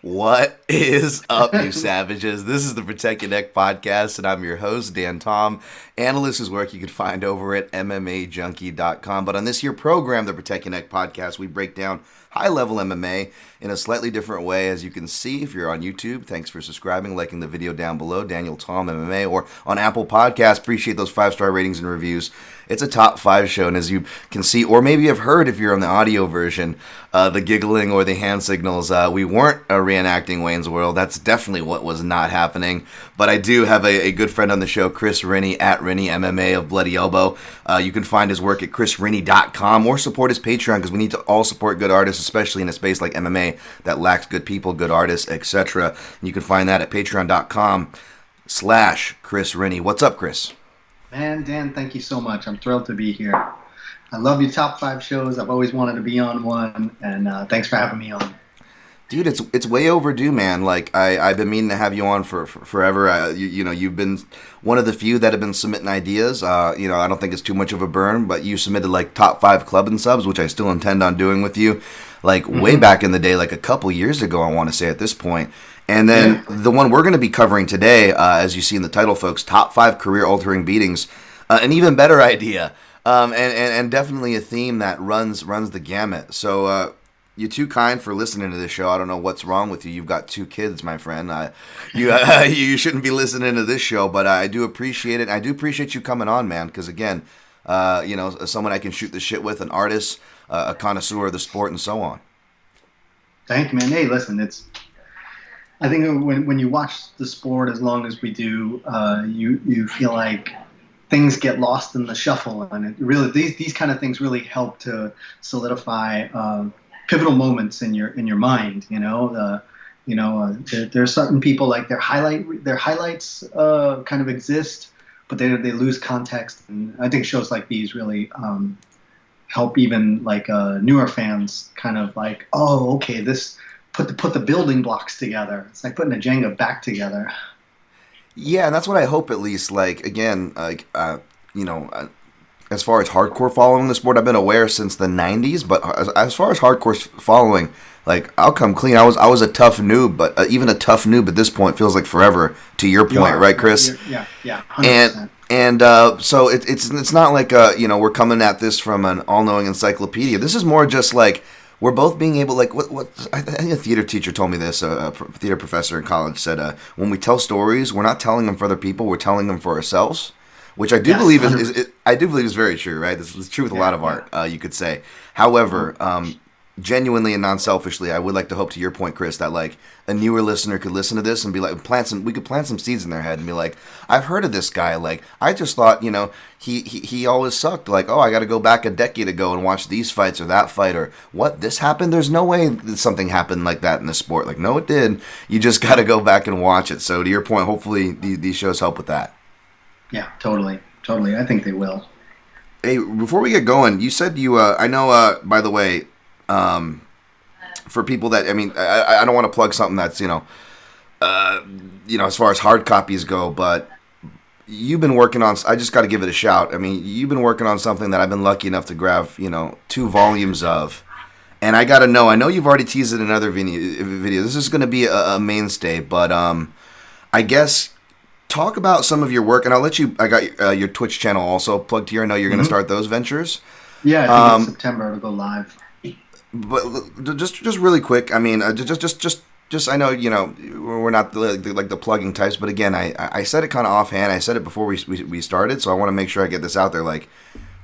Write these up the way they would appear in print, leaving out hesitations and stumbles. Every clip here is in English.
What is up, you savages? This is the Protect Your Neck podcast, and I'm your host, Dan Tom, analyst whose work you can find over at MMAJunkie.com. But on this here program, the Protect Your Neck podcast, we break down high-level MMA in a slightly different way. As you can see, if you're on YouTube, thanks for subscribing, liking the video down below, Daniel Tom MMA, or on Apple Podcasts, appreciate those 5-star ratings and reviews. It's a top 5 show, and as you can see, or maybe have heard if you're on the audio version, the giggling or the hand signals, we weren't reenacting Wayne's World. That's definitely what was not happening. But I do have a good friend on the show, Chris Rini, at Rini MMA of Bloody Elbow. You can find his work at chrisrini.com or support his Patreon, because we need to all support good artists, especially in a space like MMA that lacks good people, good artists, etc. You can find that at patreon.com/Chris Rini. What's up, Chris? Man, Dan, thank you so much. I'm thrilled to be here. I love your top 5 shows. I've always wanted to be on one, and thanks for having me on. Dude, it's way overdue, man. Like I've been meaning to have you on for forever. You've been one of the few that have been submitting ideas. I don't think it's too much of a burn, but you submitted like top 5 club and subs, which I still intend on doing with you. Like way back in the day, like a couple years ago, I want to say at this point. And then the one we're going to be covering today, as you see in the title, folks, top 5 career-altering beatings, an even better idea, and definitely a theme that runs the gamut. So. You're too kind for listening to this show. I don't know what's wrong with you. You've got 2 kids, my friend. You shouldn't be listening to this show, but I do appreciate it. I do appreciate you coming on, man, because, again, someone I can shoot the shit with, an artist, a connoisseur of the sport, and so on. Thank you, man. Hey, listen, I think when you watch the sport as long as we do, you feel like things get lost in the shuffle, and it really these kind of things really help to solidify pivotal moments in your mind. There are certain people, like their highlights kind of exist, but they lose context, and I think shows like these really help even like newer fans kind of like, oh, okay, this put the building blocks together. It's like putting a Jenga back together. Yeah, and that's what I hope, at least. Like, again, as far as hardcore following the sport, I've been aware since the 90s, but as far as hardcore following, like, I'll come clean. I was a tough noob, but even a tough noob at this point feels like forever, to your point, right, Chris? Yeah, 100%. And so it's not like, we're coming at this from an all-knowing encyclopedia. This is more just like, we're both being able, like, what I think a theater teacher told me this, a theater professor in college said, when we tell stories, we're not telling them for other people, we're telling them for ourselves. Which I do believe is very true, right? This is true with a lot of art, you could say. However, genuinely and non-selfishly, I would like to hope, to your point, Chris, that like a newer listener could listen to this and be like, we could plant some seeds in their head and be like, I've heard of this guy. Like, I just thought, he always sucked. Like, oh, I got to go back a decade ago and watch these fights or that fight, or what, this happened? There's no way that something happened like that in the sport. Like, no, it did. You just got to go back and watch it. So to your point, hopefully these shows help with that. Yeah, totally. I think they will. Hey, before we get going, you said I know, by the way, for people that, I don't want to plug something that's, as far as hard copies go, but you've been working on, I just got to give it a shout. You've been working on something that I've been lucky enough to grab, 2 volumes of. And I got to know, I know you've already teased it in another video. This is going to be a mainstay, but I guess talk about some of your work, and I'll let you. I got your Twitch channel also plugged here. I know you're going to start those ventures. Yeah, I think in September it'll go live. But just really quick. I know we're not the plugging types, but again, I said it kind of offhand. I said it before we started, so I want to make sure I get this out there. Like,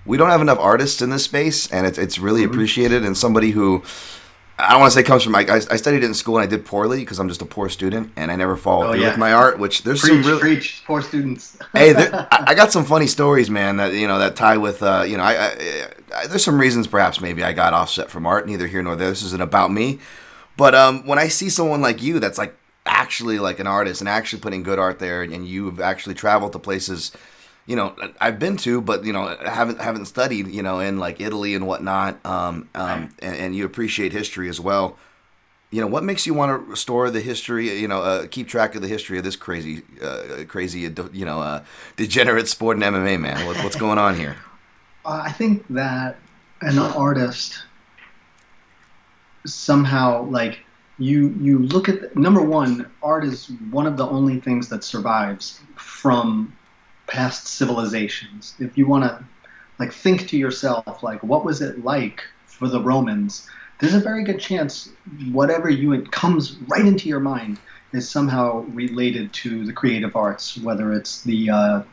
we don't have enough artists in this space, and it's really appreciated. And somebody who, I don't want to say comes from, I studied it in school and I did poorly because I'm just a poor student and I never followed through with my art, which there's preach poor students. Hey, I got some funny stories, man, that tie with, there's some reasons perhaps maybe I got offset from art, neither here nor there. This isn't about me. But when I see someone like you that's like actually like an artist and actually putting good art there, and you've actually traveled to places I've been to, but haven't studied, in like Italy and whatnot, and you appreciate history as well. What makes you want to restore the history? Keep track of the history of this crazy, degenerate sport in MMA, man. What's going on here? I think that an artist somehow, like, you look at number one, art is one of the only things that survives from past civilizations. If you want to like think to yourself like what was it like for the Romans, there's a very good chance whatever you it comes right into your mind is somehow related to the creative arts, whether it's the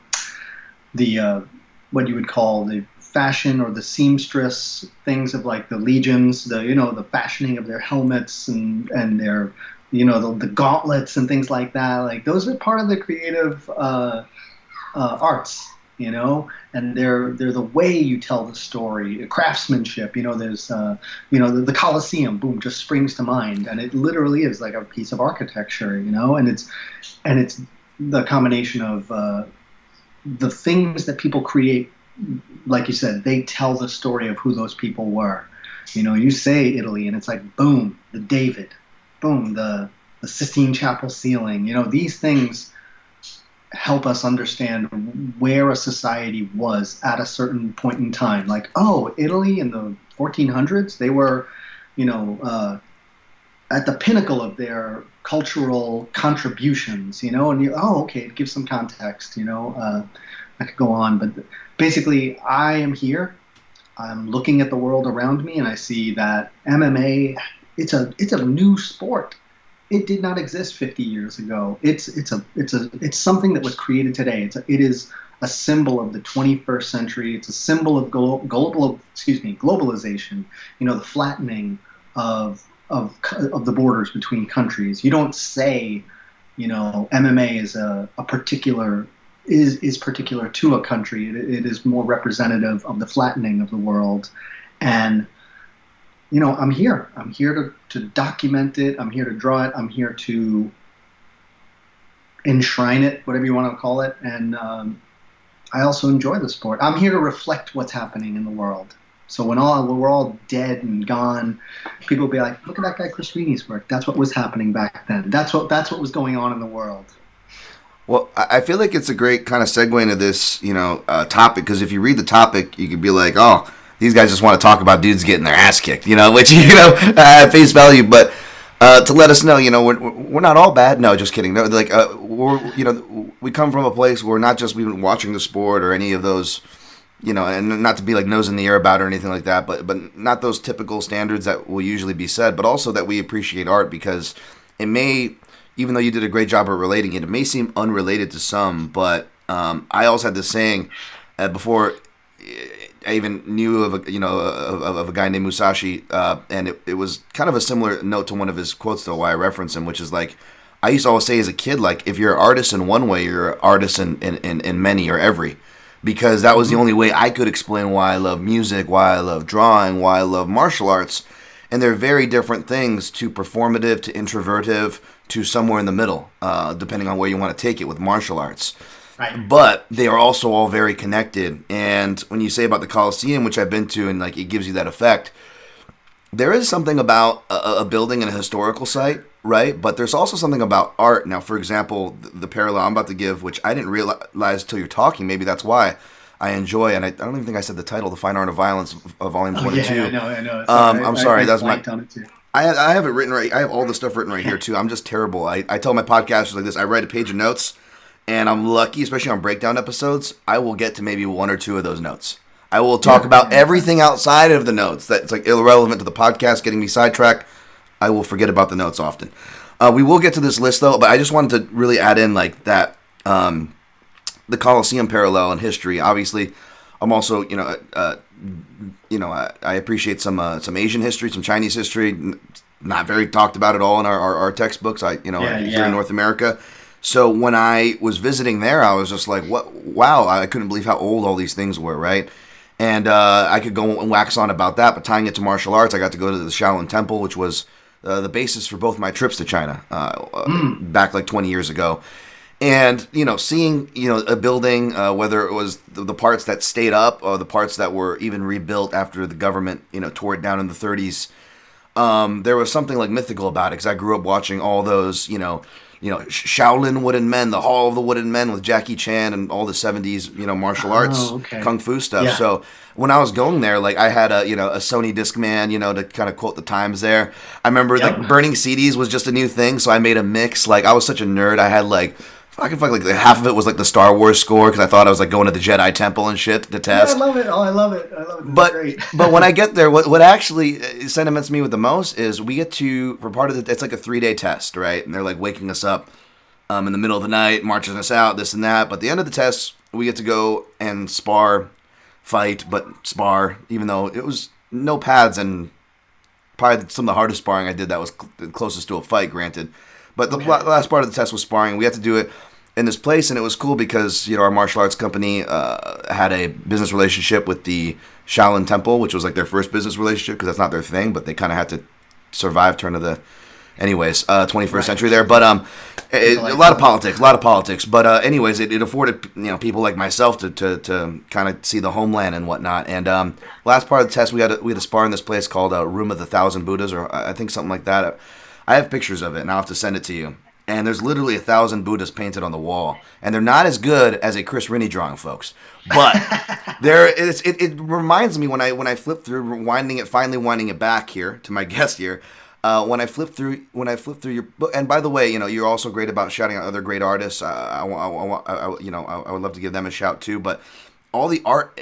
what you would call the fashion or the seamstress things of like the legions, the fashioning of their helmets and their the gauntlets and things like that. Like those are part of the creative arts, and they're the way you tell the story, craftsmanship. There's the Colosseum, boom, just springs to mind, and it literally is like a piece of architecture, and it's the combination of the things that people create. Like you said, they tell the story of who those people were. You say Italy, and it's like boom, the David, boom, the Sistine Chapel ceiling. These things help us understand where a society was at a certain point in time. Like, oh, Italy in the 1400s, they were, at the pinnacle of their cultural contributions, okay, it gives some context, I could go on, but basically I am here, I'm looking at the world around me, and I see that MMA, it's a new sport. It did not exist 50 years ago. It's something that was created today. It is a symbol of the 21st century. It's a symbol of globalization. The flattening of the borders between countries. You don't say, MMA is a particular is particular to a country. It is more representative of the flattening of the world, and I'm here. I'm here to document it. I'm here to draw it. I'm here to enshrine it, whatever you want to call it. And I also enjoy the sport. I'm here to reflect what's happening in the world. So when we're all dead and gone, people will be like, "Look at that guy Chris Rini's work. That's what was happening back then. That's what was going on in the world." Well, I feel like it's a great kind of segue into this, topic, because if you read the topic, you could be like, "Oh, these guys just want to talk about dudes getting their ass kicked," which at face value. But to let us know, we're not all bad. No, just kidding. No, like we come from a place where not just we've been watching the sport or any of those, and not to be like nose in the air about it or anything like that, but not those typical standards that will usually be said, but also that we appreciate art because it may. Even though you did a great job of relating it, it may seem unrelated to some, but I also had this saying before I even knew of a guy named Musashi, and it was kind of a similar note to one of his quotes, though, why I reference him, which is like, I used to always say as a kid, like, if you're an artist in one way, you're an artist in many or every, because that was the only way I could explain why I love music, why I love drawing, why I love martial arts, and they're very different things to performative, to introvertive, to somewhere in the middle, depending on where you want to take it with martial arts. Right. But they are also all very connected. And when you say about the Colosseum, which I've been to, and like it gives you that effect, there is something about a building and a historical site, right? But there's also something about art. Now, for example, the parallel I'm about to give, which I didn't realize until you're talking, maybe that's why I enjoy, and I don't even think I said the title, The Fine Art of Violence, Volumes 1 and 2. I know. I'm sorry, that's my... on it too. I have it written right. I have all the stuff written right here too. I'm just terrible. I tell my podcasters like this. I write a page of notes, and I'm lucky, especially on breakdown episodes, I will get to maybe one or two of those notes. I will talk about everything outside of the notes that's like irrelevant to the podcast, getting me sidetracked. I will forget about the notes often. We will get to this list though, but I just wanted to really add in like that the Colosseum parallel in history. Obviously, I'm also I appreciate some Asian history, some Chinese history, not very talked about at all in our textbooks. Here in North America. So when I was visiting there, I was just like, "What? Wow!" I couldn't believe how old all these things were, right? And I could go and wax on about that, but tying it to martial arts, I got to go to the Shaolin Temple, which was the basis for both my trips to China back like 20 years ago. And, seeing, a building, whether it was the parts that stayed up or the parts that were even rebuilt after the government, tore it down in the 30s, there was something like mythical about it because I grew up watching all those, Shaolin Wooden Men, the Hall of the Wooden Men with Jackie Chan and all the 70s, martial arts, kung fu stuff. Yeah. So when I was going there, like I had a Sony Discman, to kind of quote the times there. I remember like burning CDs was just a new thing, so I made a mix. Like I was such a nerd. I had like half of it was like the Star Wars score because I thought I was like going to the Jedi Temple and shit to test. Yeah, I love it. Oh, I love it. But great. but when I get there, what actually sentiments me with the most is we get to, for part of it's like a 3-day test, right? And they're like waking us up in the middle of the night, marching us out, this and that. But at the end of the test, we get to go and fight, even though it was no pads and probably some of the hardest sparring I did that was closest to a fight, granted. But the last part of the test was sparring. We had to do it in this place, and it was cool because our martial arts company had a business relationship with the Shaolin Temple, which was like their first business relationship because that's not their thing, but they kind of had to survive 21st century there. But a lot of politics. But anyways, it afforded people like myself to kind of see the homeland and whatnot. And last part of the test, we had to spar in this place called Room of the Thousand Buddhas, or I think something like that. I have pictures of it, and I'll have to send it to you. And there's literally 1,000 Buddhas painted on the wall, and they're not as good as a Chris Rini drawing, folks. But it reminds me when I flip through, finally winding it back here to my guest here. When I flip through your book, and by the way, you're also great about shouting out other great artists. I would love to give them a shout too. But all the art,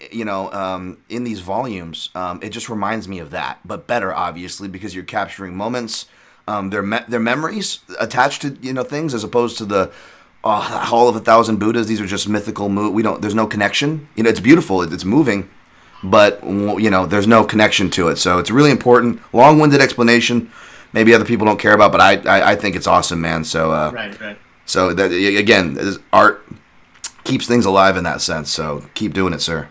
in these volumes, it just reminds me of that, but better, obviously, because you're capturing moments. Their memories attached to things, as opposed to the Hall of 1,000 Buddhas. These are just mythical. There's no connection. It's beautiful. It's moving, but there's no connection to it. So it's really important. Long-winded explanation. Maybe other people don't care about, but I think it's awesome, man. So right. So that, again, art keeps things alive in that sense. So keep doing it, sir.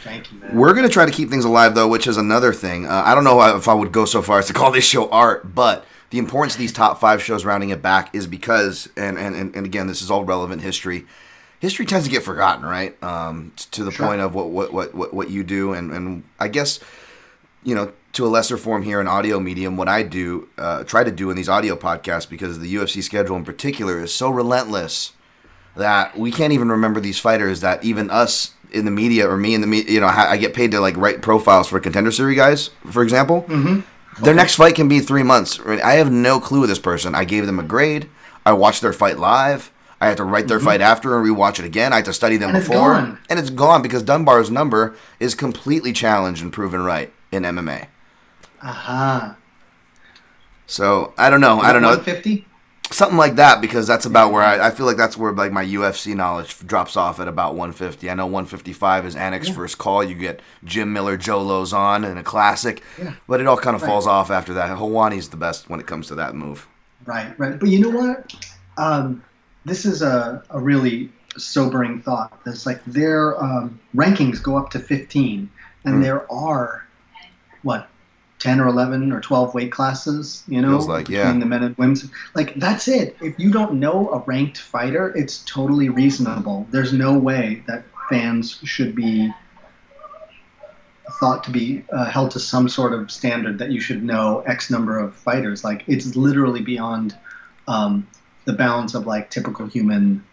Thank you, man. We're going to try to keep things alive, though, which is another thing. I don't know if I would go so far as to call this show art, but the importance of these top 5 shows rounding it back is because, and again, this is all relevant history. History tends to get forgotten, right? To the point of what you do, and I guess, to a lesser form here in audio medium, what I do, try to do in these audio podcasts, because the UFC schedule in particular is so relentless that we can't even remember these fighters that even us in the media, or me in the media, I get paid to like write profiles for Contender Series guys, for example. Mm-hmm. Their next fight can be 3 months. I have no clue of this person. I gave them a grade. I watched their fight live. I had to write their fight after and rewatch it again. I had to study them before. And it's gone because Dunbar's number is completely challenged and proven right in MMA. Aha. So, I don't know. 150? Something like that, because that's about where I feel like that's where like my UFC knowledge drops off at about 150. I know 155 is Anek's first call. You get Jim Miller, Joe Lozon in a classic, but it all kind of falls off after that. Hawani's the best when it comes to that move. Right. But you know what? This is a really sobering thought. It's like their rankings go up to 15, and there are 10 or 11 or 12 weight classes, between the men and women. Like, that's it. If you don't know a ranked fighter, it's totally reasonable. There's no way that fans should be thought to be held to some sort of standard that you should know X number of fighters. Like, it's literally beyond the bounds of, like, typical human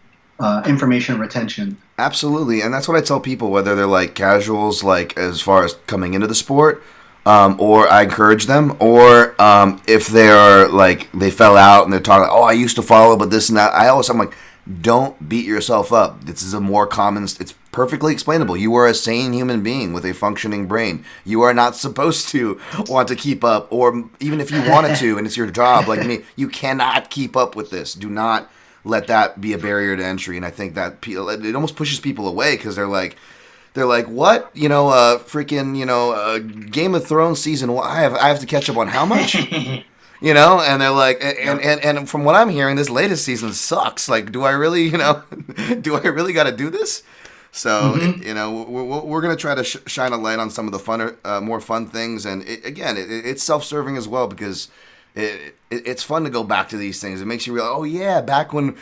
information retention. Absolutely. And that's what I tell people, whether they're, like, casuals, like, as far as coming into the sport, or I encourage them, or if they are like they fell out and they're talking, I used to follow, but this and that. I'm like, don't beat yourself up. This is a more common. It's perfectly explainable. You are a sane human being with a functioning brain. You are not supposed to want to keep up, or even if you wanted to, and it's your job, like me, you cannot keep up with this. Do not let that be a barrier to entry. And I think that it almost pushes people away because they're like, what? Game of Thrones season 1, I have to catch up on how much? And they're like, and from what I'm hearing, this latest season sucks. Like, do I really got to do this? So, we're going to try to shine a light on some of the more fun things. And it's self-serving as well, because it's fun to go back to these things. It makes you realize, back when,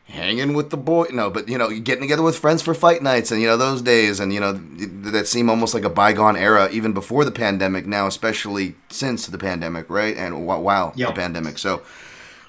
hanging with the boy, getting together with friends for fight nights, and those days, and that seem almost like a bygone era, even before the pandemic. Now, especially since the pandemic, right? And while the pandemic. So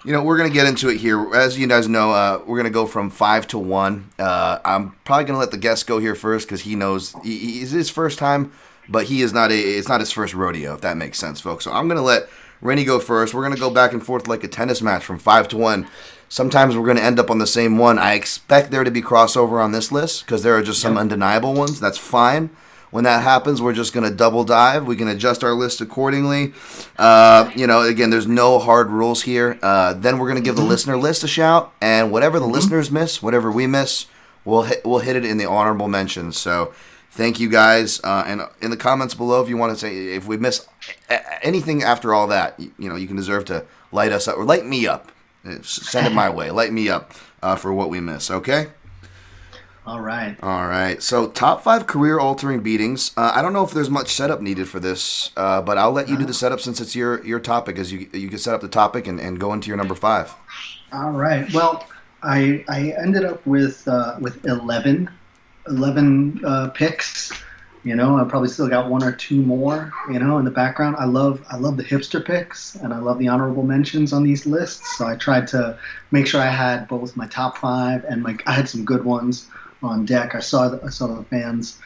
We're going to get into it here. As you guys know, we're going to go from 5 to 1. I'm probably going to let the guest go here first because he knows it's his first time, but it's not his first rodeo, if that makes sense, folks. So I'm going to let Rini go first. We're going to go back and forth like a tennis match from 5 to 1. Sometimes we're going to end up on the same one. I expect there to be crossover on this list because there are just some undeniable ones. That's fine. When that happens, we're just going to double dive. We can adjust our list accordingly. Again, there's no hard rules here. Then we're going to give the listener list a shout, and whatever the listeners miss, whatever we miss, we'll hit it in the honorable mentions. So thank you guys. And in the comments below, if you want to say if we miss anything after all that, you can deserve to light us up or light me up. Send it my way. Light me up for what we miss. Okay. All right. So, top 5 career-altering beatings. I don't know if there's much setup needed for this, but I'll let you do the setup since it's your topic, as you can set up the topic and go into your number 5. All right. Well, I ended up with 11 picks. I probably still got 1 or 2 more. In the background. I love the hipster picks, and I love the honorable mentions on these lists. So I tried to make sure I had both my top 5 and I had some good ones on deck. I saw the fans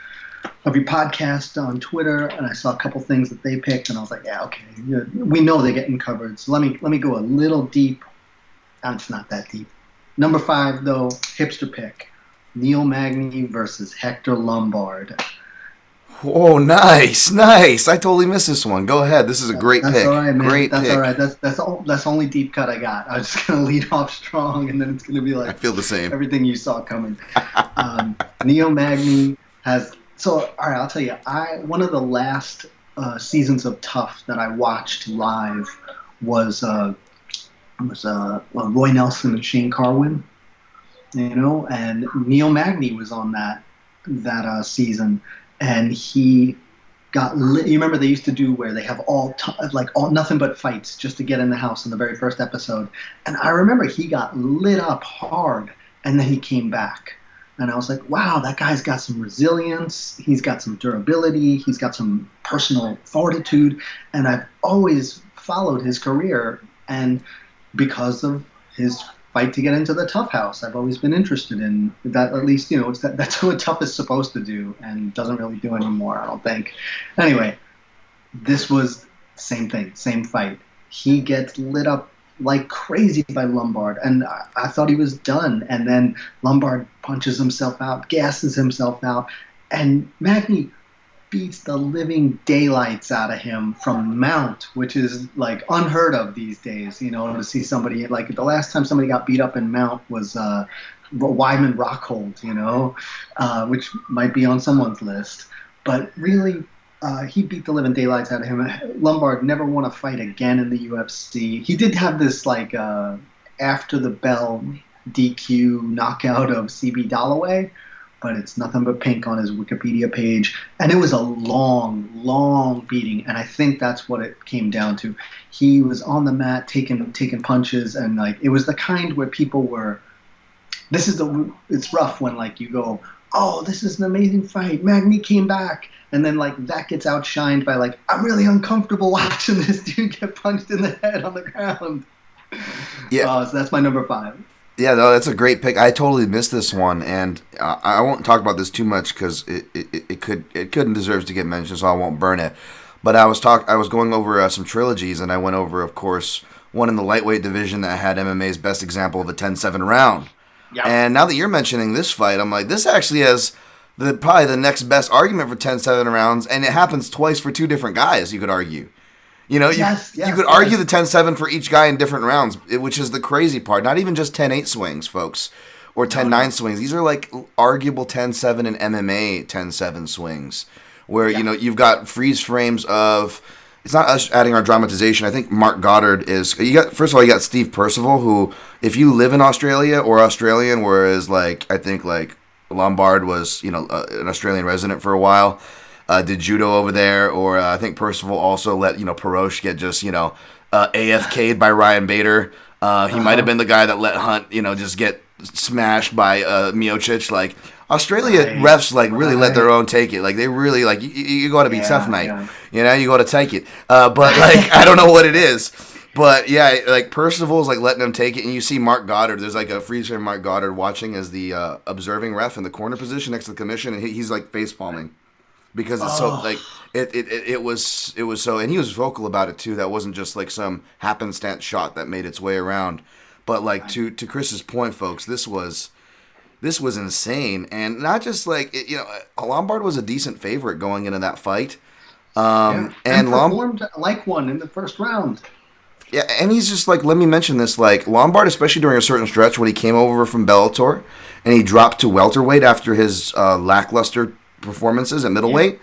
of your podcast on Twitter, and I saw a couple things that they picked, and I was like, yeah, okay, we know they're getting covered. So let me go a little deep. It's not that deep. Number 5 though, hipster pick: Neil Magny versus Hector Lombard. Oh, nice. I totally missed this one. Go ahead. This is a great pick. That's all right, man. Great that's pick. all right. That's the only deep cut I got. I was just gonna lead off strong, and then it's gonna be like I feel the same. Everything you saw coming. Neil Magny has. So all right, I'll tell you. One of the last seasons of Tough that I watched live was Roy Nelson and Shane Carwin. And Neil Magny was on that season. And he got lit. You remember they used to do where they have all nothing but fights just to get in the house in the very first episode. And I remember he got lit up hard, and then he came back. And I was like, wow, that guy's got some resilience. He's got some durability. He's got some personal fortitude. And I've always followed his career. And because of his fight to get into the Tough House, I've always been interested in that. At least that's what Tough is supposed to do, and doesn't really do anymore, I don't think. Anyway, this was same thing, same fight. He gets lit up like crazy by Lombard, and I thought he was done. And then Lombard punches himself out, gasses himself out, and Magny beats the living daylights out of him from mount, which is like unheard of these days. To see somebody like the last time somebody got beat up in mount was Wyman Rockhold, which might be on someone's list. But really, he beat the living daylights out of him. Lombard never won a fight again in the UFC. He did have this after the bell DQ knockout of CB Dollaway, but it's nothing but pink on his Wikipedia page. And it was a long, long beating, and I think that's what it came down to. He was on the mat taking punches, and it was the kind where people were. It's rough when you go, oh, this is an amazing fight. Magny came back, and then that gets outshined by I'm really uncomfortable watching this dude get punched in the head on the ground. Yeah. So that's my number 5. Yeah, no, that's a great pick. I totally missed this one, and I won't talk about this too much because it could and deserves to get mentioned, so I won't burn it. But I was going over some trilogies, and I went over, of course, one in the lightweight division that had MMA's best example of a 10-7 round. Yep. And now that you're mentioning this fight, I'm like, this actually has probably the next best argument for 10-7 rounds, and it happens twice for 2 different guys, you could argue. You could argue the 10-7 for each guy in different rounds, which is the crazy part. Not even just 10-8 swings, folks, or 10-9 swings. These are arguable 10-7 and MMA 10-7 swings, where you've got freeze frames of. It's not us adding our dramatization. I think Mark Goddard is. First of all, you got Steve Percival, who, if you live in Australia or Australian, whereas I think Lombard was an Australian resident for a while. Did judo over there, or I think Percival also let Parosh get just AFK'd by Ryan Bader. He might have been the guy that let Hunt just get smashed by Miocic. Australia refs really let their own take it. They really you got to be tough night. You got to take it. But I don't know what it is. But yeah, like Percival's like letting him take it, and you see Mark Goddard. There's like a freeze frame of Mark Goddard watching as the observing ref in the corner position next to the commission, and he's like face palming because it's so like it was so, and he was vocal about it too. That wasn't just like some happenstance shot that made its way around, but like to Chris's point, folks, this was insane, and not just like Lombard was a decent favorite going into that fight, and performed like one in the first round. Yeah, and he's just like, let me mention this, like Lombard, especially during a certain stretch when he came over from Bellator and he dropped to welterweight after his lackluster performances at middleweight,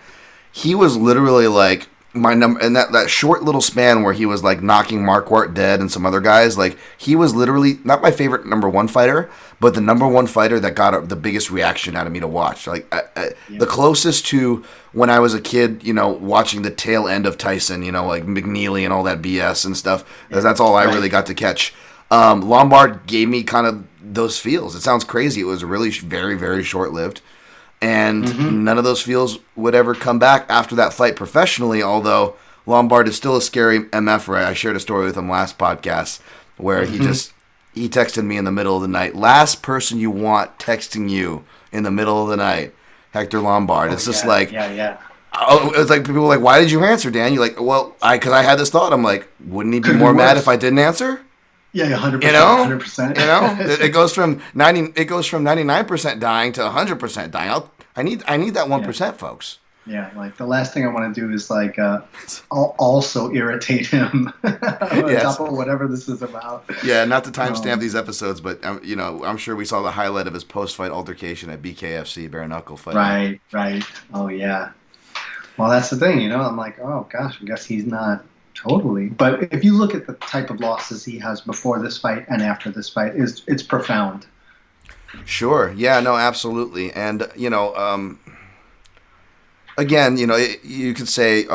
he was literally like my number, and that short little span where he was like knocking Marquardt dead and some other guys, like he was literally not my favorite number one fighter, but the number one fighter that got the biggest reaction out of me to watch. Like the closest to when I was a kid, watching the tail end of Tyson, like McNeely and all that BS and stuff. That's all I really got to catch. Lombard gave me kind of those feels. It sounds crazy. It was really very, very short-lived. And none of those feels would ever come back after that fight professionally, although Lombard is still a scary MF. I shared a story with him last podcast where he texted me in the middle of the night. Last person you want texting you in the middle of the night, Hector Lombard. It's just like, it's like people were like, why did you answer, Dan? You're like, well, because I had this thought. I'm like, wouldn't he be more mad if I didn't answer? Yeah, 100%. 100%. It goes from 99% dying to 100% dying. I need that 1%, folks. Yeah, like the last thing I want to do is like also irritate him on top of whatever this is about. Yeah, not to timestamp these episodes, but I'm sure we saw the highlight of his post-fight altercation at BKFC, bare knuckle fight. Right. Oh yeah. Well, that's the thing, I'm like, oh gosh, I guess he's not. Totally. But if you look at the type of losses he has before this fight and after this fight, it's profound. Sure. Yeah, no, absolutely. And, again, you could say,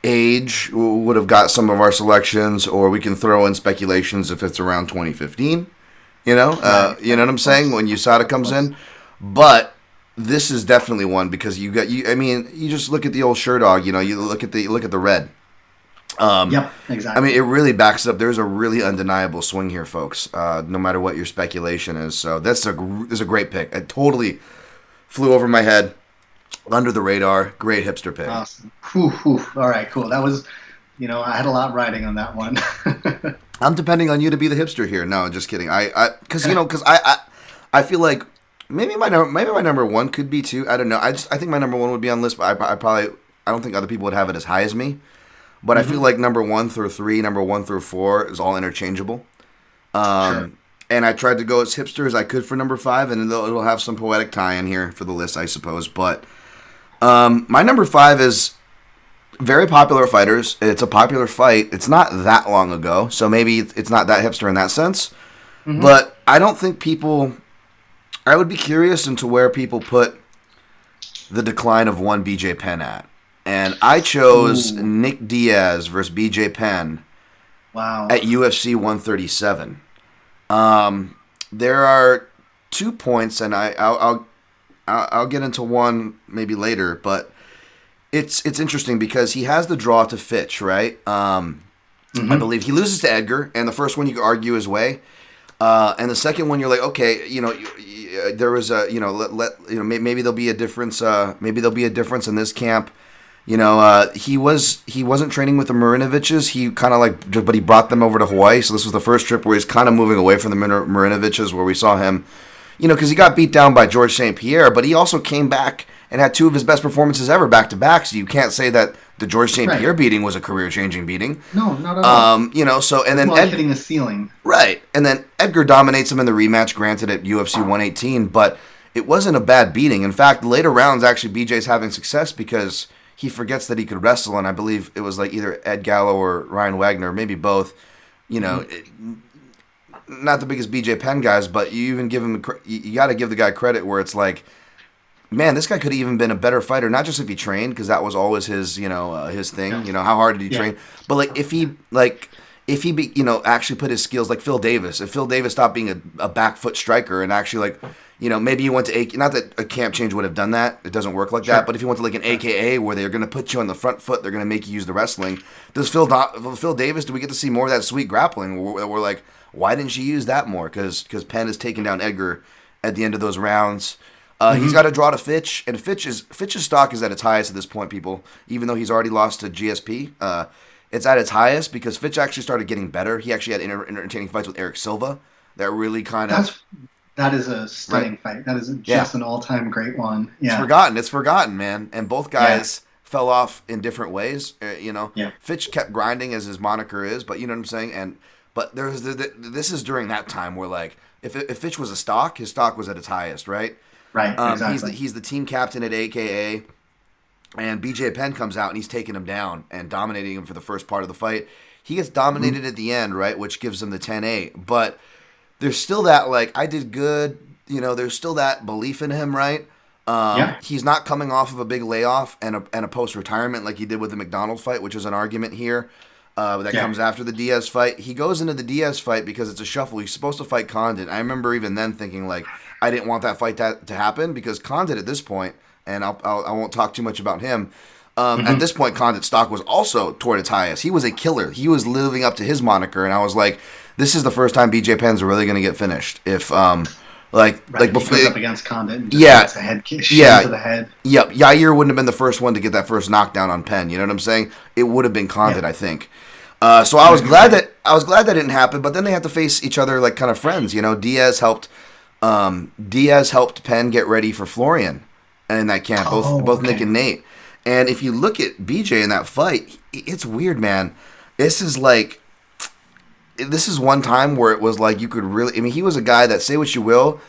age would have got some of our selections, or we can throw in speculations if it's around 2015, you know what I'm saying? When USADA comes in. But this is definitely one because you just look at the old Sherdog, you look at the red. Yep, exactly. I mean, it really backs up. There's a really undeniable swing here, folks. No matter what your speculation is, so that's a great pick. It totally flew over my head, under the radar. Great hipster pick. Awesome. Whew. All right, cool. That was, I had a lot riding on that one. I'm depending on you to be the hipster here. No, just kidding. Because I feel like. Maybe my number one could be too. I don't know. I think my number one would be on the list, but I don't think other people would have it as high as me. But I feel like number 1 through 3, number 1 through 4 is all interchangeable. Sure. And I tried to go as hipster as I could for number 5, and it'll have some poetic tie in here for the list, I suppose. But my number 5 is very popular fighters. It's a popular fight. It's not that long ago, so maybe it's not that hipster in that sense. But I don't think people. I would be curious into where people put the decline of one BJ Penn at. And I chose Nick Diaz versus BJ Penn at UFC 137. There are 2 points, and I'll get into one maybe later, but it's interesting because he has the draw to Fitch, right? I believe he loses to Edgar, and the first one you could argue his way. And the second one, you're like, okay, there was a, maybe there'll be a difference. Maybe there'll be a difference in this camp. He wasn't training with the Marinoviches. He kind of but he brought them over to Hawaii. So this was the first trip where he's kind of moving away from the Marinoviches, where we saw him, because he got beat down by George St. Pierre, but he also came back and had 2 of his best performances ever back to back. So you can't say that the George St. Pierre beating was a career-changing beating. No, not at all. So and then hitting a ceiling. Right, and then Edgar dominates him in the rematch, granted at UFC 118, but it wasn't a bad beating. In fact, later rounds actually BJ's having success because he forgets that he could wrestle, and I believe it was like either Ed Gallo or Ryan Wagner, maybe both. Not the biggest BJ Penn guys, but you even give him you got to give the guy credit where it's like, man, this guy could have even been a better fighter, not just if he trained, because that was always his, his thing. How hard did he train? But if he actually put his skills, like Phil Davis. If Phil Davis stopped being a back foot striker and actually maybe you went to not that a camp change would have done that. It doesn't work like that. But if you went to like an AKA where they're going to put you on the front foot, they're going to make you use the wrestling. Does Phil Davis, do we get to see more of that sweet grappling? We're like, why didn't she use that more? Because Penn is taking down Edgar at the end of those rounds. He's got to draw to Fitch, and Fitch's stock is at its highest at this point, people. Even though he's already lost to GSP, it's at its highest because Fitch actually started getting better. He actually had entertaining fights with Eric Silva that really kind of... That is a stunning fight. That is just an all-time great one. Yeah. It's forgotten, man. And both guys fell off in different ways. Fitch kept grinding, as his moniker is, but you know what I'm saying. But there's this is during that time where like if Fitch was a stock, his stock was at its highest, right? Right. Exactly. He's the team captain at AKA, and BJ Penn comes out and he's taking him down and dominating him for the first part of the fight. He gets dominated at the end, right, which gives him the 10-8, but. There's still that, like, I did good, there's still that belief in him, right? He's not coming off of a big layoff and a post-retirement like he did with the McDonald fight, which is an argument here that comes after the Diaz fight. He goes into the Diaz fight because it's a shuffle. He's supposed to fight Condit. I remember even then thinking, like, I didn't want that fight to happen because Condit at this point, and I won't talk too much about him, at this point, Condit's stock was also toward its highest. He was a killer. He was living up to his moniker, and I was like, this is the first time BJ Penn's really going to get finished. If before he goes up against Condit and just gets a head kick to the head. Yep, Yair wouldn't have been the first one to get that first knockdown on Penn. You know what I'm saying? It would have been Condit, I think. So I was glad that didn't happen. But then they had to face each other like kind of friends. Diaz helped Penn get ready for Florian in that camp. Both Nick and Nate. And if you look at BJ in that fight, it's weird, man. This is one time where it was like you could really... I mean, he was a guy that, say what you will,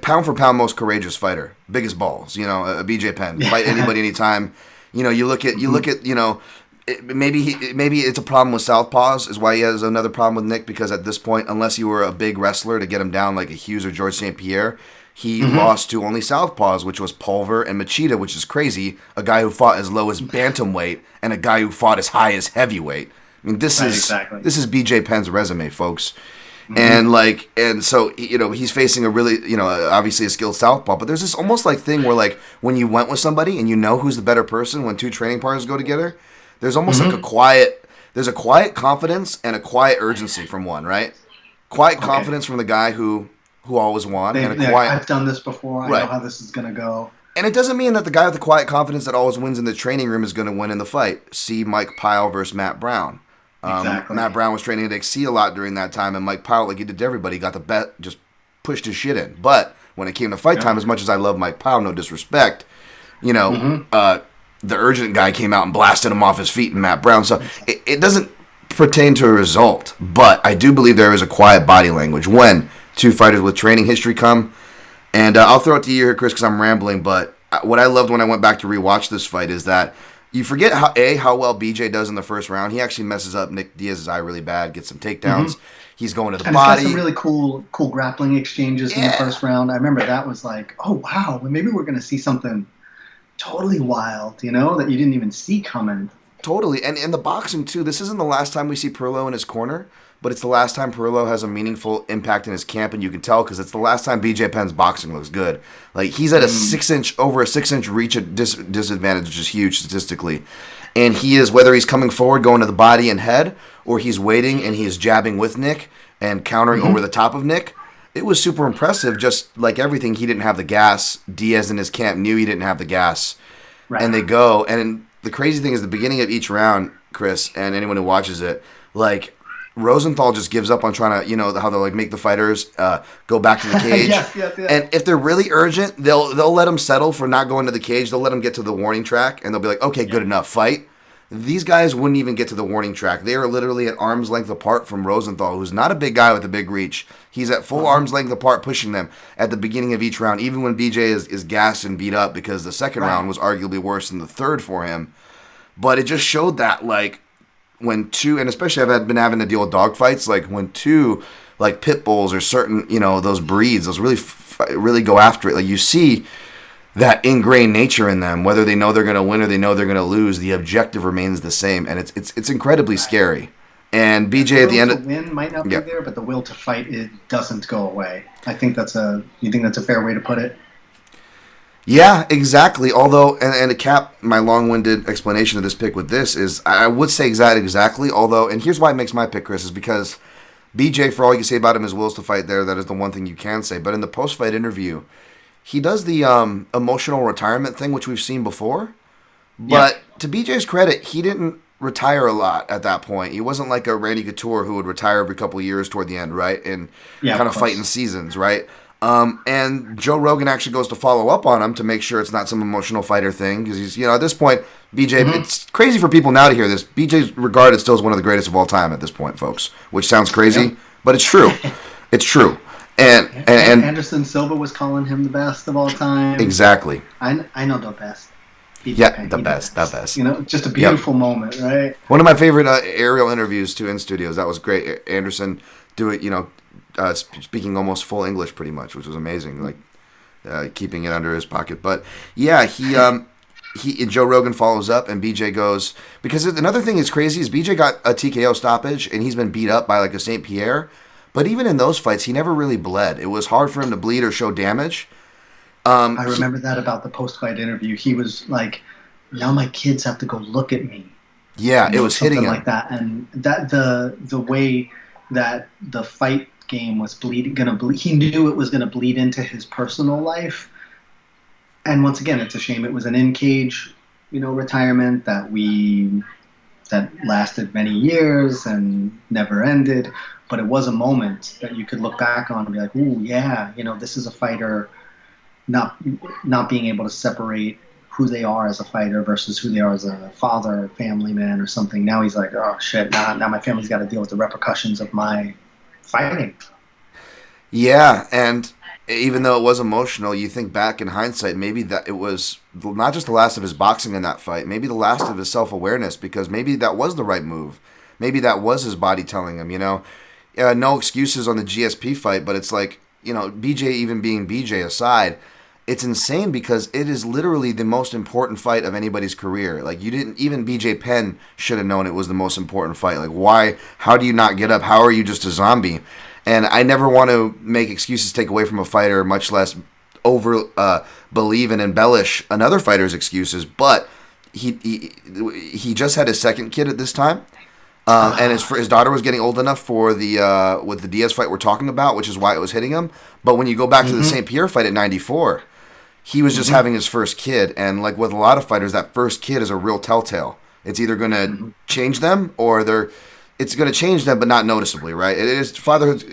pound for pound most courageous fighter. Biggest balls, BJ Penn. Fight anybody, anytime. You look at maybe it's a problem with southpaws is why he has another problem with Nick, because at this point, unless you were a big wrestler to get him down like a Hughes or George St. Pierre, he lost to only southpaws, which was Pulver and Machida, which is crazy. A guy who fought as low as bantamweight and a guy who fought as high as heavyweight. I mean, this is BJ Penn's resume, folks. And so he's facing a really, obviously a skilled southpaw, but there's this almost like thing where like when you went with somebody and you know who's the better person when two training partners go together, there's almost like a quiet confidence and a quiet urgency from one, right? Quiet confidence from the guy who always won, and a quiet. I've done this before. I know how this is gonna go. And it doesn't mean that the guy with the quiet confidence that always wins in the training room is going to win in the fight. See Mike Pyle versus Matt Brown. Exactly. Matt Brown was training at XC a lot during that time, and Mike Pyle, like he did to everybody, got the bet, just pushed his shit in. But when it came to fight time, as much as I love Mike Pyle, no disrespect, the urgent guy came out and blasted him off his feet, and Matt Brown. So it doesn't pertain to a result, but I do believe there is a quiet body language when two fighters with training history come. And I'll throw it to you here, Chris, because I'm rambling, but what I loved when I went back to rewatch this fight is that you forget how well BJ does in the first round. He actually messes up Nick Diaz's eye really bad, gets some takedowns. He's going to the body. He's got some really cool grappling exchanges in the first round. I remember that was like, oh, wow, well, maybe we're going to see something totally wild, that you didn't even see coming. Totally. And in the boxing, too, this isn't the last time we see Perlo in his corner, but it's the last time Perlo has a meaningful impact in his camp, and you can tell because it's the last time BJ Penn's boxing looks good. Like, he's at over a 6-inch reach at disadvantage, which is huge statistically. And he is, whether he's coming forward, going to the body and head, or he's waiting and he is jabbing with Nick and countering over the top of Nick, it was super impressive. Just like everything, he didn't have the gas. Diaz in his camp knew he didn't have the gas. Right. And they go, and the crazy thing is the beginning of each round, Chris, and anyone who watches it, like, Rosenthal just gives up on trying to, how they'll make the fighters go back to the cage. Yes. And if they're really urgent, they'll let them settle for not going to the cage. They'll let them get to the warning track, and they'll be like, okay, good enough, fight. These guys wouldn't even get to the warning track. They are literally at arm's length apart from Rosenthal, who's not a big guy with a big reach. He's at full arm's length apart, pushing them at the beginning of each round, even when BJ is gassed and beat up, because the second round was arguably worse than the third for him. But it just showed that, when two, and especially I've been having to deal with dog fights, when two, pit bulls or certain, those breeds, those really go after it. You see that ingrained nature in them, whether they know they're going to win or they know they're going to lose, the objective remains the same, and it's incredibly scary. And BJ the at the end will to win might not be there, but the will to fight, it doesn't go away. I think you think that's a fair way to put it? Yeah, exactly. Although, and to cap my long-winded explanation of this pick with this is, I would say exactly. Although, and here's why it makes my pick, Chris, is because BJ, for all you can say about him, his wills to fight there. That is the one thing you can say. But in the post-fight interview, he does the emotional retirement thing, which we've seen before. But to BJ's credit, he didn't retire a lot at that point. He wasn't like a Randy Couture who would retire every couple of years toward the end, right? And kind of fight in seasons, right? And Joe Rogan actually goes to follow up on him to make sure it's not some emotional fighter thing. Because he's, at this point, BJ, it's crazy for people now to hear this. BJ's regarded still as one of the greatest of all time at this point, folks. Which sounds crazy, but it's true. It's true. And Anderson Silva was calling him the best of all time. Exactly. I know the best. Yeah, the best. Just a beautiful moment, right? One of my favorite aerial interviews, too, in studios. That was great. Anderson do it, speaking almost full English pretty much, which was amazing, like keeping it under his pocket. But yeah, he Joe Rogan follows up, and BJ goes, because another thing that's crazy is BJ got a TKO stoppage, and he's been beat up by like a St. Pierre. But even in those fights, he never really bled. It was hard for him to bleed or show damage. I remember that about the post-fight interview. He was like, "Now my kids have to go look at me." Yeah, it was hitting him like that, and that the way that the fight game was gonna bleed. He knew it was gonna bleed into his personal life. And once again, it's a shame it was an in-cage, retirement that lasted many years and never ended. But it was a moment that you could look back on and be like, "Ooh, yeah, this is a fighter not being able to separate who they are as a fighter versus who they are as a father, family man, or something." Now he's like, "Oh shit! Now my family's got to deal with the repercussions of my fighting." Yeah, and even though it was emotional, you think back in hindsight, maybe that it was not just the last of his boxing in that fight, maybe the last of his self-awareness, because maybe that was the right move. Maybe that was his body telling him, no excuses on the GSP fight, but it's like, BJ even being BJ aside, it's insane because it is literally the most important fight of anybody's career. Like, even BJ Penn should have known it was the most important fight. Like, why? How do you not get up? How are you just a zombie? And I never want to make excuses take away from a fighter, much less believe and embellish another fighter's excuses. But he just had his second kid at this time. And his daughter was getting old enough for the with the Diaz fight we're talking about, which is why it was hitting him. But when you go back to the St. Pierre fight at 94, he was just having his first kid. And like with a lot of fighters, that first kid is a real telltale. It's either going to change them or it's going to change them, but not noticeably, right? It is fatherhood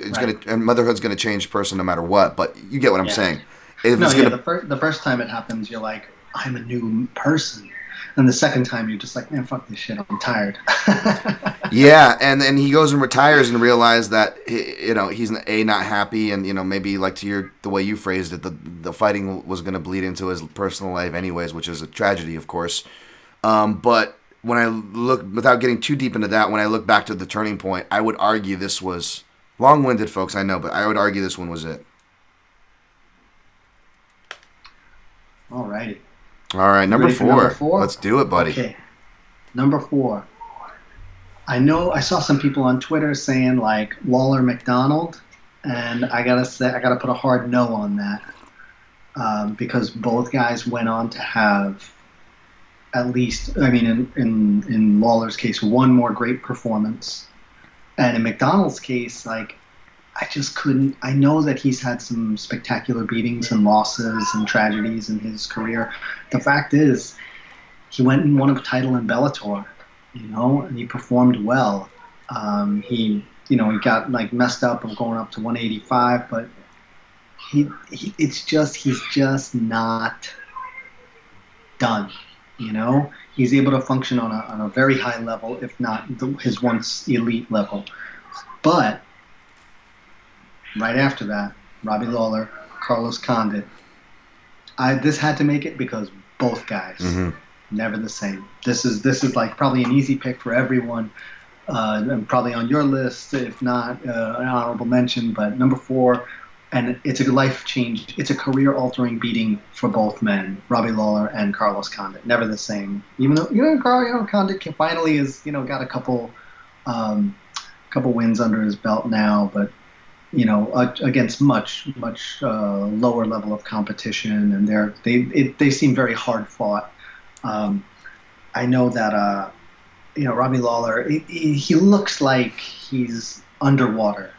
and motherhood's going to change a person no matter what. But you get what I'm saying. The first time it happens, you're like, I'm a new person. And the second time, you're just like, man, fuck this shit. I'm tired. Yeah, and then he goes and retires and realizes that he's not happy, and maybe like the way you phrased it, the fighting was going to bleed into his personal life anyways, which is a tragedy, of course. But when I look, without getting too deep into that, when I look back to the turning point, I would argue this was long-winded, folks. I know, but I would argue this one was it. Alrighty. All right, number four. Let's do it, buddy. Okay, number 4. I know I saw some people on Twitter saying like Lawler McDonald, and I gotta put a hard no on that because both guys went on to have at least, in Lawler's case, one more great performance, and in McDonald's case, like I just couldn't. I know that he's had some spectacular beatings and losses and tragedies in his career. The fact is, he went and won a title in Bellator, and he performed well. He got like messed up of going up to 185, but he's just not done. He's able to function on a very high level, if not his once elite level. But right after that, Robbie Lawler, Carlos Condit. This had to make it because both guys, never the same. This is like probably an easy pick for everyone, and probably on your list, if not an honorable mention. But number 4, and it's a life change. It's a career-altering beating for both men, Robbie Lawler and Carlos Condit. Never the same. Even though Condit finally has got a couple couple wins under his belt now, but against much lower level of competition, and they seem very hard fought. I know that Robbie Lawler, he looks like he's underwater.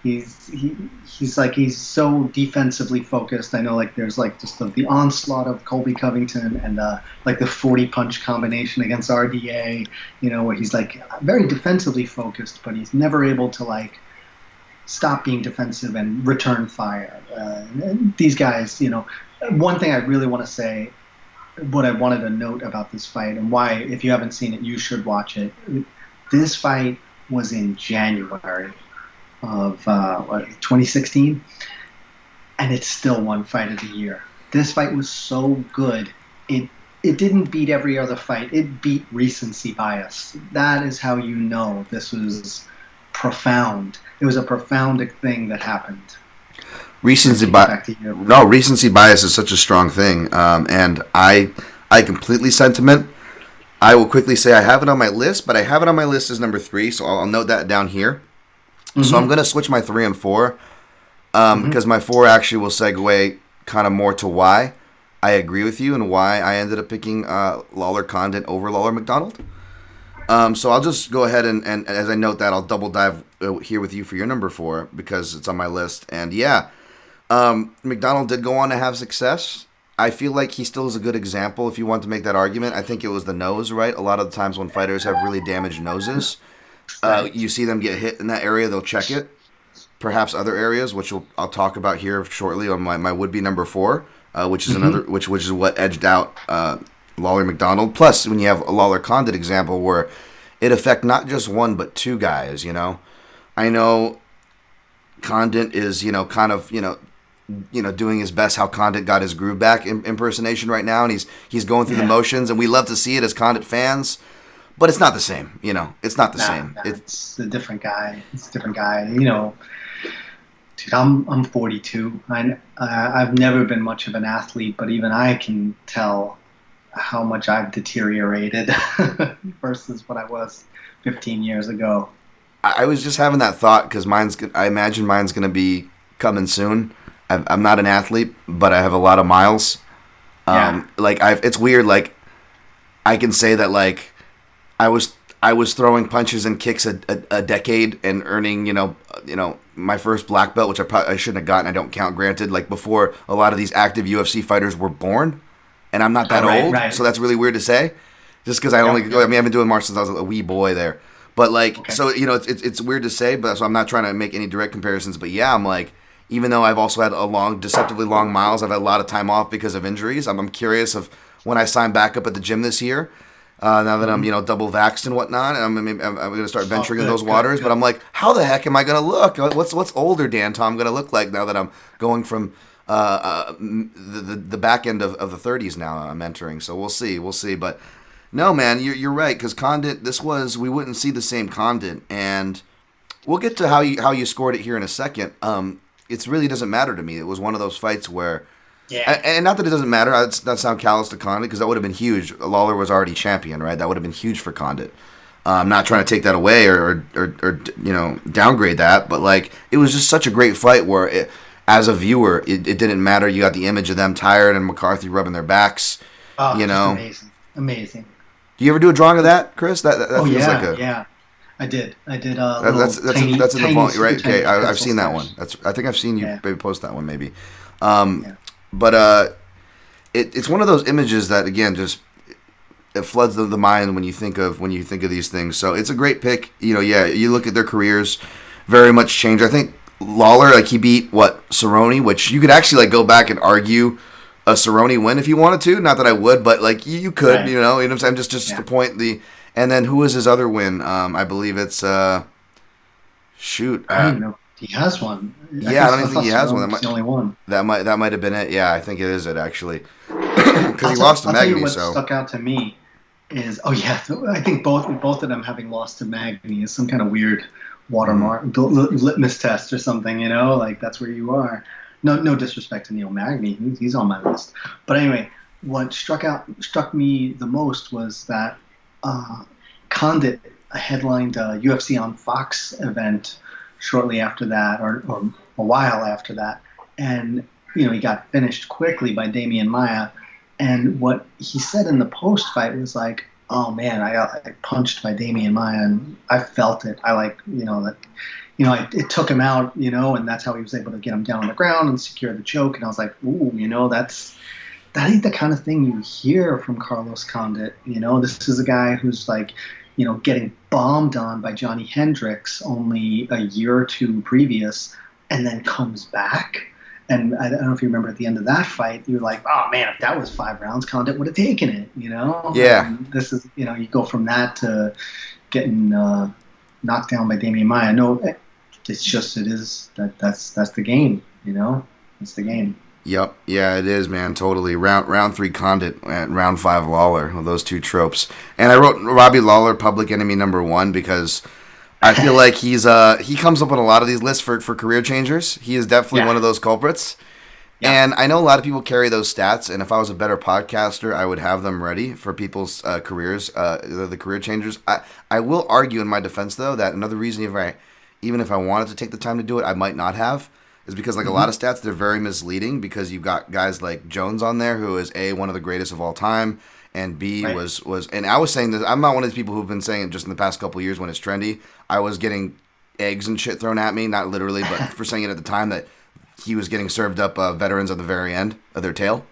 He's like he's so defensively focused. I know like there's like just the onslaught of Colby Covington and like the 40 punch combination against RDA. Where he's like very defensively focused, but he's never able to like stop being defensive and return fire. And these guys, one thing I really want to say, what I wanted to note about this fight and why, if you haven't seen it, you should watch it. This fight was in January of 2016, and it's still one fight of the year. This fight was so good. It didn't beat every other fight. It beat recency bias. That is how you know this was profound. It was a profound thing that happened. Recency bias is such a strong thing, and I completely sentiment. I will quickly say I have it on my list, but I have it on my list as number 3, so I'll note that down here. Mm-hmm. So I'm going to switch my 3 and 4, because my 4 actually will segue kind of more to why I agree with you and why I ended up picking Lawler Condit over Lawler McDonald. So I'll just go ahead and as I note that, I'll double dive here with you for your number 4 because it's on my list. And yeah, McDonald did go on to have success. I feel like he still is a good example if you want to make that argument. I think it was the nose, right? A lot of the times when fighters have really damaged noses, you see them get hit in that area, they'll check it. Perhaps other areas, which I'll talk about here shortly on my would-be number 4, which is another, which is what edged out Lawler McDonald. Plus, when you have a Lawler Condit example where it affect not just one but 2 guys, I know Condit is, kind of, doing his best how Condit got his groove back impersonation right now, and he's going through the motions, and we love to see it as Condit fans, but it's not the same, It's not the same. It's a different guy. It's a different guy, Dude, I'm 42. I've never been much of an athlete, but even I can tell how much I've deteriorated versus what I was 15 years ago. I was just having that thought because I imagine mine's going to be coming soon. I'm not an athlete, but I have a lot of miles. It's weird. Like, I can say that like I was throwing punches and kicks a decade and earning my first black belt, which I shouldn't have gotten. I don't count, granted. Like before, a lot of these active UFC fighters were born, and I'm not that old, so that's really weird to say. Just because I've been doing martial since I was a wee boy there. But like, so it's weird to say, but so I'm not trying to make any direct comparisons. But yeah, I'm like, even though I've also had deceptively long miles, I've had a lot of time off because of injuries. I'm curious of when I sign back up at the gym this year. Now that I'm double vaxxed and whatnot, and I'm going to start venturing in those waters. Good. But I'm like, how the heck am I going to look? What's older Dan Tom going to look like now that I'm going from the back end of the 30s now? I'm entering, so we'll see. But no, man, you're right, because Condit, we wouldn't see the same Condit, and we'll get to how you scored it here in a second. It really doesn't matter to me. It was one of those fights where. Yeah. And not that it doesn't matter. That sound callous to Condit because that would have been huge. Lawler was already champion, right? That would have been huge for Condit. I'm not trying to take that away or downgrade that, but like it was just such a great fight where as a viewer it didn't matter. You got the image of them tired and McCarthy rubbing their backs. Oh, amazing. Do you ever do a drawing of that, Chris? That feels yeah. I did. That's in the vault, right? Okay, I've seen that one. I think I've seen you maybe post that one, maybe. But it's one of those images that again just it floods the mind when you think of these things. So it's a great pick. You look at their careers, very much changed. I think Lawler, like he beat Cerrone, which you could actually like go back and argue a Cerrone win if you wanted to. Not that I would, but like you could, right. You know what I'm saying? Just to point and then who was his other win? I believe it's I don't know. He has one. I don't even think he has one. That's the only one. That might have been it. Yeah, I think it is it actually. Because he lost to Magny. What stuck out to me is I think both of them having lost to Magny is some kind of weird watermark, litmus test or something. Like that's where you are. No disrespect to Neil Magny, he's on my list. But anyway, what struck me the most was that Condit headlined a UFC on Fox event shortly after that, or a while after that, and he got finished quickly by Damian Maia. And what he said in the post fight was like, "Oh man, I got punched by Damian Maia, and I felt it. I it took him out, and that's how he was able to get him down on the ground and secure the choke." And I was like, "Ooh, that ain't the kind of thing you hear from Carlos Condit. This is a guy who's like, getting bombed on by Johnny Hendricks only a year or two previous, and then comes back." And I don't know if you remember at the end of that fight, you were like, "Oh man, if that was 5 rounds, Condit would have taken it." Yeah. And this is, you go from that to getting knocked down by Damian Maia. No, that's the game. It's the game. Yep. Yeah, it is, man. Totally. Round 3 Condit and round 5 Lawler. Those two tropes. And I wrote Robbie Lawler public enemy number 1 because I feel like he comes up on a lot of these lists for career changers. He is definitely one of those culprits. Yeah. And I know a lot of people carry those stats, and if I was a better podcaster, I would have them ready for people's careers, the career changers. I will argue in my defense, though, that another reason even if I wanted to take the time to do it, I might not have, is because a lot of stats, they're very misleading because you've got guys like Jones on there who is A, one of the greatest of all time, and B, was and I was saying this, I'm not one of these people who've been saying it just in the past couple of years when it's trendy. I was getting eggs and shit thrown at me, not literally, but for saying it at the time that he was getting served up veterans at the very end of their tail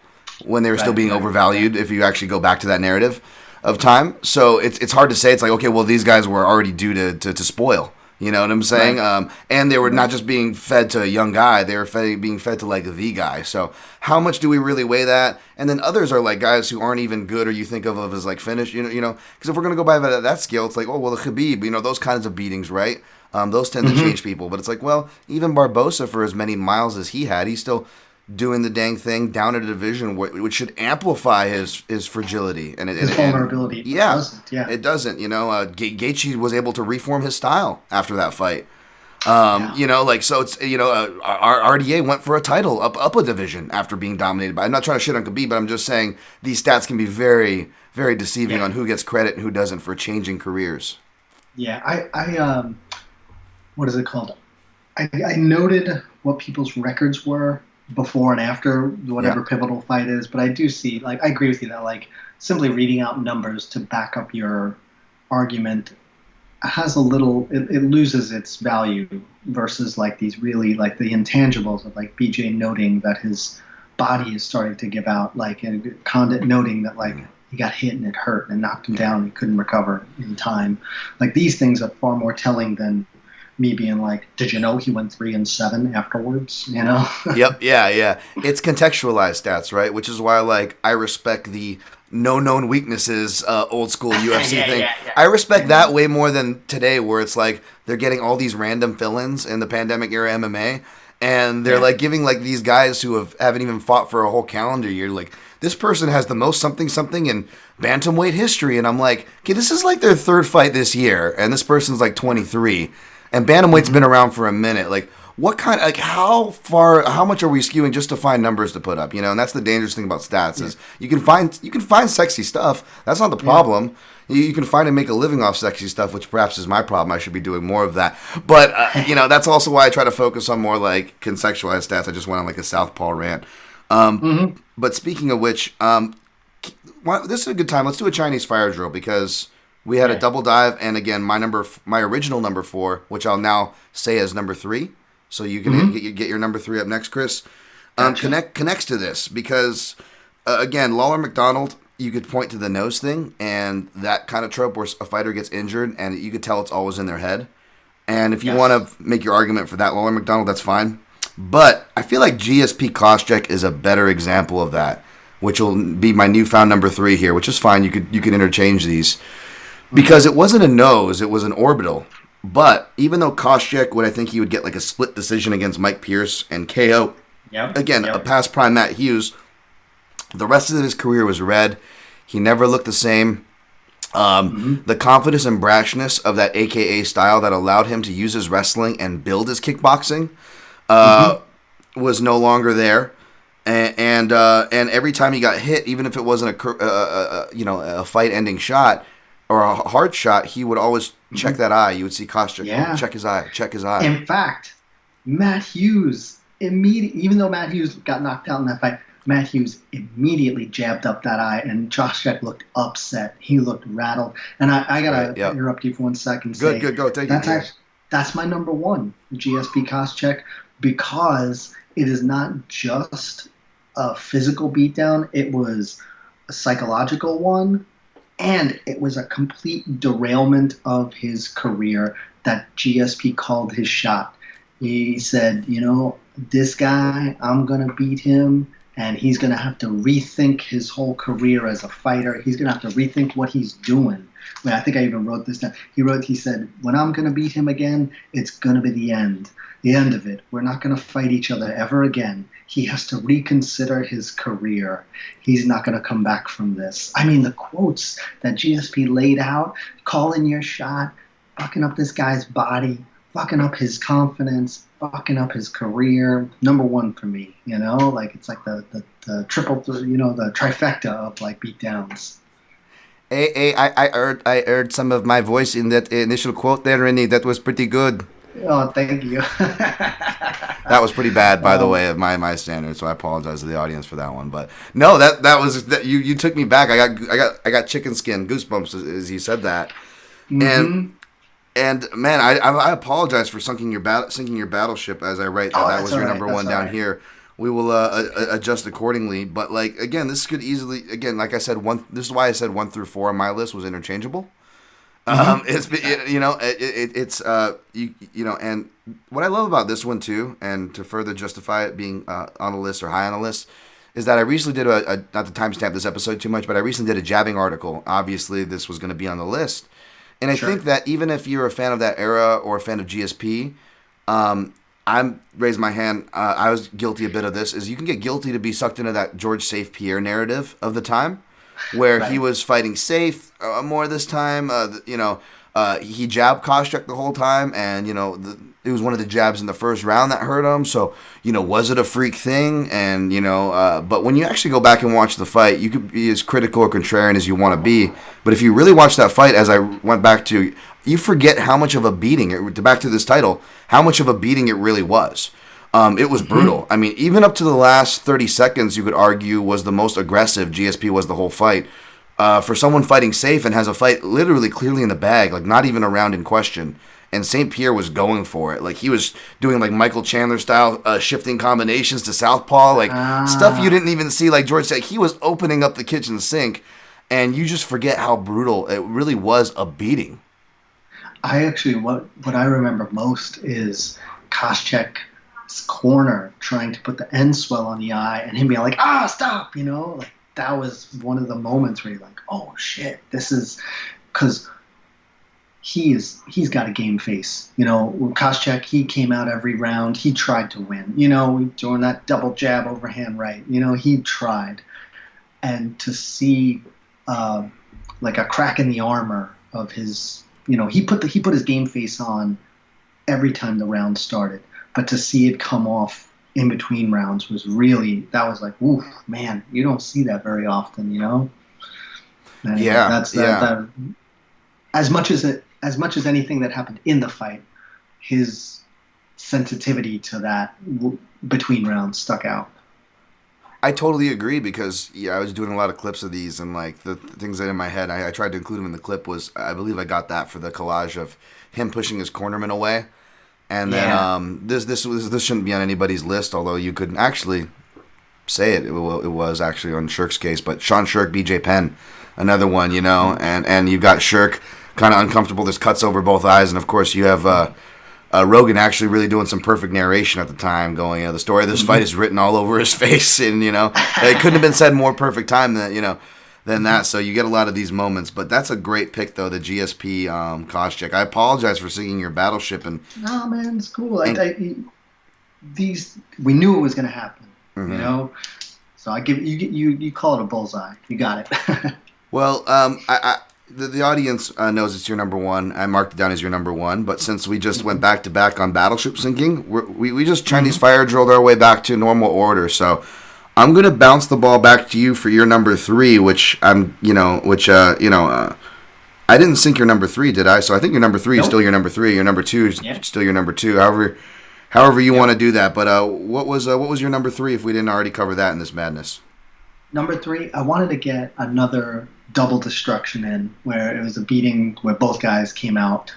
when they were still being overvalued if you actually go back to that narrative of time. So it's hard to say. It's like, okay, well, these guys were already due to spoil. You know what I'm saying? Right. And they were not just being fed to a young guy; they were being fed to like the guy. So how much do we really weigh that? And then others are like guys who aren't even good, or you think of as like finished. You know, because if we're gonna go by that scale, it's like, oh well, the Khabib, those kinds of beatings, right? Those tend to change people. But it's like, well, even Barbosa, for as many miles as he had, he's still doing the dang thing down at a division which should amplify his fragility and his vulnerability. It doesn't. Gaethje was able to reform his style after that fight. So it's our RDA went for a title up a division after being dominated by. I'm not trying to shit on Khabib, but I'm just saying these stats can be very, very deceiving on who gets credit and who doesn't for changing careers. Yeah, I what is it called? I noted what people's records were before and after whatever pivotal fight is, but I do see, I agree with you that simply reading out numbers to back up your argument has it loses its value versus these really the intangibles of BJ noting that his body is starting to give out, and Condit noting that he got hit and it hurt and knocked him down and he couldn't recover in time. These things are far more telling than me being did you know he went 3-7 afterwards? Yep, yeah. It's contextualized stats, right? Which is why I respect the no known weaknesses old school UFC thing. Yeah. I respect that way more than today, where it's they're getting all these random fill-ins in the pandemic era MMA, and they're giving these guys who haven't even fought for a whole calendar year, this person has the most something in bantamweight history, and I'm like, okay, this is their third fight this year, and this person's 23. And bantamweight's been around for a minute. What kind? How much are we skewing just to find numbers to put up? And that's the dangerous thing about stats is you can find sexy stuff. That's not the problem. You can find and make a living off sexy stuff, which perhaps is my problem. I should be doing more of that. But that's also why I try to focus on more conceptualized stats. I just went on a southpaw rant. But speaking of which, this is a good time. Let's do a Chinese fire drill because we had a double dive, and again, my original number 4, which I'll now say as number 3, so you can get your number 3 up next, Chris. Connects to this because again, Lawler McDonald, you could point to the nose thing and that kind of trope where a fighter gets injured and you could tell it's always in their head. And if you want to make your argument for that, Lawler McDonald, that's fine. But I feel like GSP Koscheck is a better example of that, which will be my newfound number 3 here, which is fine. You could interchange these. Because it wasn't a nose, it was an orbital. But even though Koscheck I think he would get a split decision against Mike Pierce and KO, a past prime Matt Hughes, the rest of his career was red. He never looked the same. The confidence and brashness of that AKA style that allowed him to use his wrestling and build his kickboxing was no longer there. And every time he got hit, even if it wasn't a fight-ending shot, or a hard shot, he would always check that eye. You would see Koscheck, Yeah. check his eye, check his eye. In fact, Matt Hughes even though Matt Hughes got knocked out in that fight, Matt Hughes immediately jabbed up that eye, and Koscheck looked upset. He looked rattled. And I gotta interrupt you for 1 second. Good, go. Take it. That's my number one, GSP Koscheck, because it is not just a physical beatdown. It was a psychological one, and it was a complete derailment of his career that GSP called his shot. He said, this guy, I'm going to beat him, and he's going to have to rethink his whole career as a fighter. He's going to have to rethink what he's doing. I think I even wrote this down. He said, when I'm going to beat him again, it's going to be the end of it. We're not going to fight each other ever again. He has to reconsider his career. He's not going to come back from this. I mean, the quotes that GSP laid out, calling your shot, fucking up this guy's body, fucking up his confidence, fucking up his career. Number one for me, it's like the triple, the trifecta of like beatdowns. Hey, I heard some of my voice in that initial quote there, Rini. That was pretty good. Oh, thank you. That was pretty bad, by the way, of my standards. So I apologize to the audience for that one. But no, that was you took me back. I got chicken skin goosebumps as you said that. Mm-hmm. And man, I apologize for sinking your battleship as I write that was your number one down here. We will adjust accordingly. But like again, this could easily like I said this is why I said 1 through 4 on my list was interchangeable. It's and what I love about this one too, and to further justify it being on the list or high on the list, is that I recently did not to timestamp this episode too much, but I recently did a jabbing article. Obviously, this was going to be on the list. And I think that even if you're a fan of that era or a fan of GSP, I'm raised my hand. I was guilty a bit of this. Is you can get guilty to be sucked into that George Safe Pierre narrative of the time, where he was fighting safe more this time. He jabbed Koscheck the whole time, and it was one of the jabs in the first round that hurt him. So was it a freak thing? And but when you actually go back and watch the fight, you could be as critical or contrarian as you want to be. But if you really watch that fight, as I went back to, you forget how much of a beating. Back to this title, how much of a beating it really was. It was brutal. I mean, even up to the last 30 seconds, you could argue was the most aggressive GSP was the whole fight. For someone fighting safe and has a fight literally clearly in the bag, like not even a round in question. And St. Pierre was going for it. Like he was doing like Michael Chandler style shifting combinations to southpaw, like stuff you didn't even see. Like George said, he was opening up the kitchen sink, and you just forget how brutal it really was a beating. I actually, what I remember most is Koscheck's corner trying to put the end swell on the eye, and him being like, stop, like that was one of the moments where you're like, oh shit, this is, because he's got a game face. Koscheck, he came out every round, he tried to win, doing that double jab overhand right, he tried, and to see like a crack in the armor of his, he put his game face on every time the round started, but to see it come off in between rounds was really, that was like, oof, man, you don't see that very often, And that's that, as much as anything that happened in the fight, his sensitivity to that between rounds stuck out. I totally agree because I was doing a lot of clips of these, and like the things that in my head I tried to include them in the clip was, I believe I got that for the collage of him pushing his cornerman away, and then this shouldn't be on anybody's list, although you could actually say it was actually on Shirk's case, but Sean Shirk, BJ Penn, another one, and you've got Shirk kind of uncomfortable. This cuts over both eyes, and of course you have Rogan actually really doing some perfect narration at the time, going, the story of this fight is written all over his face, and it couldn't have been said more perfect time than that. So you get a lot of these moments, but that's a great pick though, the GSP Koscheck. I apologize for singing your battleship, and no, man, it's cool. We knew it was going to happen, So I give you call it a bullseye. You got it. Well, The audience knows it's your number one. I marked it down as your number one, but since we just went back to back on battleship sinking, we just Chinese fire drilled our way back to normal order. So I'm gonna bounce the ball back to you for your number 3, which I didn't sync your number 3, did I? So I think your number 3 is Nope. still your number 3. Your number 2 is Yeah. still your number 2. However you want to do that. But what was your number 3 if we didn't already cover that in this madness? Number 3, I wanted to get another double destruction in, where it was a beating where both guys came out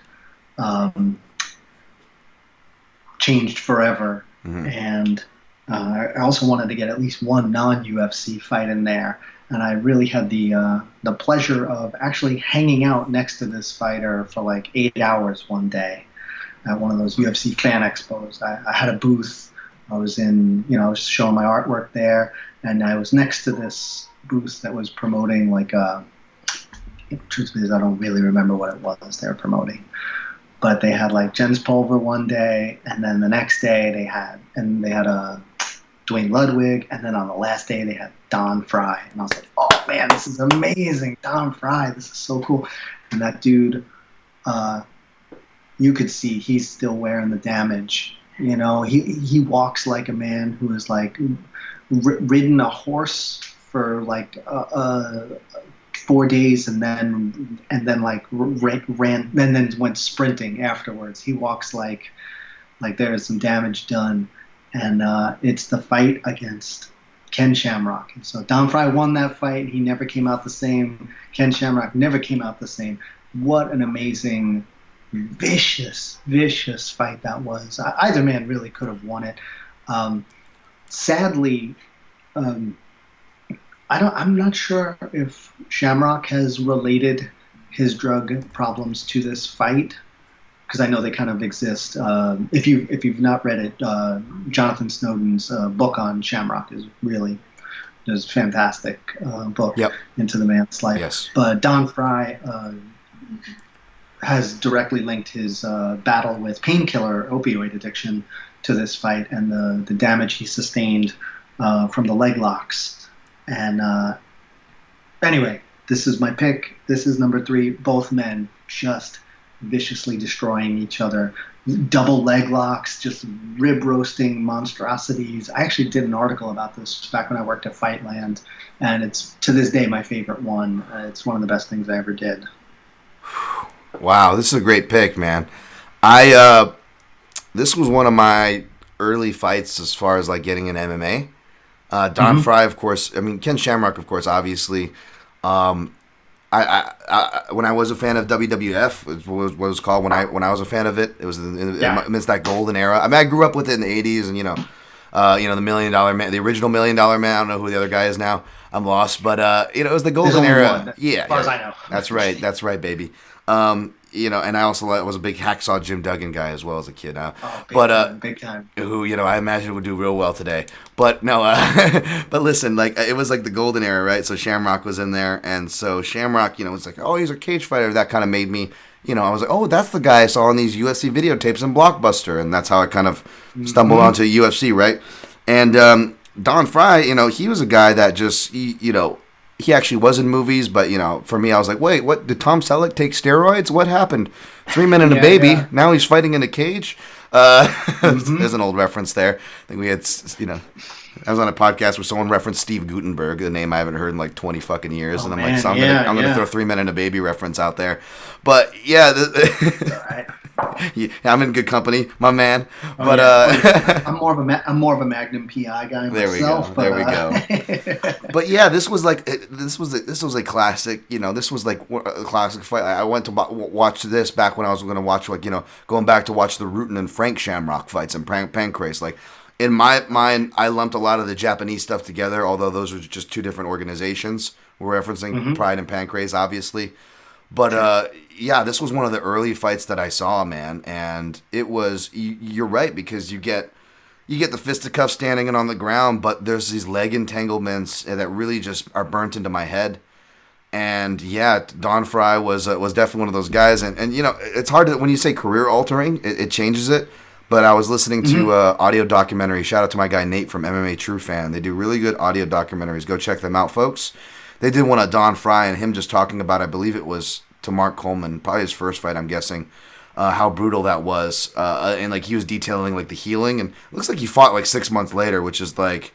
changed forever. Mm-hmm. And I also wanted to get at least one non-UFC fight in there. And I really had the pleasure of actually hanging out next to this fighter for like 8 hours one day at one of those UFC fan expos. I had a booth. I was I was showing my artwork there, and I was next to this booth that was promoting like truth is I don't really remember what it was they were promoting. But they had like Jens Pulver one day, and then the next day they had a Dwayne Ludwig, and then on the last day they had Don Fry, and I was like, oh man, this is amazing, Don Fry, this is so cool. And that dude, you could see he's still wearing the damage. He walks like a man who has like ridden a horse for like 4 days and then like ran and then went sprinting afterwards. He walks like there's some damage done. And it's the fight against Ken Shamrock. And so Don Fry won that fight. He never came out the same. Ken Shamrock never came out the same. What an amazing, vicious fight that was. Either man really could have won it. Sadly, I'm not sure if Shamrock has related his drug problems to this fight, because I know they kind of exist. If you've not read it, Jonathan Snowden's book on Shamrock is a fantastic book into the man's life. Yes. But Don Fry has directly linked his battle with painkiller opioid addiction to this fight and the damage he sustained from the leg locks. And anyway, this is my pick. This is number 3. Both men just viciously destroying each other. Double leg locks, just rib roasting monstrosities. I actually did an article about this back when I worked at Fightland, and it's to this day my favorite one. It's one of the best things I ever did. Wow, this is a great pick, man. This was one of my early fights as far as like getting in MMA. Don Fry, of course. I mean, Ken Shamrock, of course, obviously. I when I was a fan of WWF, what it was called when I was a fan of it, it was it's that golden era. I mean, I grew up with it in the '80s, and the $1 Million Man, the original $1 Million Man. I don't know who the other guy is now. I'm lost, but it was the golden era. One, yeah, as far as I know. That's right, baby. And I also was a big Hacksaw Jim Duggan guy as well as a kid. Big time. Who I imagine would do real well today. But no, but listen, like it was like the golden era, right? So Shamrock was in there, and so Shamrock, was like, oh, he's a cage fighter. That kind of made me, I was like, oh, that's the guy I saw on these UFC videotapes in Blockbuster, and that's how I kind of stumbled onto UFC, right? And Don Fry, he was a guy that just, he actually was in movies, but, for me, I was like, wait, what? Did Tom Selleck take steroids? What happened? 3 Men and a Baby. Yeah. Now he's fighting in a cage? There's an old reference there. I think we had, I was on a podcast where someone referenced Steve Guttenberg, the name I haven't heard in like 20 fucking years. And I'm like, so I'm going to throw 3 Men and a Baby reference out there. But, yeah. Yeah, I'm in good company, my man. But I'm more of a Magnum PI guy myself. There we go. But yeah, this was a classic. This was like a classic fight. I went to watch this back when I was going to watch going back to watch the Rutten and Frank Shamrock fights and Pancrase. Like in my mind, I lumped a lot of the Japanese stuff together, although those were just two different organizations. We're referencing Pride and Pancrase, obviously. But yeah, this was one of the early fights that I saw, man, and it was. You're right, because you get the fisticuffs standing on the ground, but there's these leg entanglements that really just are burnt into my head. And yeah, Don Fry was definitely one of those guys, and it's hard to, when you say career altering, it changes it. But I was listening to audio documentary. Shout out to my guy Nate from MMA True Fan. They do really good audio documentaries. Go check them out, folks. They did one on Don Fry and him just talking about, I believe it was to Mark Coleman, probably his first fight, I'm guessing, how brutal that was. And like he was detailing like the healing, and it looks like he fought like 6 months later, which is like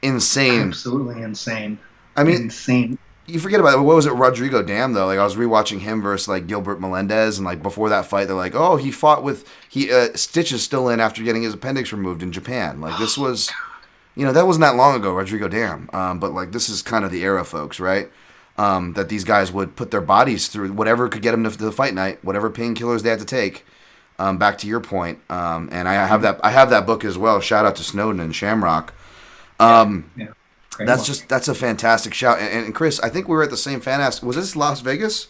insane. Absolutely insane. I mean, insane. you forget about it. What was it, Rodrigo Dam, though? Like, I was rewatching him versus, like, Gilbert Melendez, and, like, before that fight, they're like, oh, he fought with, Stitch is still in after getting his appendix removed in Japan. Like, this was, that wasn't that long ago, Rodrigo Dam. But, like, this is kind of the era, folks, right? That these guys would put their bodies through whatever could get them to the fight night, whatever painkillers they had to take. Back to your point, and I have that book as well. Shout out to Snowden and Shamrock. That's a fantastic shout. And Chris, I think we were at the same fan ask. Was this Las Vegas?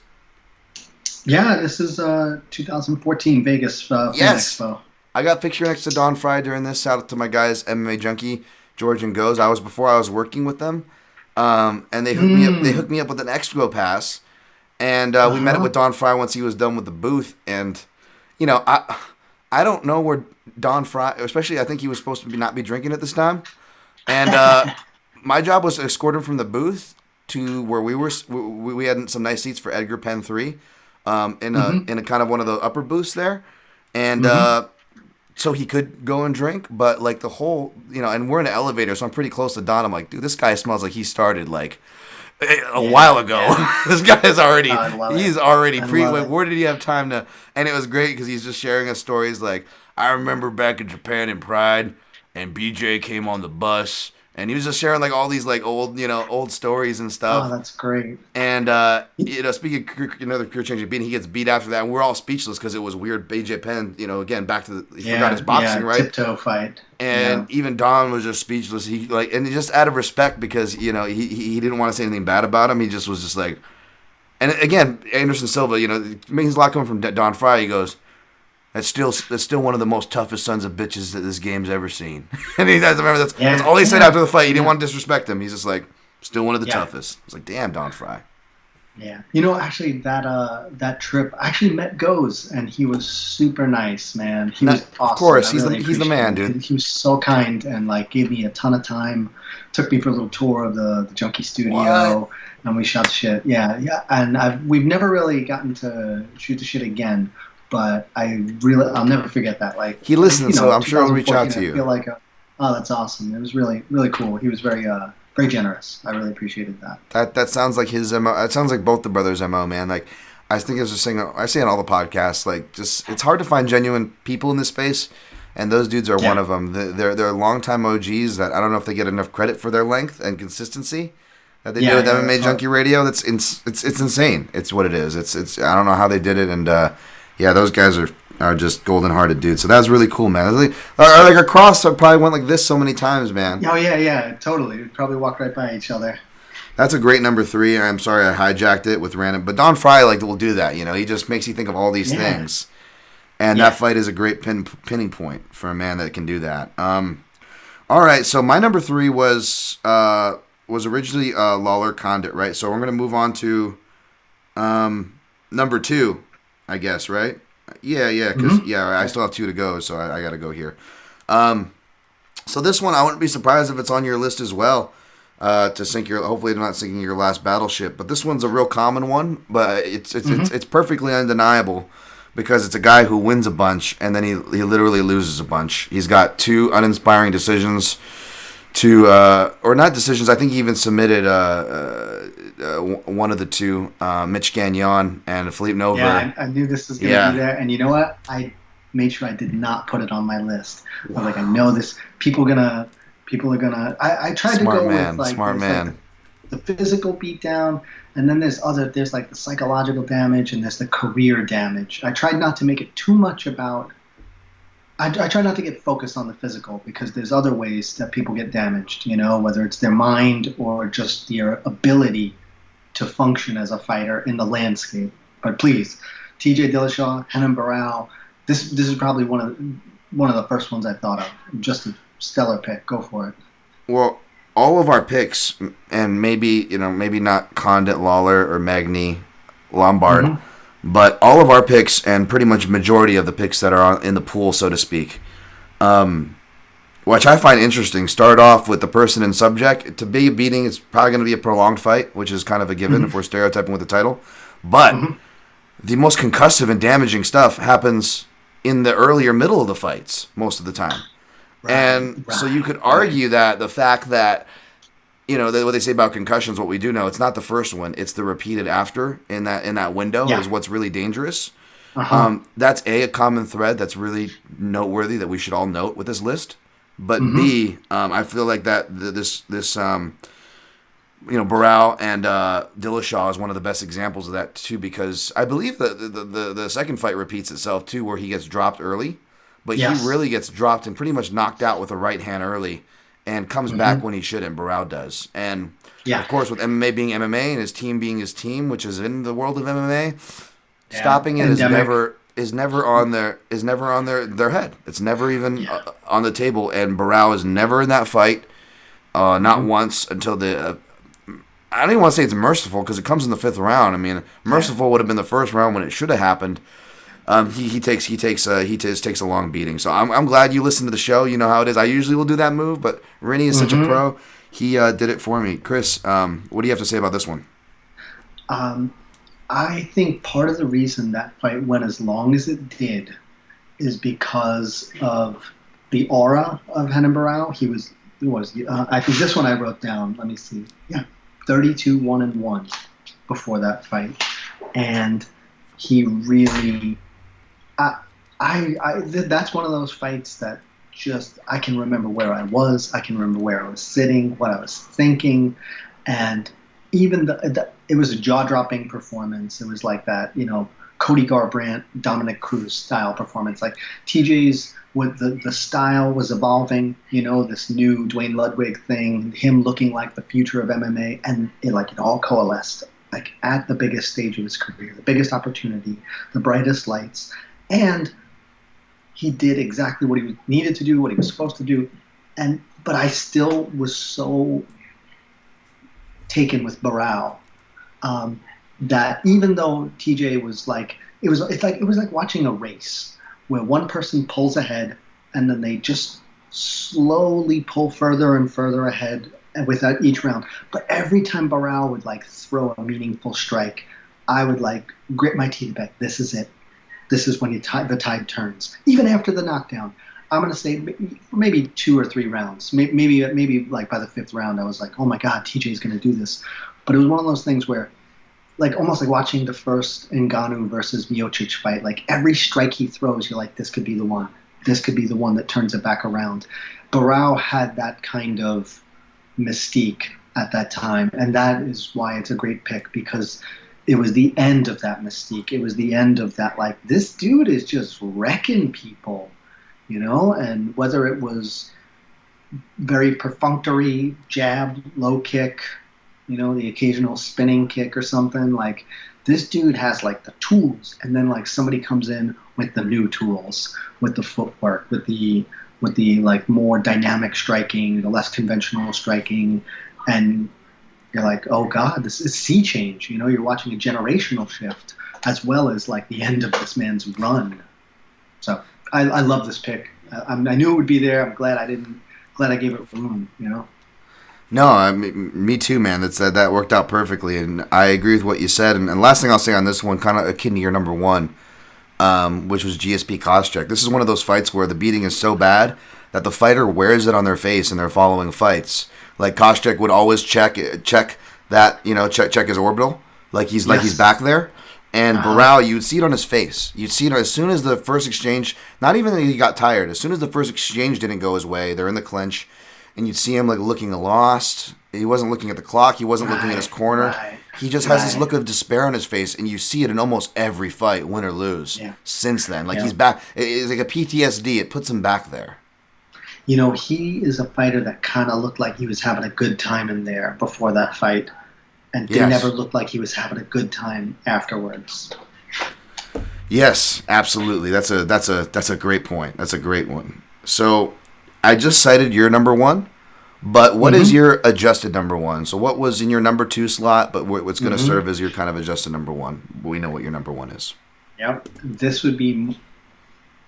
Yeah, this is 2014 Vegas Fan Expo. I got picture next to Don Fry during this. Shout out to my guys, MMA Junkie, George and Goes. I was working with them, and they hooked me up. They hooked me up with an expo pass, and we met up with Don Fry once he was done with the booth. And I don't know where Don Fry, especially I think he was supposed to not be drinking at this time, and. My job was to escort him from the booth to where we were. We had some nice seats for Edgar Penn 3 in a kind of one of the upper booths there. And so he could go and drink. But like the whole, and we're in an elevator, so I'm pretty close to Don. I'm like, dude, this guy smells like he started like a while ago. Yeah. This guy is already, where did he have time to? And it was great because he's just sharing us stories like, I remember back in Japan in Pride and BJ came on the bus. And he was just sharing like all these like old stories and stuff. Oh, that's great. And speaking of another career changing beat, he gets beat after that, and we're all speechless because it was weird. BJ Penn, again back to he forgot his boxing, right? Tiptoe fight. And even Don was just speechless. He and just out of respect because he didn't want to say anything bad about him. He just was just like, and again Anderson Silva, means a lot coming from Don Fry. He goes. That's still one of the most toughest sons of bitches that this game's ever seen. And he does remember that's all he said after the fight. He didn't want to disrespect him. He's just like, still one of the toughest. I was like, damn, Don Fry. Yeah. Actually that trip, I actually met Goes, and he was super nice, man. He was awesome. Of course, he's the man, dude. He was so kind and like gave me a ton of time. Took me for a little tour of the Junkie studio, and we shot shit. Yeah. And we've never really gotten to shoot the shit again. But I'll never forget that. Like he listens, so I'm sure he'll reach out to you. I feel like, that's awesome. It was really, really cool. He was very, very generous. I really appreciated that. That sounds like his MO. It sounds like both the brothers' MO, man. Like I think it's just saying. I say on all the podcasts, like just it's hard to find genuine people in this space, and those dudes are one of them. They're longtime OGs that I don't know if they get enough credit for their length and consistency that they do with MMA Junkie Radio. It's insane. It's what it is. It's I don't know how they did it, and. Yeah, those guys are just golden-hearted dudes. So that was really cool, man. Like our cross probably went like this so many times, man. Oh, yeah, totally. We'd probably walk right by each other. That's a great number 3. I'm sorry I hijacked it with random. But Don Fry will do that, He just makes you think of all these things. And that fight is a great pinning point for a man that can do that. All right, so my number 3 was originally Lawler Condit, right? So we're going to move on to number 2. I guess, right? Yeah, because I still have 2 to go, so I got to go here. So this one, I wouldn't be surprised if it's on your list as well. To sink hopefully not sinking your last battleship, but this one's a real common one. But it's perfectly undeniable because it's a guy who wins a bunch and then he literally loses a bunch. He's got 2 uninspiring decisions. Or not decisions. I think he even submitted one of the 2, Mitch Gagnon and Philippe Nova. Yeah, I knew this was going to be there. And you know what? I made sure I did not put it on my list. I was like, I know this. People are gonna. I tried to go with like the physical beatdown, and then there's like the psychological damage, and there's the career damage. I tried not to make it too much about. I try not to get focused on the physical because there's other ways that people get damaged, whether it's their mind or just their ability to function as a fighter in the landscape. But please, TJ Dillashaw, Renan Barão, this is probably one of the first ones I thought of. Just a stellar pick. Go for it. Well, all of our picks, and maybe not Condit, Lawler, or Magny, Lombard, but all of our picks and pretty much majority of the picks that are in the pool, so to speak, which I find interesting, start off with the person and subject. To be beating, it's probably going to be a prolonged fight, which is kind of a given if we're stereotyping with the title. But the most concussive and damaging stuff happens in the earlier middle of the fights most of the time. So you could argue that the fact that what they say about concussions, what we do know, it's not the first one. It's the repeated after in that window is what's really dangerous. That's a common thread that's really noteworthy that we should all note with this list. But B, I feel like that this Barao and Dillashaw is one of the best examples of that too, because I believe the second fight repeats itself too, where he gets dropped early, but he really gets dropped and pretty much knocked out with a right hand early, and comes back when he shouldn't. Barao does, and of course with MMA being MMA and his team being his team, which is in the world of MMA, stopping it is never on their head. It's never even on the table, and Barao is never in that fight, not once until the. I don't even want to say it's merciful because it comes in the 5th round. I mean, merciful would have been the 1st round when it should have happened. He takes a long beating. So I'm glad you listened to the show. You know how it is. I usually will do that move, but Rini is such a pro. He did it for me. Chris, what do you have to say about this one? I think part of the reason that fight went as long as it did is because of the aura of Renan Barao. I think this one I wrote down. Let me see. 32-1-1 before that fight, and he really, that's one of those fights that just I can remember where I was, I can remember where I was sitting, what I was thinking, and even it was a jaw-dropping performance. It was like that, Cody Garbrandt, Dominic Cruz style performance. Like TJ's. With the style was evolving, this new Dwayne Ludwig thing, him looking like the future of MMA, and it all coalesced, like at the biggest stage of his career, the biggest opportunity, the brightest lights, and he did exactly what he needed to do, what he was supposed to do, but I still was so taken with Barao that even though TJ was like, it was like watching a race, where one person pulls ahead and then they just slowly pull further and further ahead without each round. But every time Barao would throw a meaningful strike, I would grit my teeth back. This is it. This is when the tide turns. Even after the knockdown, I'm going to say maybe 2 or 3 rounds. Maybe by the 5th round, I was like, oh my God, TJ's going to do this. But it was one of those things where, almost like watching the first Ngannou versus Miocic fight. Every strike he throws, you're like, this could be the one. This could be the one that turns it back around. Barao had that kind of mystique at that time, and that is why it's a great pick, because it was the end of that mystique. It was the end of that, this dude is just wrecking people, and whether it was very perfunctory jab, low kick, the occasional spinning kick or something, this dude has the tools, and then somebody comes in with the new tools, with the footwork, with the more dynamic striking, the less conventional striking, and you're like, oh God, this is sea change. You're watching a generational shift as well as the end of this man's run. So I love this pick. I knew it would be there. I'm glad I gave it room. No, me too, man. That worked out perfectly, and I agree with what you said. And last thing I'll say on this one, kind of akin to your number one, which was GSP Koscheck. This is one of those fights where the beating is so bad that the fighter wears it on their face in their following fights. Koscheck would always check that, check his orbital, he's back there. And Barao, you'd see it on his face. You'd see it as soon as the first exchange. Not even that he got tired. As soon as the first exchange didn't go his way, they're in the clinch. And you'd see him looking lost. He wasn't looking at the clock. He wasn't looking at his corner. He just has this look of despair on his face, and you see it in almost every fight, win or lose. Since then, he's back. It's like a PTSD. It puts him back there. He is a fighter that kind of looked like he was having a good time in there before that fight, and never looked like he was having a good time afterwards. Yes, absolutely. That's a great point. That's a great one. So, I just cited your number one, but what is your adjusted number one? So what was in your number 2 slot, but what's going to serve as your kind of adjusted number one? We know what your number one is. Yep. This would be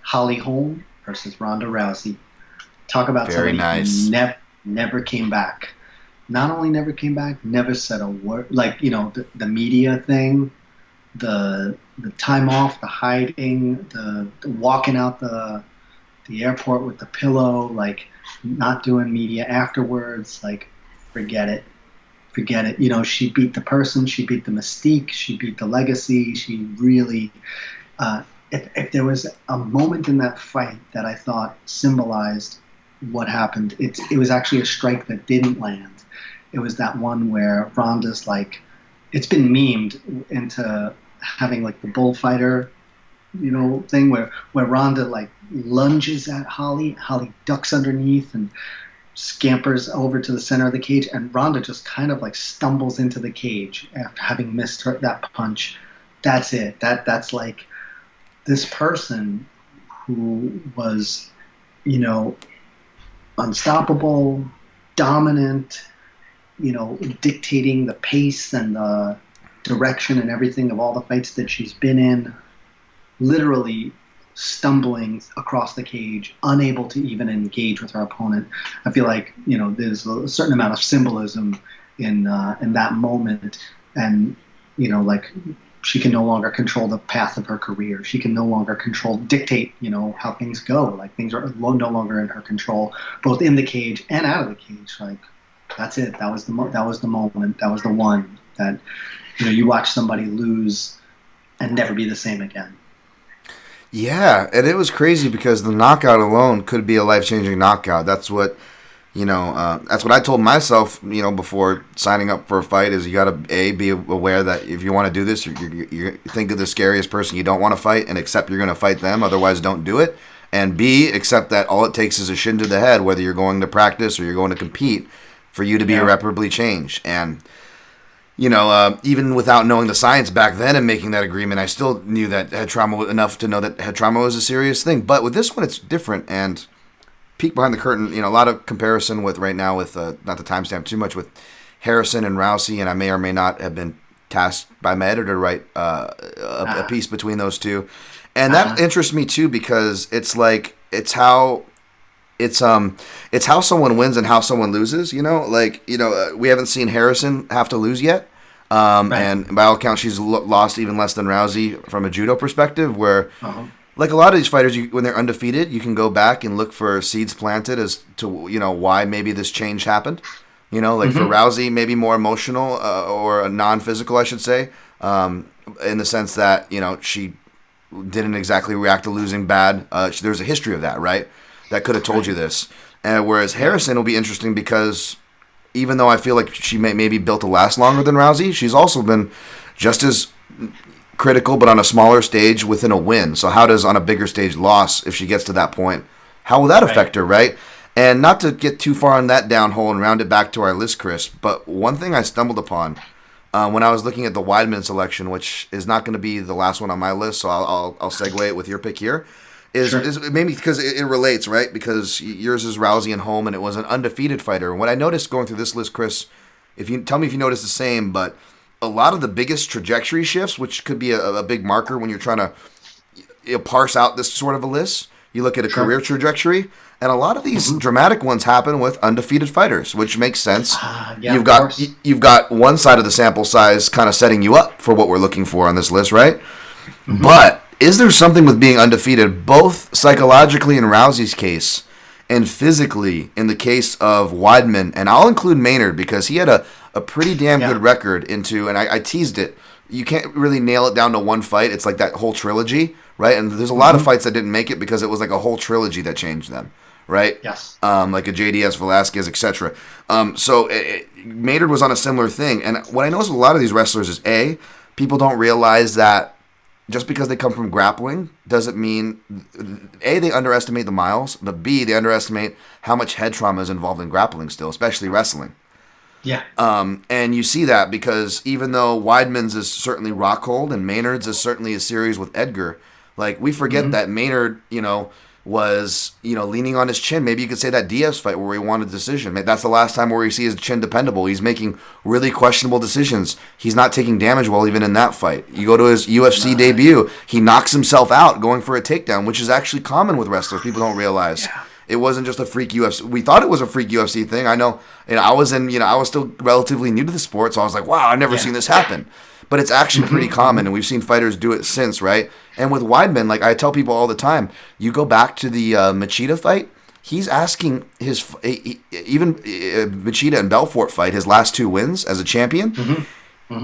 Holly Holm versus Ronda Rousey. Talk about Very somebody nice. who never came back. Not only never came back, never said a word. The media thing, the time off, the hiding, the walking out the airport with the pillow, not doing media afterwards, forget it. forget it. You know, she beat the person, she beat the mystique, she beat the legacy. She really, if there was a moment in that fight that I thought symbolized what happened, it was actually a strike that didn't land. It was that one where Ronda's like, it's been memed into having like the bullfighter, you know, thing where Ronda like lunges at Holly ducks underneath and scampers over to the center of the cage, and Ronda just kind of like stumbles into the cage after having missed that punch. That's it. That's like this person who was, you know, unstoppable, dominant, you know, dictating the pace and the direction and everything of all the fights that she's been in, literally stumbling across the cage, unable to even engage with her opponent. I feel like, you know, there's a certain amount of symbolism in that moment, and, you know, like she can no longer control the path of her career. She can no longer dictate, you know, how things go. Like things are no longer in her control, both in the cage and out of the cage. Like that's it. That was the moment. That was the one that, you know, you watch somebody lose and never be the same again. Yeah, and it was crazy because the knockout alone could be a life-changing knockout. That's what, you know, that's what I told myself, you know, before signing up for a fight, is you got to, be aware that if you want to do this, you think of the scariest person you don't want to fight and accept you're going to fight them, otherwise don't do it. And B, accept that all it takes is a shin to the head, whether you're going to practice or you're going to compete, for you to be irreparably changed. And you know, even without knowing the science back then and making that agreement, I still knew that head trauma enough to know that head trauma was a serious thing. But with this one, it's different. And peek behind the curtain, you know, a lot of comparison with right now with, not to timestamp too much, with Harrison and Rousey, and I may or may not have been tasked by my editor to write a piece between those two. And that interests me too, because it's like, it's how someone wins and how someone loses, you know? Like, you know, we haven't seen Harrison have to lose yet. And by all accounts, she's lost even less than Rousey from a judo perspective, where, like a lot of these fighters, when they're undefeated, you can go back and look for seeds planted as to, you know, why maybe this change happened. You know, like for Rousey, maybe more emotional or non-physical, I should say, in the sense that, you know, she didn't exactly react to losing bad. There's a history of that, right? That could have told you this. Whereas Harrison will be interesting because even though I feel like she maybe built to last longer than Rousey, she's also been just as critical, but on a smaller stage within a win. So how does on a bigger stage loss, if she gets to that point, how will that affect her, right? And not to get too far on that downhole and round it back to our list, Chris, but one thing I stumbled upon when I was looking at the Weidman selection, which is not going to be the last one on my list, so I'll segue it with your pick here, is maybe because it relates, right? Because yours is Rousey and Holm, and it was an undefeated fighter. And what I noticed going through this list, Chris, if you tell me if you notice the same, but a lot of the biggest trajectory shifts, which could be a big marker when you're trying to parse out this sort of a list, you look at a career trajectory, and a lot of these dramatic ones happen with undefeated fighters, which makes sense. You've got one side of the sample size kind of setting you up for what we're looking for on this list, right? But is there something with being undefeated, both psychologically in Rousey's case and physically in the case of Weidman? And I'll include Maynard because he had a pretty damn good record into, and I teased it, you can't really nail it down to one fight. It's like that whole trilogy, right? And there's a lot of fights that didn't make it because it was like a whole trilogy that changed them, right? Yes. Like a JDS, Velasquez, etc. So Maynard was on a similar thing. And what I notice with a lot of these wrestlers is, A, people don't realize that just because they come from grappling doesn't mean, A, they underestimate the miles, but B, they underestimate how much head trauma is involved in grappling still, especially wrestling. Yeah. And you see that because even though Weidman's is certainly Rockhold and Maynard's is certainly a series with Edgar, like we forget that Maynard, you know, was, you know, leaning on his chin. Maybe you could say that Diaz fight where he won a decision. That's the last time where you see his chin dependable. He's making really questionable decisions. He's not taking damage well even in that fight. You go to his UFC debut, he knocks himself out going for a takedown, which is actually common with wrestlers. People don't realize. Yeah. It wasn't just a freak UFC. We thought it was a freak UFC thing. I know, and I was still relatively new to the sport, so I was like, wow, I've never seen this happen. But it's actually pretty common, and we've seen fighters do it since, right? And with Weidman, like I tell people all the time, you go back to the Machida fight, he's asking even Machida and Belfort fight, his last 2 wins as a champion.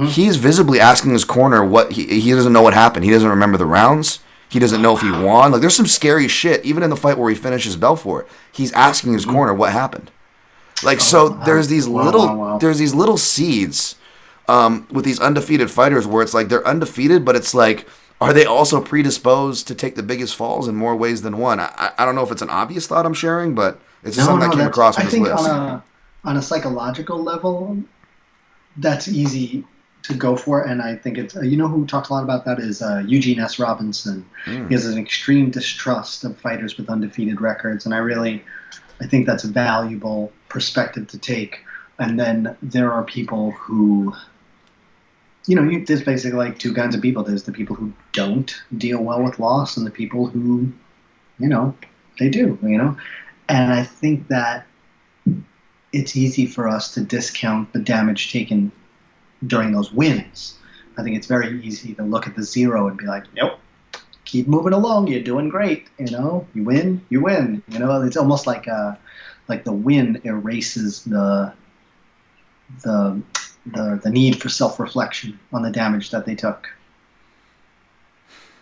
He's visibly asking his corner what he doesn't know what happened. He doesn't remember the rounds. He doesn't know if he won. Like, there's some scary shit. Even in the fight where he finishes Belfort, he's asking his corner what happened. Like, so there's these little seeds with these undefeated fighters where it's like they're undefeated, but it's like, are they also predisposed to take the biggest falls in more ways than one? I don't know if it's an obvious thought I'm sharing, but it's just something that came across with this list. On a psychological level, that's easy to go for, and I think it's who talks a lot about that is Eugene S. Robinson. He has an extreme distrust of fighters with undefeated records, and I think that's a valuable perspective to take. And then there are people who, there's basically like 2 kinds of people. There's the people who don't deal well with loss, and the people who, they do. And I think that it's easy for us to discount the damage taken during those wins. I think it's very easy to look at the 0 and be like, nope, keep moving along, you're doing great, you win, it's almost like the win erases the need for self-reflection on the damage that they took.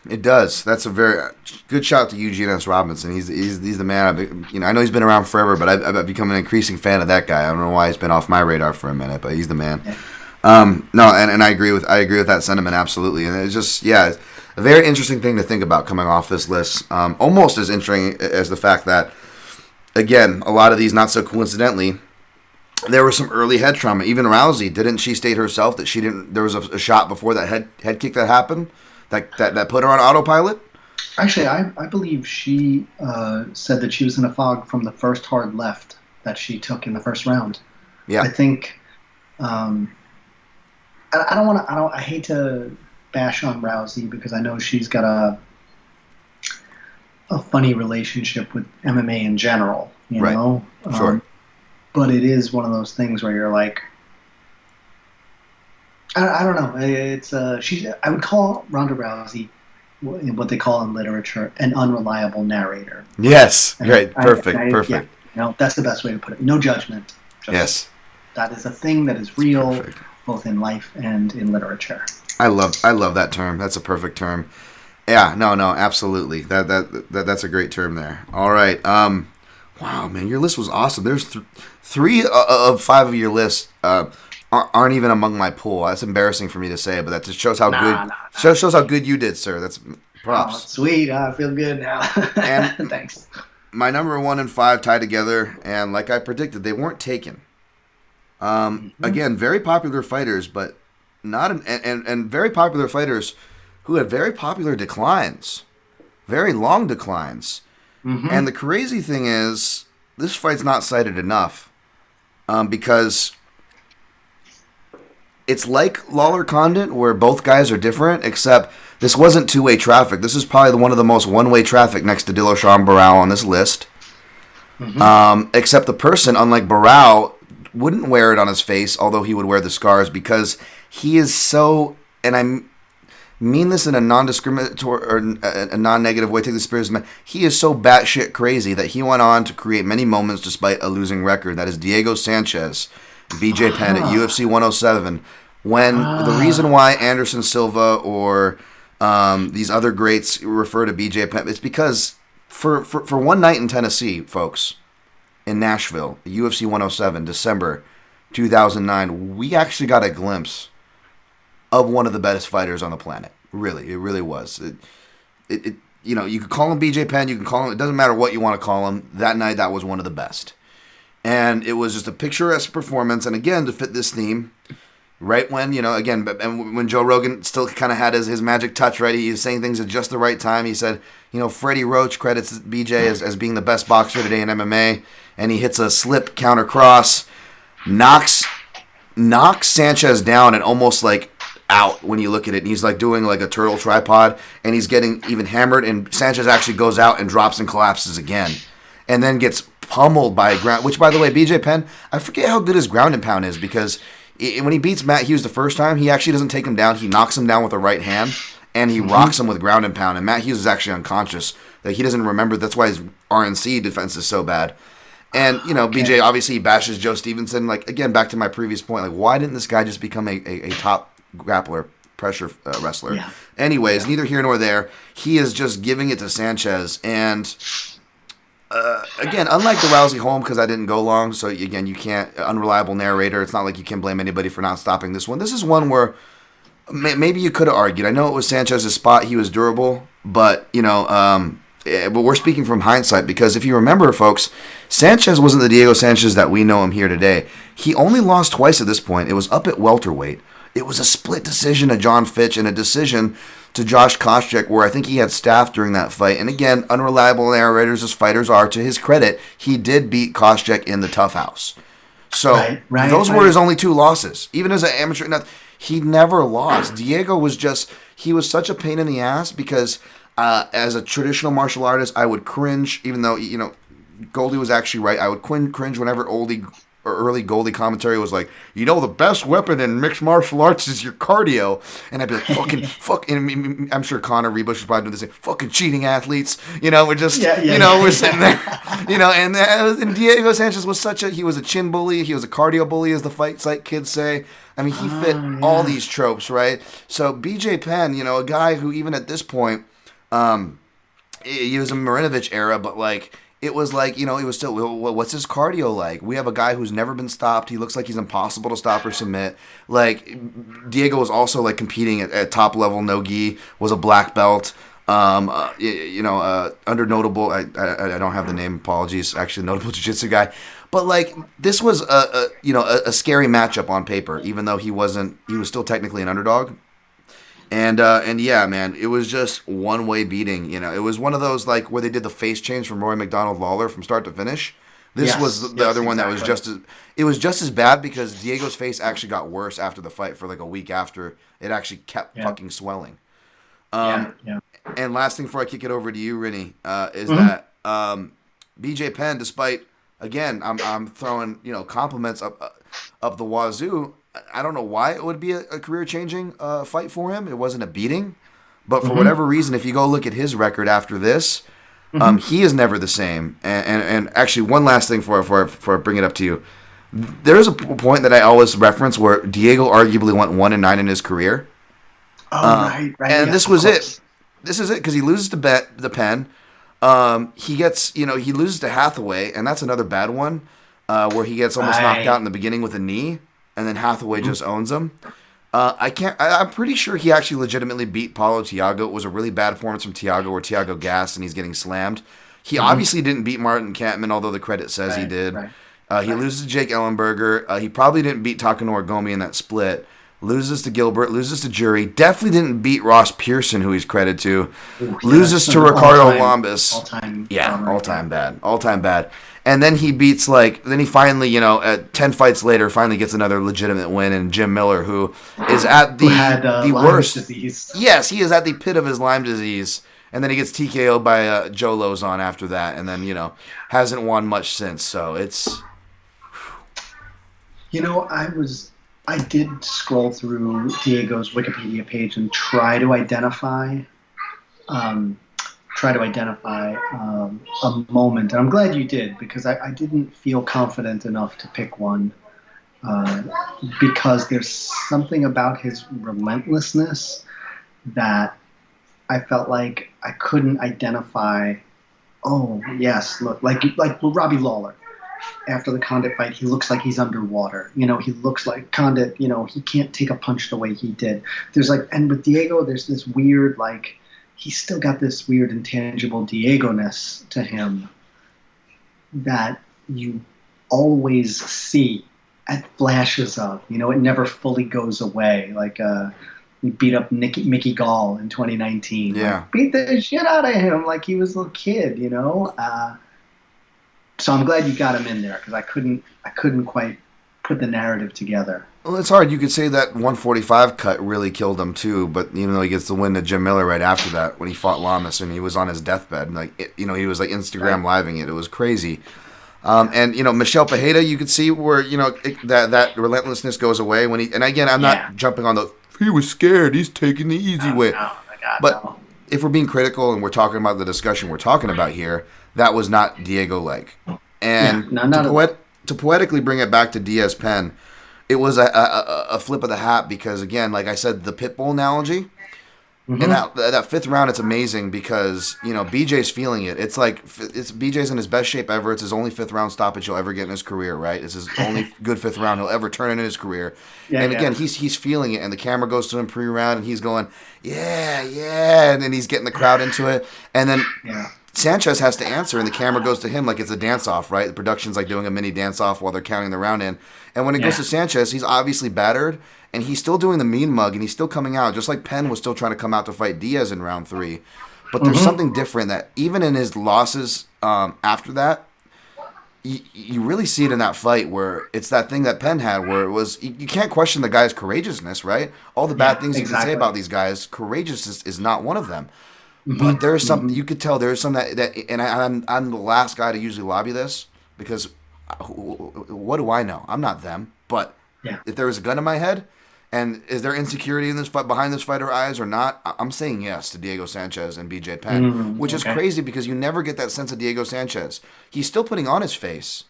It does. That's a very good shout to Eugene S. Robinson. He's the man. I know he's been around forever, but I've become an increasing fan of that guy. I don't know why he's been off my radar for a minute, but he's the man. Yeah. No, and I agree with that sentiment absolutely. And it's just a very interesting thing to think about coming off this list. Almost as interesting as the fact that, again, a lot of these, not so coincidentally, there was some early head trauma. Even Rousey, didn't she state herself that she didn't? There was a shot before that head kick that happened that put her on autopilot. Actually, I believe she said that she was in a fog from the first hard left that she took in the first round. Yeah, I think. I hate to bash on Rousey because I know she's got a funny relationship with MMA in general, Right. Sure. But it is one of those things where you're like, I don't know. It's I would call Ronda Rousey what they call in literature an unreliable narrator. Yes. Great. Perfect. Yeah, that's the best way to put it. No judgment. Yes. That is a thing that is real. Perfect. Both in life and in literature. I love that term. That's a perfect term. Yeah, no, absolutely. That's a great term there. All right. Wow, man, your list was awesome. There's 3 of 5 of your list aren't even among my pool. That's embarrassing for me to say, but that just shows how shows how good you did, sir. That's props. Oh, sweet. I feel good now. And thanks. My number 1 and 5 tied together, and like I predicted, they weren't taken. Again, very popular fighters, but and very popular fighters who had very popular declines, very long declines. And the crazy thing is, this fight's not cited enough because it's like Lawler Condit, where both guys are different, except this wasn't 2-way traffic. This is probably one of the most 1-way traffic next to Dillashaw and Barao on this list. Except the person, unlike Barao, wouldn't wear it on his face, although he would wear the scars, because he is so, and I mean this in a non-discriminatory or a non-negative way, take the spirit of man, he is so batshit crazy that he went on to create many moments despite a losing record. That is Diego Sanchez, BJ Penn at UFC 107, when the reason why Anderson Silva or these other greats refer to BJ Penn, it's because for one night in Tennessee, folks, in Nashville, UFC 107, December 2009, we actually got a glimpse of one of the best fighters on the planet. Really, it really was. You could call him BJ Penn, you can call him, it doesn't matter what you want to call him. That night, that was one of the best. And it was just a picturesque performance. And again, to fit this theme, right when, and when Joe Rogan still kind of had his magic touch, right? He was saying things at just the right time. He said, Freddie Roach credits BJ as being the best boxer today in MMA. And he hits a slip counter cross, knocks Sanchez down and almost like out when you look at it. And he's like doing like a turtle tripod, and he's getting even hammered. And Sanchez actually goes out and drops and collapses again, and then gets pummeled by ground. Which, by the way, BJ Penn, I forget how good his ground and pound is, because when he beats Matt Hughes the first time, he actually doesn't take him down. He knocks him down with a right hand, and he rocks him with ground and pound. And Matt Hughes is actually unconscious Like he doesn't remember. That's why his RNC defense is so bad. And, BJ, obviously, he bashes Joe Stevenson. Like, again, back to my previous point, like, why didn't this guy just become a top grappler, pressure wrestler? Yeah. Anyways, neither here nor there. He is just giving it to Sanchez. And, again, unlike the Rousey Holm, because I didn't go long, so, again, you can't, unreliable narrator, it's not like you can blame anybody for not stopping this one. This is one where maybe you could have argued. I know it was Sanchez's spot. He was durable. But, but we're speaking from hindsight because if you remember, folks, Sanchez wasn't the Diego Sanchez that we know him here today. He only lost twice at this point. It was up at welterweight. It was a split decision to John Fitch and a decision to Josh Koscheck where I think he had staff during that fight. And again, unreliable narrators as fighters are, to his credit, he did beat Koscheck in the Tough House. So those were his only two losses. Even as an amateur, he never lost. Diego was he was such a pain in the ass because as a traditional martial artist, I would cringe, even though, Goldie was actually right. I would cringe whenever early Goldie commentary was like, the best weapon in mixed martial arts is your cardio. And I'd be like, fucking, I'm sure Conor Rebush was probably doing the same, fucking cheating athletes. We're just, we're sitting there, and Diego Sanchez was he was a chin bully. He was a cardio bully, as the fight site kids say. I mean, he fit all these tropes, right? So BJ Penn, a guy who even at this point, he was a Marinovich era, but it was he was still, what's his cardio like? We have a guy who's never been stopped. He looks like he's impossible to stop or submit. Diego was also competing at top level, no gi, was a black belt. Under notable, I don't have the name, apologies, actually notable jiu-jitsu guy. But this was a scary matchup on paper, even though he was still technically an underdog. And yeah, man, it was just one-way beating. It was one of those where they did the face change from Roy McDonald Lawler from start to finish. This was the other one that was just as bad because Diego's face actually got worse after the fight for a week after. It actually kept fucking swelling. And last thing before I kick it over to you, Rini, is that BJ Penn, despite, again, I'm throwing compliments up the wazoo. I don't know why it would be a career-changing fight for him. It wasn't a beating. But for whatever reason, if you go look at his record after this, he is never the same. And actually, one last thing before I bring it up to you. There's a point that I always reference where Diego arguably went 1-9 in his career. Right. And this was it. This is it because he loses to the Penn. He gets, he loses to Hathaway, and that's another bad one where he gets almost knocked out in the beginning with a knee. And then Hathaway just owns him. I'm pretty sure he actually legitimately beat Paulo Thiago. It was a really bad performance from Thiago where Thiago gassed and he's getting slammed. He obviously didn't beat Martin Kampmann, although the credit says he did. He loses to Jake Ellenberger. He probably didn't beat Takanori Gomi in that split. Loses to Gilbert. Loses to Jury. Definitely didn't beat Ross Pearson, who he's credited to. Loses to Ricardo Lombas. All-time bad. All-time bad. And then he beats, then he finally, 10 fights later, finally gets another legitimate win in Jim Miller, who is at the worst. Disease. Yes, he is at the pit of his Lyme disease. And then he gets TKO'd by Joe Lozon after that. And then, hasn't won much since. So it's... I did scroll through Diego's Wikipedia page and try to identify a moment. And I'm glad you did because I didn't feel confident enough to pick one because there's something about his relentlessness that I felt like I couldn't identify. Oh, yes, look, like Robbie Lawler. After the Condit fight, he looks like he's underwater. He looks like Condit, he can't take a punch the way he did. And with Diego, there's this weird, he's still got this weird intangible Diego-ness to him that you always see at flashes of. It never fully goes away. We beat up Mickey Gall in 2019. Yeah. Beat the shit out of him like he was a little kid, So I'm glad you got him in there because I couldn't quite put the narrative together. Well, it's hard. You could say that 145 cut really killed him too, but even though he gets the win to Jim Miller right after that when he fought Lamas and he was on his deathbed, he was Instagram living it. It was crazy. And Michelle Pajeda, you could see where that relentlessness goes away when he. And again, I'm not jumping on he was scared. He's taking the easy way. No, but if we're being critical and we're talking about the discussion we're talking about here, that was not Diego leg. And to poetically bring it back to Diaz Penn, it was a flip of the hat because, again, like I said, the pit bull analogy. Mm-hmm. In that fifth round, it's amazing because, BJ's feeling it. It's like BJ's in his best shape ever. It's his only fifth round stoppage he'll ever get in his career, right? It's his only good fifth round he'll ever turn in his career. Yeah, and again, he's feeling it, and the camera goes to him pre-round, and he's going, yeah, and then he's getting the crowd into it. And then Sanchez has to answer, and the camera goes to him like it's a dance-off, right? The production's like doing a mini dance-off while they're counting the round in. And when it goes to Sanchez, he's obviously battered, and he's still doing the mean mug, and he's still coming out, just like Penn was still trying to come out to fight Diaz in round 3. But there's something different that even in his losses after that, you really see it in that fight where it's that thing that Penn had where it was, you can't question the guy's courageousness, right? All the bad things you can say about these guys, courageousness is not one of them. But there is something, you could tell there is some that and I'm the last guy to usually lobby this because what do I know? I'm not them. But if there was a gun in my head, and is there insecurity in this fight behind this fighter's eyes or not? I'm saying yes to Diego Sanchez and BJ Penn, which is crazy because you never get that sense of Diego Sanchez. He's still putting on his face,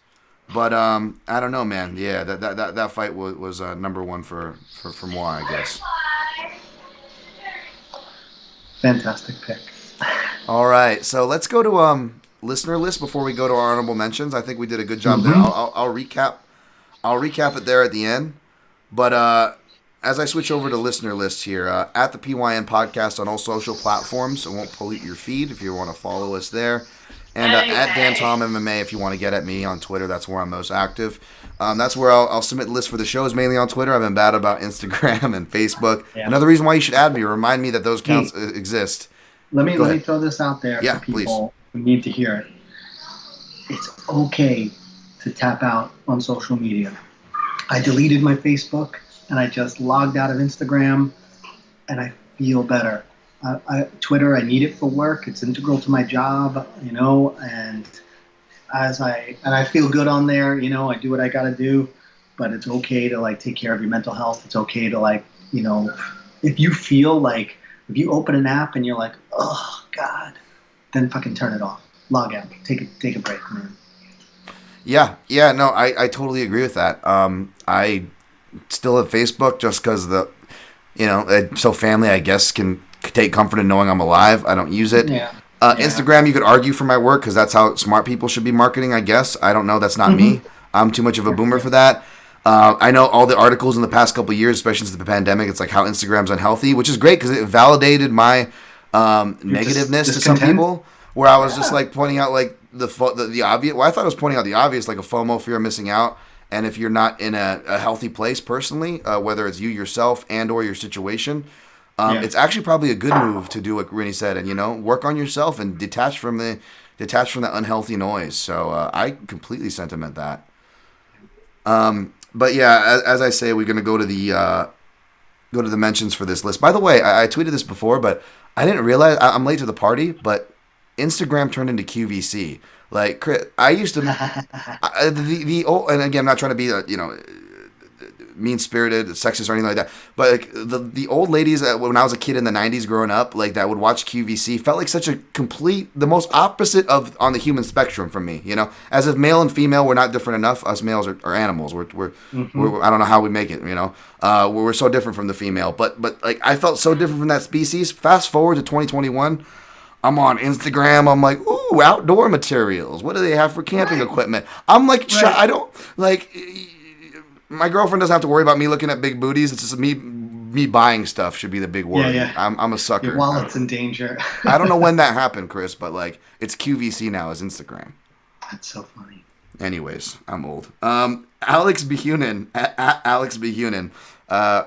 but I don't know, man. Yeah, that fight was number one for moi, I guess. Fantastic pick. All right, so let's go to listener list before we go to our honorable mentions. I think we did a good job there. I'll recap. I'll recap it there at the end, but. As I switch over to listener lists here, at the PYN podcast on all social platforms. I won't pollute your feed if you want to follow us there. And at Dan Tom MMA if you want to get at me on Twitter. That's where I'm most active. That's where I'll submit lists for the shows, mainly on Twitter. I've been bad about Instagram and Facebook. Yeah. Another reason why you should add me, remind me that those accounts exist. Let me throw this out there for people who need to hear it. It's okay to tap out on social media. I deleted my Facebook. And I just logged out of Instagram, and I feel better. Twitter, I need it for work. It's integral to my job, and I feel good on there. I do what I got to do, but it's okay to take care of your mental health. It's okay to if you feel like if you open an app and you're like, oh God, then fucking turn it off. Log out. Take a break, man. Yeah, no, I totally agree with that. I still at Facebook just because so family, I guess, can take comfort in knowing I'm alive. I don't use it. Instagram, you could argue for my work because that's how smart people should be marketing, I guess. I don't know. That's not me. I'm too much of a boomer for that. I know all the articles in the past couple of years, especially since the pandemic, it's like how Instagram's unhealthy, which is great because it validated my negativeness to some people where I was just pointing out the obvious. Well, I thought I was pointing out the obvious, like a FOMO, fear of missing out. And if you're not in a healthy place personally, whether it's you yourself and or your situation, it's actually probably a good move to do what Rini said and, work on yourself and detach from the unhealthy noise. So I completely sentiment that. But yeah, as I say, we're going to go to the mentions for this list. By the way, I tweeted this before, but I didn't realize I'm late to the party, but Instagram turned into QVC. Like, Chris, I used to, the old, and again, I'm not trying to be, mean-spirited, sexist or anything like that, but the old ladies when I was a kid in the 90s growing up, that would watch QVC felt like such the most opposite on the human spectrum from me, as if male and female were not different enough. Us males are animals. We're I don't know how we make it, we're so different from the female, but I felt so different from that species. Fast forward to 2021. I'm on Instagram. I'm like, ooh, outdoor materials. What do they have for camping equipment? I'm like, I don't my girlfriend doesn't have to worry about me looking at big booties. It's just me buying stuff should be the big worry. Yeah. I'm a sucker. Your wallet's in danger. I don't know when that happened, Chris, but it's QVC now as Instagram. That's so funny. Anyways, I'm old. Alex Behunin, Alex Behunin.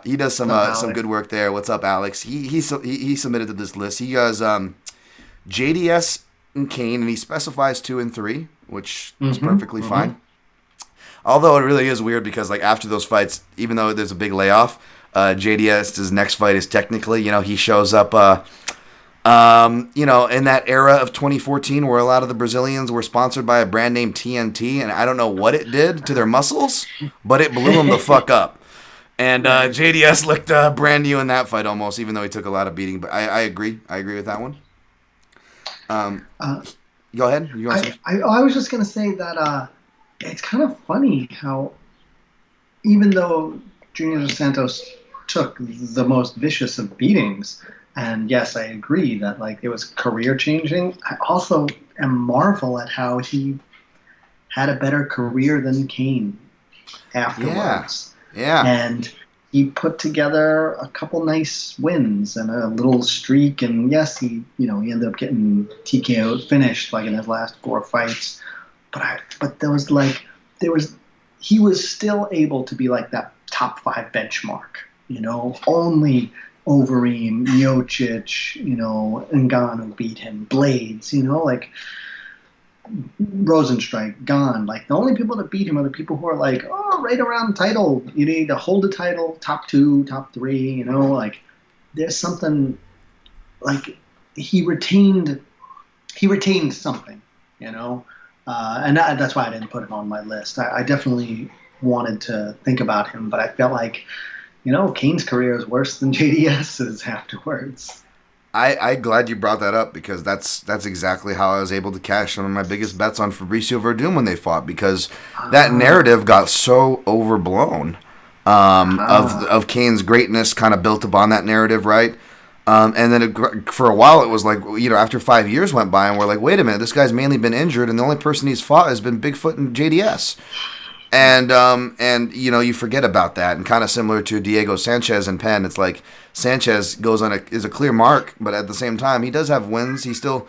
He does some good work there. What's up, Alex? He submitted to this list. He goes JDS and Kane, and he specifies 2 and 3, which is perfectly fine. Although it really is weird because after those fights, even though there's a big layoff, JDS's next fight is technically, he shows up, in that era of 2014 where a lot of the Brazilians were sponsored by a brand named TNT, and I don't know what it did to their muscles, but it blew them the fuck up. And JDS looked brand new in that fight almost, even though he took a lot of beating. But I agree. I agree with that one. Go ahead. You want to I was just going to say that it's kind of funny how even though Junior Dos Santos took the most vicious of beatings, and yes, I agree that like it was career changing, I also am marvel at how he had a better career than Kane afterwards. Yeah. And he put together a couple nice wins and a little streak, and yes, he ended up getting TKO finished like in his last 4 fights. But he was still able to be like that top 5 benchmark. Only Overeem, Miocic, Ngannou beat him, Blades, like Rosenstrike, gone. Like the only people that beat him are the people who are like, oh, right around the title. You need to hold the title, top 2, top 3. Like there's something like he retained something. And that's why I didn't put it on my list. I definitely wanted to think about him, but I felt like, Kane's career is worse than JDS's afterwards. I'm glad you brought that up because that's exactly how I was able to cash some of my biggest bets on Fabricio Verdum when they fought, because that narrative got so overblown of Kane's greatness kind of built upon that narrative, right? And then for a while it was like, after 5 years went by and we're like, wait a minute, this guy's mainly been injured and the only person he's fought has been Bigfoot and JDS. And you forget about that, and kind of similar to Diego Sanchez and Penn, it's like Sanchez is a clear mark, but at the same time he does have wins. He still,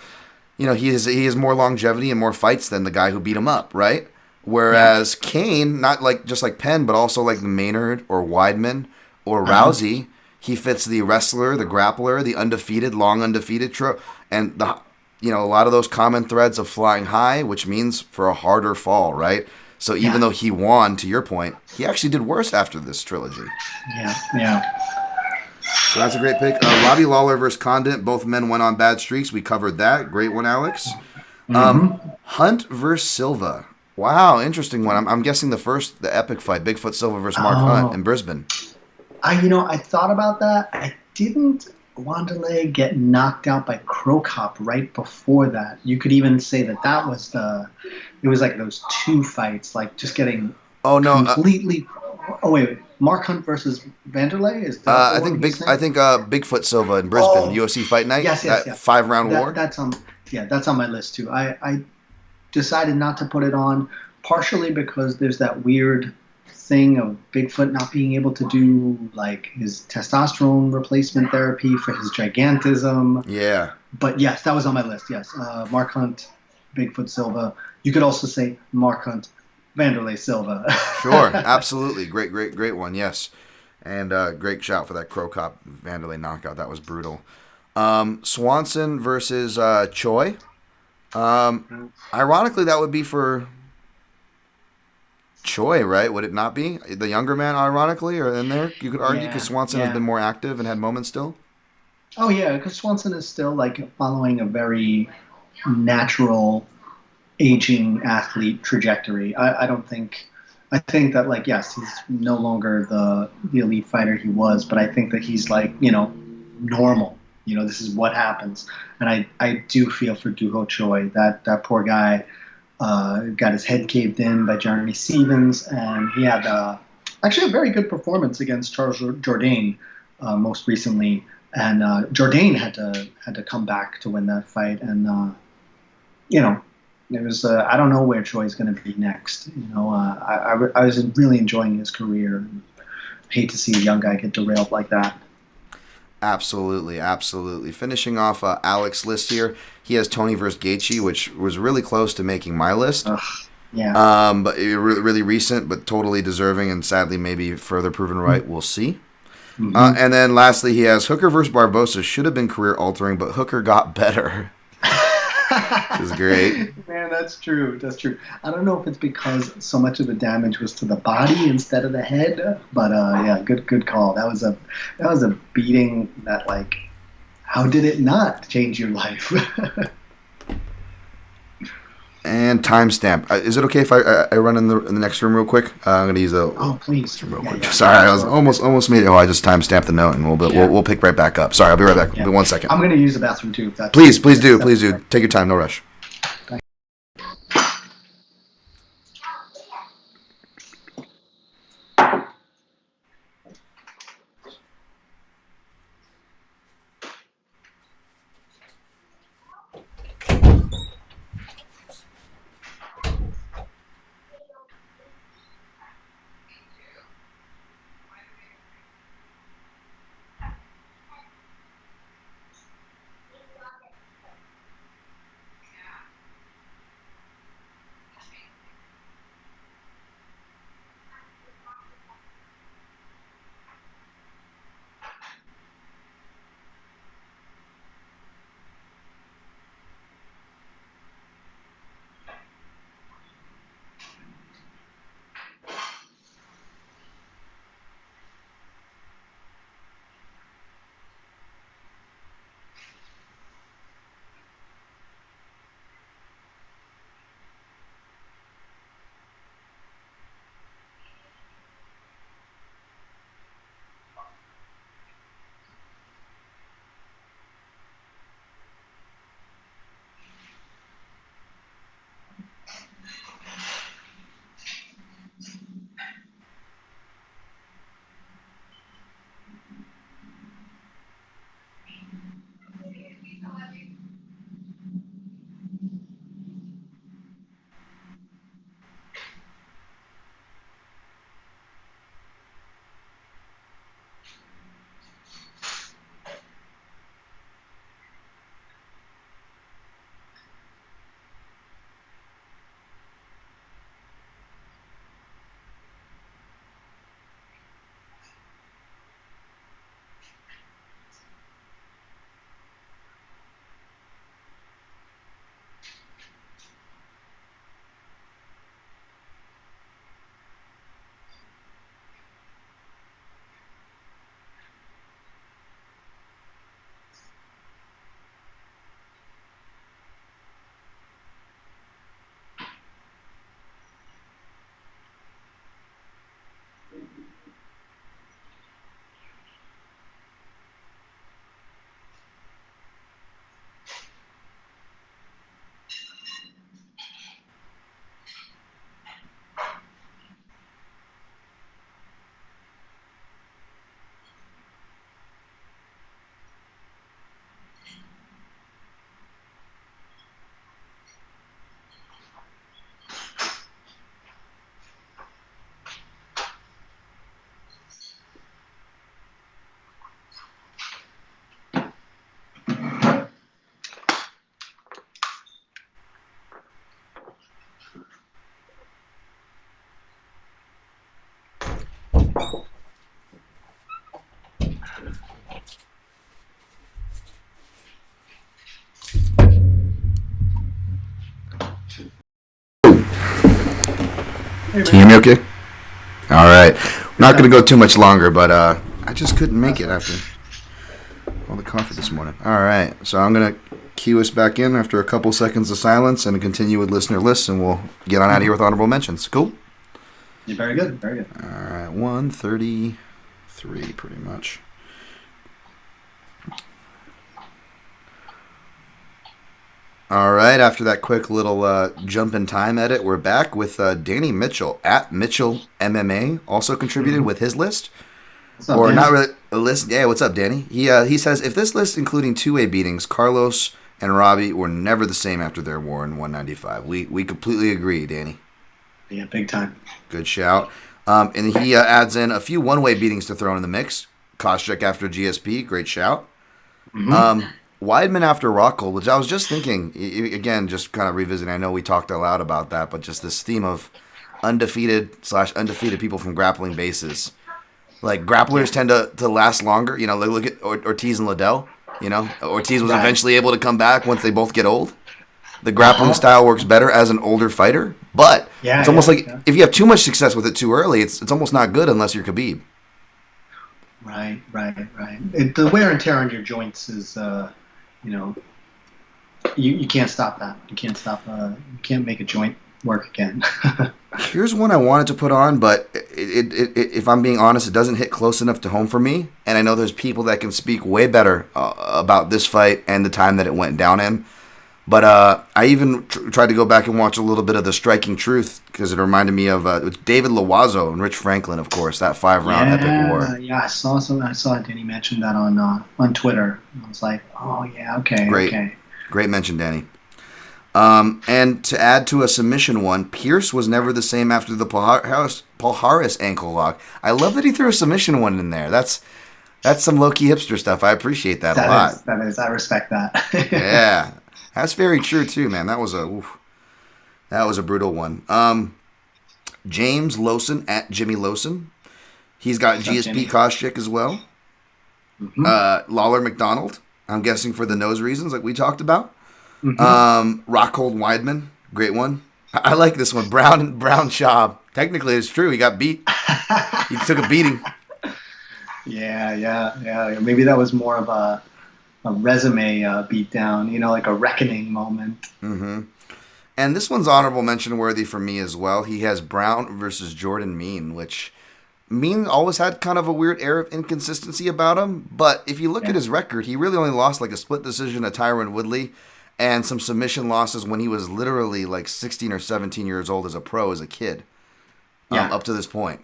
he has more longevity and more fights than the guy who beat him up, right? Whereas Kane, not like just like Penn, but also like the Maynard or Weidman or Rousey, he fits the wrestler, the grappler, the undefeated, long undefeated and a lot of those common threads of flying high, which means for a harder fall, right? So even though he won, to your point, he actually did worse after this trilogy. Yeah. So that's a great pick. Robbie Lawler versus Condit. Both men went on bad streaks. We covered that. Great one, Alex. Hunt versus Silva. Wow, interesting one. I'm guessing the epic fight, Bigfoot Silva versus Mark Hunt in Brisbane. I thought about that. I didn't Vanderlei get knocked out by Krokop right before that. You could even say that was it was like those 2 fights, like just getting completely. Wait, Mark Hunt versus Vanderlei is that? I think Bigfoot Silva in Brisbane, UFC Fight Night. Yes. 5-round war. That's on my list too. I decided not to put it on, partially because there's that weird thing of Bigfoot not being able to do like his testosterone replacement therapy for his gigantism. Yeah. But yes, that was on my list. Yes, Mark Hunt, Bigfoot Silva. You could also say Mark Hunt, Vanderlei Silva. Sure, absolutely, great one. Yes, and great shout for that Krokop Vanderlei knockout. That was brutal. Swanson versus Choi. Ironically, that would be for Choi, right? Would it not be? The younger man, ironically, or in there? You could argue because Swanson has been more active and had moments still. Oh yeah, because Swanson is still like following a very natural aging athlete trajectory. I think that like yes, he's no longer the elite fighter he was, but I think that he's like normal. This is what happens, and I do feel for Doo-Ho Choi. That poor guy. Got his head caved in by Jeremy Stevens, and he had actually a very good performance against Charles Jourdain most recently. And Jourdain had to come back to win that fight, and it was I don't know where Choi's going to be next. I was really enjoying his career. Hate to see a young guy get derailed like that. Absolutely. Finishing off Alex's list here, he has Tony versus Gaethje, which was really close to making my list. Yeah. But really recent, but totally deserving, and sadly maybe further proven right. We'll see. Mm-hmm. And then lastly, he has Hooker versus Barbosa. Should have been career altering, but Hooker got better. Which is great. Man, that's true. I don't know if it's because so much of the damage was to the body instead of the head, but yeah, good call. That was a beating that, like, how did it not change your life? And timestamp. Is it okay if I run in the next room real quick? I'm gonna use the. Oh, please. Real quick. Sorry, I was almost made it. Oh, I just timestamped the note, and we'll pick right back up. Sorry, I'll be right back. Yeah. Be 1 second. I'm gonna use the bathroom too. If that's Please do. Take your time. No rush. Can you hear me okay? All right. We're not going to go too much longer, but I just couldn't make it after all the coffee this morning. All right. So I'm going to cue us back in after a couple seconds of silence and continue with listener lists, and we'll get on out of here with honorable mentions. Cool? You're very good. Very good. All right. 133 pretty much. All right, after that quick little jump in time edit, we're back with Danny Mitchell at Mitchell MMA, also contributed with his list. What's up, Or Danny? not really a list. Yeah, what's up, Danny? He says, if this list including two-way beatings, Carlos and Robbie were never the same after their war in 195. We completely agree, Danny. Yeah, big time. Good shout. And he adds in a few one-way beatings to throw in the mix. Koscheck after GSP, great shout. Weidman after Rockhold, which I was just thinking, again, just kind of revisiting. I know we talked out loud about that, but just this theme of undefeated people from grappling bases. Like, grapplers tend to last longer. You know, look at Ortiz and Liddell. You know, Ortiz was eventually able to come back once they both get old. The grappling style works better as an older fighter, but it's almost like if you have too much success with it too early, it's almost not good unless you're Khabib. Right. The wear and tear on your joints is, you can't stop that. You can't stop. You can't make a joint work again. Here's one I wanted to put on, but if I'm being honest, it doesn't hit close enough to home for me. And I know there's people that can speak way better about this fight and the time that it went down in. But I even tried to go back and watch a little bit of The Striking Truth because it reminded me of David Loiseau and Rich Franklin, of course, that 5-round epic war. Yeah, I saw Danny mention that on Twitter. I was like, oh yeah, okay, okay. Great mention, Danny. And to add to a submission one, Pierce was never the same after the Palhares ankle lock. I love that he threw a submission one in there. That's some low-key hipster stuff. I appreciate that a lot. That is. I respect that. Yeah. That's very true too, man. That was a brutal one. James Lawson at Jimmy Lawson. He's got GSP Koscheck as well. Mm-hmm. Lawler McDonald. I'm guessing for the nose reasons, like we talked about. Mm-hmm. Rockhold Weidman, great one. I like this one. Brown Schaub. Technically, it's true. He got beat. He took a beating. Yeah. Maybe that was more of a resume beatdown, like a reckoning moment. Mm-hmm. And this one's honorable mention worthy for me as well. He has Brown versus Jordan Mean, which Mean always had kind of a weird air of inconsistency about him. But if you look at his record, he really only lost like a split decision to Tyron Woodley and some submission losses when he was literally like 16 or 17 years old as a pro, as a kid, up to this point.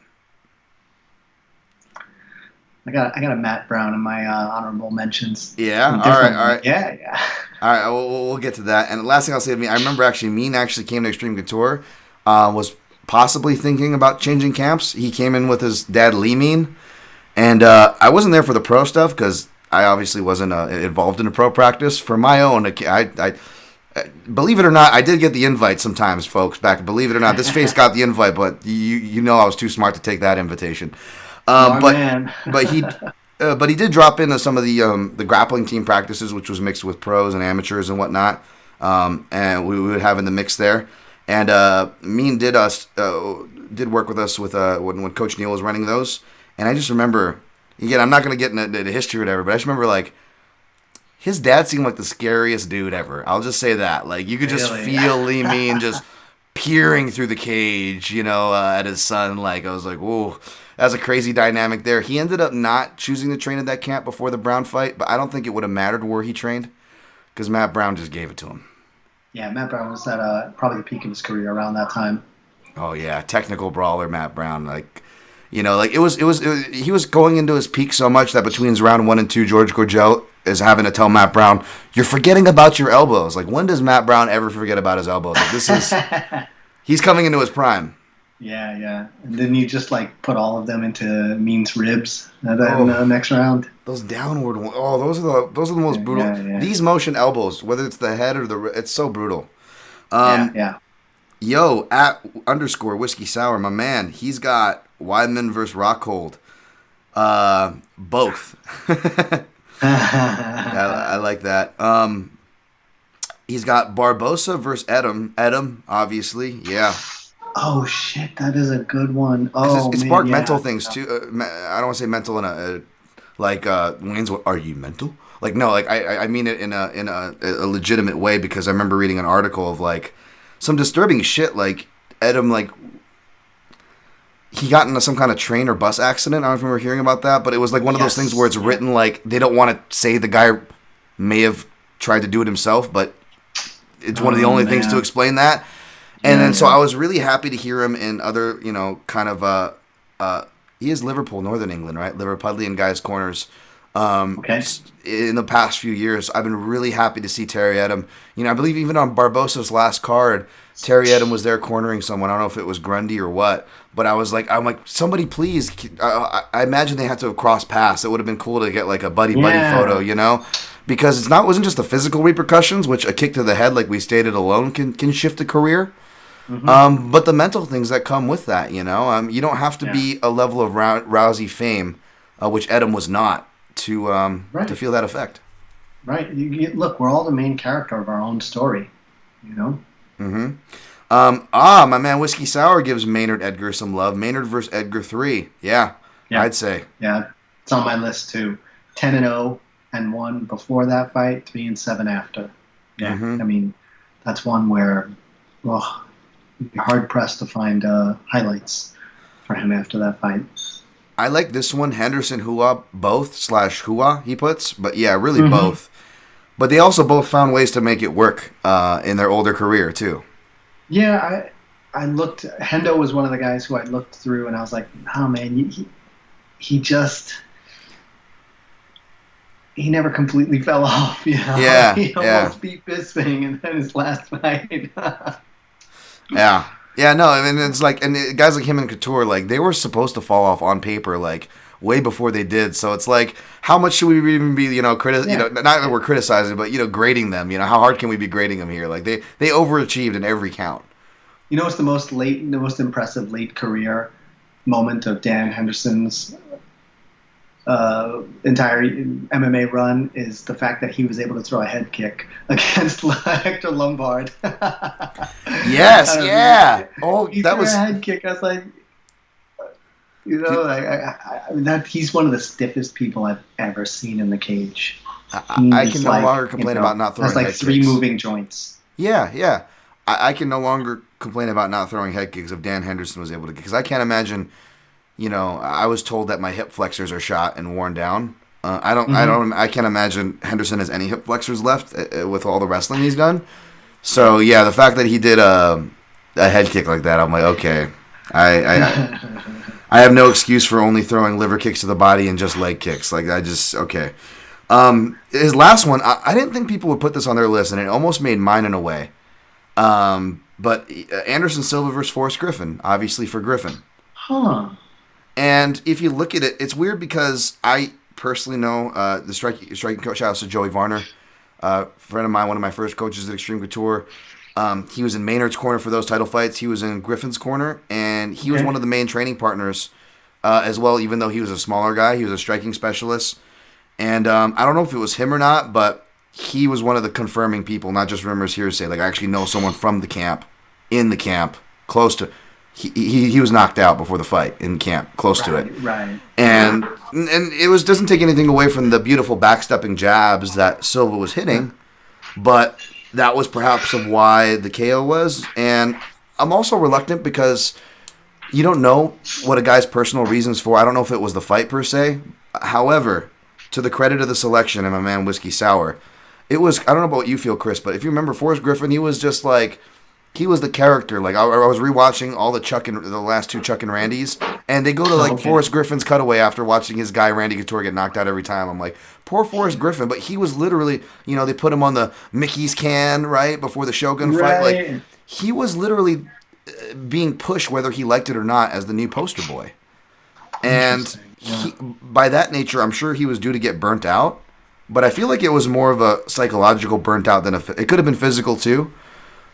I got a Matt Brown in my honorable mentions. Yeah, all right. Yeah. All right, we'll get to that. And the last thing I'll say to me, I remember Mean came to Extreme Couture, was possibly thinking about changing camps. He came in with his dad, Lee Mean, and I wasn't there for the pro stuff because I obviously wasn't involved in a pro practice. For my own, I believe it or not, I did get the invite sometimes, folks. Believe it or not, this face got the invite, but you know I was too smart to take that invitation. But he did drop into some of the grappling team practices, which was mixed with pros and amateurs and whatnot, and we would have in the mix there. And Mean did work with us with when Coach Neal was running those. And I just remember, again, I'm not going to get into the history or whatever, but I just remember like his dad seemed like the scariest dude ever. I'll just say that. Like you could just feel Lee Mean just peering through the cage, at his son. Like I was like, whoa. That's a crazy dynamic there. He ended up not choosing to train at that camp before the Brown fight, but I don't think it would have mattered where he trained because Matt Brown just gave it to him. Yeah, Matt Brown was at probably the peak of his career around that time. Oh yeah, technical brawler Matt Brown. He was going into his peak so much that between round 1 and 2, George Gorgel is having to tell Matt Brown, "You're forgetting about your elbows." Like when does Matt Brown ever forget about his elbows? Like, he's coming into his prime. Yeah. And then you just put all of them into Mean's ribs in the next round. Those downward ones. Oh, those are the most brutal. Yeah. These motion elbows, whether it's the head or it's so brutal. Yo, at _whiskey sour, my man, he's got Weidman versus Rockhold. Both. I like that. He's got Barbosa versus Edom, obviously. Yeah. Oh shit, that is a good one. Oh, it sparked mental things too. I don't want to say mental in a Wayne's. Are you mental? Like no, like I mean it in a legitimate way because I remember reading an article of some disturbing shit. Like Edom, he got into some kind of train or bus accident. I don't remember hearing about that, but it was one of those things where it's written they don't want to say the guy may have tried to do it himself, but it's one of the only things to explain that. And then, so I was really happy to hear him in other, he is Liverpool, Northern England, right? Liverpudlian guys' corners. Okay. In the past few years, I've been really happy to see Terry Edom. I believe even on Barbosa's last card, Terry Edom was there cornering someone. I don't know if it was Grundy or what, but I'm like, somebody please. I imagine they had to have crossed paths. It would have been cool to get a buddy photo, because it wasn't just the physical repercussions, which a kick to the head, like we stated alone, can shift a career. Mm-hmm. But the mental things that come with that, you don't have to be a level of Rousey fame, which Edom was not, to feel that effect. Right. Look, we're all the main character of our own story, Mm-hmm. My man Whiskey Sour gives Maynard Edgar some love. Maynard versus Edgar 3. Yeah, I'd say. Yeah, it's on my list too. 10-0 and 1 before that fight, 3-7 after. Yeah. Mm-hmm. I mean, that's one where, well, you'd be hard pressed to find highlights for him after that fight. I like this one, Henderson Hua, both slash Hua, he puts. But yeah, really Mm-hmm. both. But they also both found ways to make it work in their older career, too. Yeah, I looked. Hendo was one of the guys who I looked through, and I was like, oh man, he just he never completely fell off. You know, Yeah, he yeah. almost beat Bisping, and then his last fight. Yeah. Yeah, no, I mean, it's like, and guys like him and Couture, like, they were supposed to fall off on paper, like, way before they did. So it's like, how much should we even be, Yeah. not that we're criticizing, but, grading them? How hard can we be grading them here? Like, they overachieved in every count. You know what's the most impressive late career moment of Dan Henderson's entire MMA run is the fact that he was able to throw a head kick against Hector Lombard. Yes, yeah. Oh, He that threw was. a head kick. I was like, I mean, that he's one of the stiffest people I've ever seen in the cage. I can He's no like, longer complain about not throwing has like head three kicks. moving joints. Yeah, yeah. I can no longer complain about not throwing head kicks if Dan Henderson was able to, because I can't imagine. I was told that my hip flexors are shot and worn down. I can't imagine Henderson has any hip flexors left with all the wrestling he's done. So yeah, the fact that he did a head kick like that, I'm like, okay, I have no excuse for only throwing liver kicks to the body and just leg kicks. Like okay. His last one, I didn't think people would put this on their list, and it almost made mine in a way. But Anderson Silva versus Forrest Griffin, obviously for Griffin. Huh. And if you look at it, it's weird because I personally know the striking coach. Shout out to Joey Varner, friend of mine, one of my first coaches at Extreme Couture. He was in Maynard's corner for those title fights. He was in Griffin's corner, and he was one of the main training partners as well. Even though he was a smaller guy, he was a striking specialist. And I don't know if it was him or not, but he was one of the confirming people, not just rumors, hearsay. Like I actually know someone from the camp, in the camp, close to. He was knocked out before the fight in camp, close to it. Right. And it doesn't take anything away from the beautiful backstepping jabs that Silva was hitting, but that was perhaps of why the KO was. And I'm also reluctant because you don't know what a guy's personal reasons for. I don't know if it was the fight per se. However, to the credit of the selection and my man Whiskey Sour, it was, I don't know about what you feel, Chris, but if you remember Forrest Griffin, he was just like, he was the character. Like I was rewatching all the last two Chuck and Randy's, and they go to like Forrest Griffin's cutaway after watching his guy Randy Couture get knocked out every time. I'm like, poor Forrest Griffin, but he was literally, they put him on the Mickey's can right before the Shogun fight. Like he was literally being pushed whether he liked it or not as the new poster boy, and by that nature, I'm sure he was due to get burnt out. But I feel like it was more of a psychological burnt out than it could have been physical too.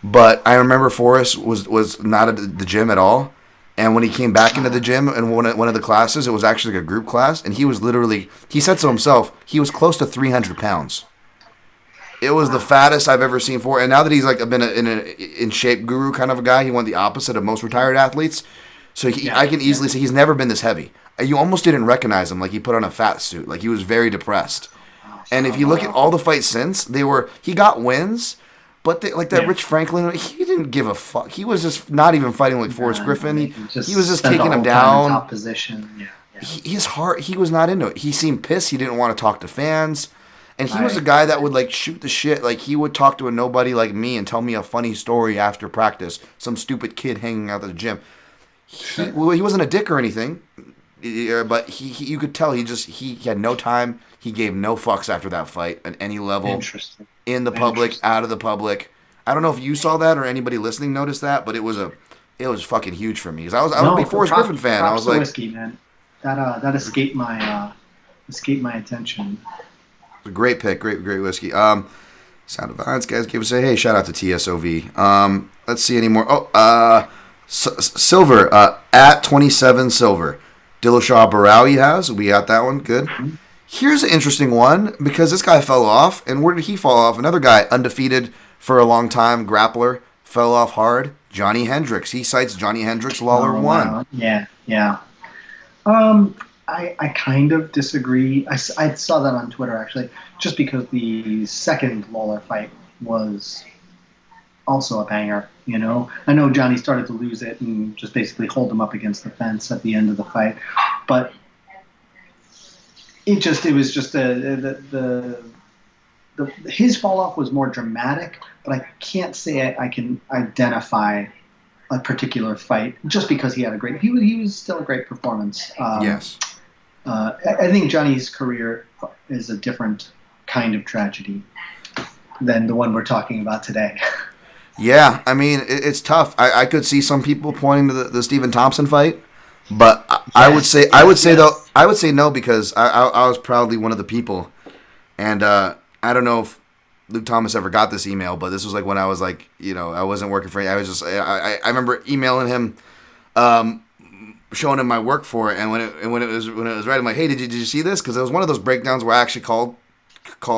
But I remember Forrest was not at the gym at all. And when he came back into the gym in one of the classes, it was actually like a group class. And he was literally, he said so himself, he was close to 300 pounds. It was the fattest I've ever seen for. And now that he's like been in shape guru kind of a guy, he went the opposite of most retired athletes. So I can easily say he's never been this heavy. You almost didn't recognize him. Like he put on a fat suit. Like he was very depressed. And if you look at all the fights since, he got wins. But Rich Franklin, he didn't give a fuck. He was just not even fighting like Forrest Griffin. He was just taking him down. Top position. Yeah. His heart, he was not into it. He seemed pissed. He didn't want to talk to fans. And he was a guy that would like shoot the shit. Like he would talk to a nobody like me and tell me a funny story after practice. Some stupid kid hanging out at the gym. He wasn't a dick or anything. But you could tell he had no time. He gave no fucks after that fight at any level. Interesting. In the public, out of the public. I don't know if you saw that or anybody listening noticed that, but it was fucking huge for me because I was a big Forrest Griffin fan. I was like, whiskey, man. That escaped my attention. A great pick, great whiskey. Sound of Violence guys, give us a hey shout out to TSOV. Let's see any more. Silver at 27 Silver. Dillashaw Barao he has. We got that one. Good. Mm-hmm. Here's an interesting one because this guy fell off. And where did he fall off? Another guy, undefeated for a long time, grappler, fell off hard. Johnny Hendricks. He cites Johnny Hendricks, Lawler won. Wow. Yeah. I kind of disagree. I saw that on Twitter, actually, just because the second Lawler fight was also a banger. I know Johnny started to lose it and just basically hold him up against the fence at the end of the fight, but it was just his fall off was more dramatic, but I can't say I can identify a particular fight just because he had he was still a great performance. Yes. I think Johnny's career is a different kind of tragedy than the one we're talking about today. Yeah, I mean, it's tough. I could see some people pointing to the Stephen Thompson fight, but I would say no, because I was proudly one of the people, and I don't know if Luke Thomas ever got this email, but this was like when I was like, I wasn't working for him. I remember emailing him, showing him my work for it, and when it was right, I'm like, hey, did you see this? Because it was one of those breakdowns where I actually called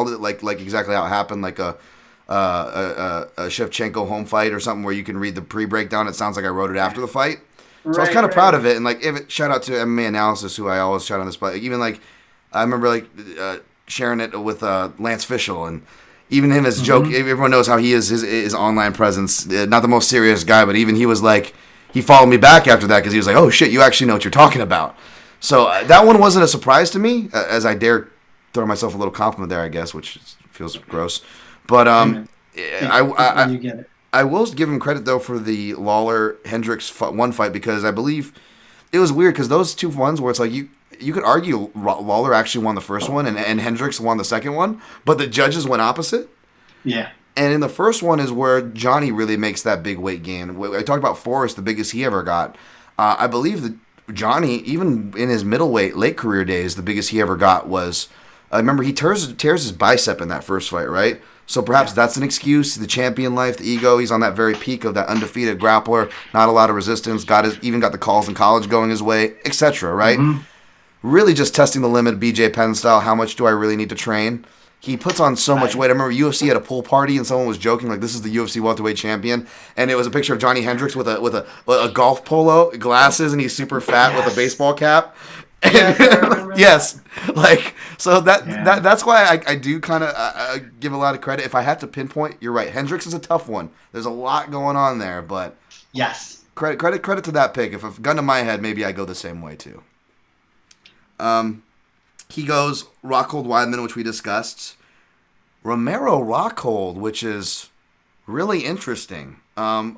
it like exactly how it happened, like a Shevchenko Holm fight or something where you can read the pre-breakdown. It sounds like I wrote it after the fight. So I was kind of proud of it. And shout out to MMA Analysis, who I always shout on this, but even I remember sharing it with Lance Fishel, and even him as a joke. Everyone knows how he is, his online presence. Not the most serious guy, but even he was he followed me back after that because he was like, oh shit, you actually know what you're talking about. So that one wasn't a surprise to me, as I dare throw myself a little compliment there, I guess, which feels gross. But you get it. I will give him credit though for the Lawler-Hendricks one fight, because I believe it was weird because those two ones where it's like you could argue Lawler actually won the first one and Hendricks won the second one, but the judges went opposite. Yeah. And in the first one is where Johnny really makes that big weight gain. I talked about Forrest, the biggest he ever got. I believe that Johnny, even in his middleweight late career days, the biggest he ever got was, I remember he tears his bicep in that first fight, right? So perhaps that's an excuse. The champion life, the ego. He's on that very peak of that undefeated grappler. Not a lot of resistance. Even got the calls in college going his way, etc. Right? Mm-hmm. Really just testing the limit, BJ Penn style. How much do I really need to train? He puts on so much weight. I remember UFC at a pool party and someone was joking like, "This is the UFC welterweight champion," and it was a picture of Johnny Hendricks with a golf polo, glasses, and he's super fat with a baseball cap. Yes, so that's why I do kind of give a lot of credit. If I had to pinpoint, you're right. Hendricks is a tough one. There's a lot going on there, but yes, credit to that pick. If a gun to my head, maybe I go the same way too. He goes Rockhold Weidman, which we discussed. Romero Rockhold, which is really interesting. A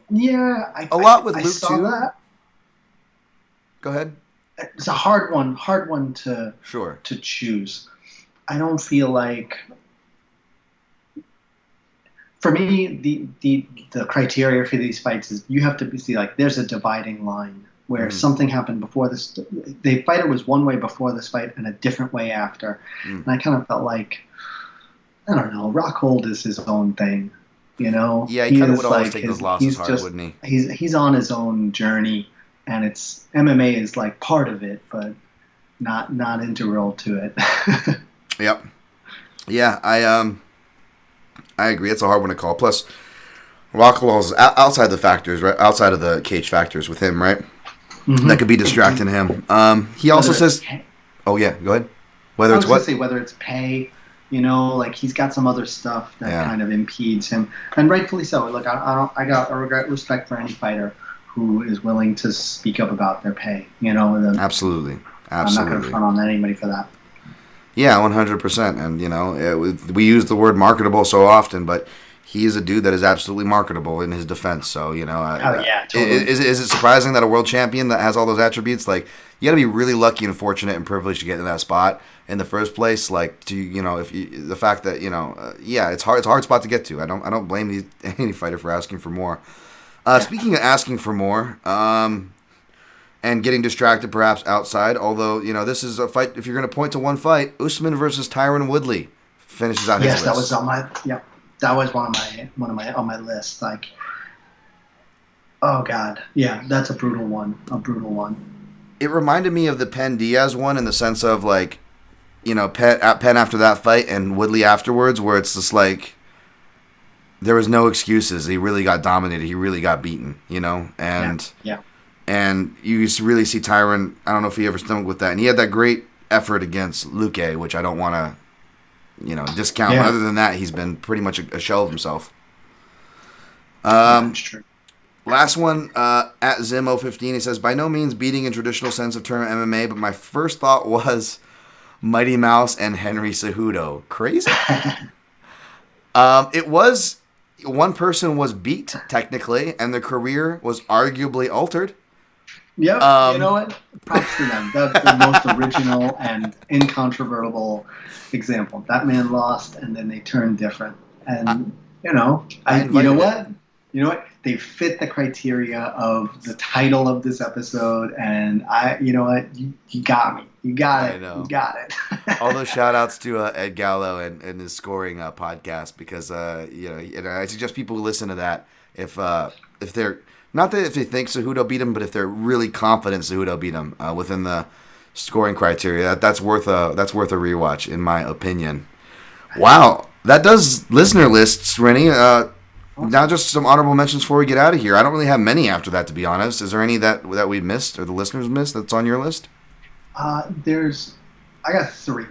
lot with Luke too. That. Go ahead. It's a hard one to choose. I don't feel like, for me, the criteria for these fights is you have to see there's a dividing line where something happened before this. The fighter was one way before this fight and a different way after, and I kind of felt like, I don't know, Rockhold is his own thing, Yeah, he kind of would always take those losses hard, wouldn't he? He's on his own journey. And it's MMA is part of it, but not integral to it. Yep. Yeah, I agree. It's a hard one to call. Plus, Rockhold's outside the factors, right? Outside of the cage factors with him, right? Mm-hmm. That could be distracting him. He also says, "Oh yeah, go ahead." Whether it's pay, he's got some other stuff that kind of impedes him, and rightfully so. Look, I got respect for any fighter who is willing to speak up about their pay, Absolutely. I'm not going to front on anybody for that. Yeah, 100%. And, we use the word marketable so often, but he is a dude that is absolutely marketable in his defense. So, totally. Is it surprising that a world champion that has all those attributes, you got to be really lucky and fortunate and privileged to get in that spot in the first place. The fact that, it's hard. It's a hard spot to get to. I don't blame any fighter for asking for more. Speaking of asking for more, and getting distracted perhaps outside, although, this is a fight, if you're going to point to one fight, Usman versus Tyron Woodley finishes out his list. Yes, that was one of my on my list. Oh God, yeah, that's a brutal one. It reminded me of the Penn Diaz one in the sense of Penn after that fight and Woodley afterwards, where it's just there was no excuses. He really got dominated. He really got beaten, and and you really see Tyron. I don't know if he ever stumbled with that, and he had that great effort against Luque, which I don't want to discount. Yeah. But other than that, he's been pretty much a shell of himself. That's true. Last one, at Zimo15, he says, by no means beating in traditional sense of term MMA, but my first thought was Mighty Mouse and Henry Cejudo. Crazy? It was, one person was beat, technically, and their career was arguably altered. Yep. You know what? Props to them. That's the most original and incontrovertible example. That man lost, and then they turned different. And, you know what? They fit the criteria of the title of this episode, and you know what? You got me. You got it. You got it. All those shout outs to Ed Gallo and his scoring podcast, because I suggest people who listen to that if they're not that if they think Cejudo beat him, but if they're really confident Cejudo beat him within the scoring criteria, that's worth a rewatch, in my opinion. Wow, that does listener lists, Rennie. Now just some honorable mentions before we get out of here. I don't really have many after that, to be honest. Is there any that we missed or the listeners missed that's on your list? I got 3,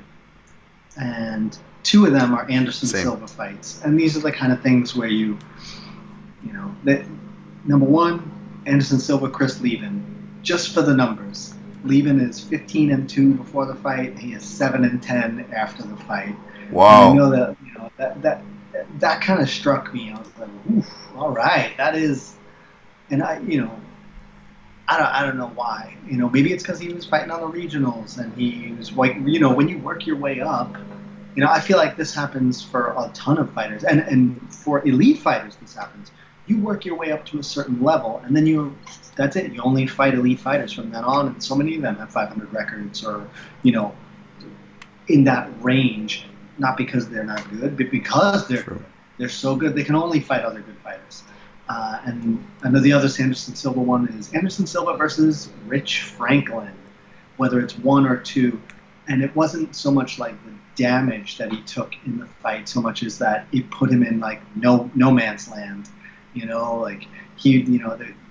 and 2 of them are Anderson Silva fights, and these are the kind of things where number 1, Anderson Silva, Chris Levin, just for the numbers. Levin is 15-2 before the fight. He is 7-10 after the fight. Wow. And I know that kind of struck me. I was like, oof, all right, that is, and I don't know why. Maybe it's because he was fighting on the regionals, and he was like, when you work your way up, I feel like this happens for a ton of fighters, and for elite fighters, this happens. You work your way up to a certain level, and then that's it. You only fight elite fighters from then on, and so many of them have 500 records, or in that range. Not because they're not good, but because they're good. They're so good, they can only fight other good fighters. And I know the other Anderson Silva one is Anderson Silva versus Rich Franklin, whether it's 1 or 2. And it wasn't so much like the damage that he took in the fight, so much as that it put him in like no man's land.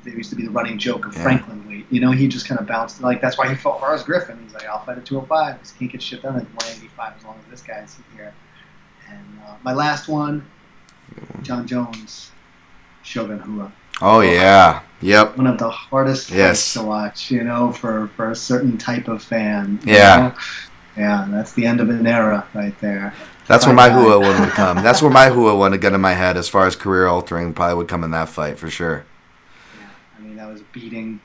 There used to be the running joke of Franklin weight. He just kind of bounced. That's why he fought Forrest Griffin. He's like, I'll fight at 205. He can't get shit done at 185 as long as this guy's here. And my last one, John Jones, Shogun Rua. Oh, yeah. Yep. One of the hardest fights to watch, for a certain type of fan. Yeah. Yeah, that's the end of an era right there. That's where my Rua one would come. That's where my Rua one, to get in my head, as far as career altering, probably would come in that fight for sure. That was a beating.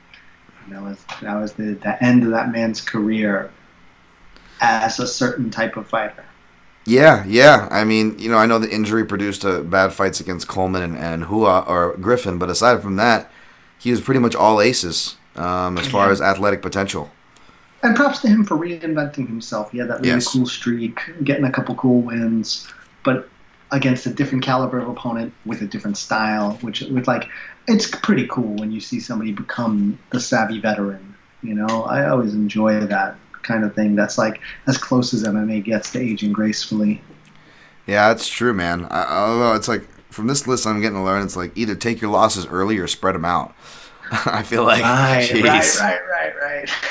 That was the end of that man's career as a certain type of fighter. Yeah. I know the injury produced bad fights against Coleman and Rua or Griffin, but aside from that, he was pretty much all aces as far as athletic potential. And props to him for reinventing himself. He had that really cool streak, getting a couple cool wins, but against a different caliber of opponent with a different style, it's pretty cool when you see somebody become the savvy veteran. I always enjoy that kind of thing. That's like as close as MMA gets to aging gracefully. Yeah, that's true, man. Although it's like, from this list I'm getting to learn, it's like either take your losses early or spread them out. I feel like, right.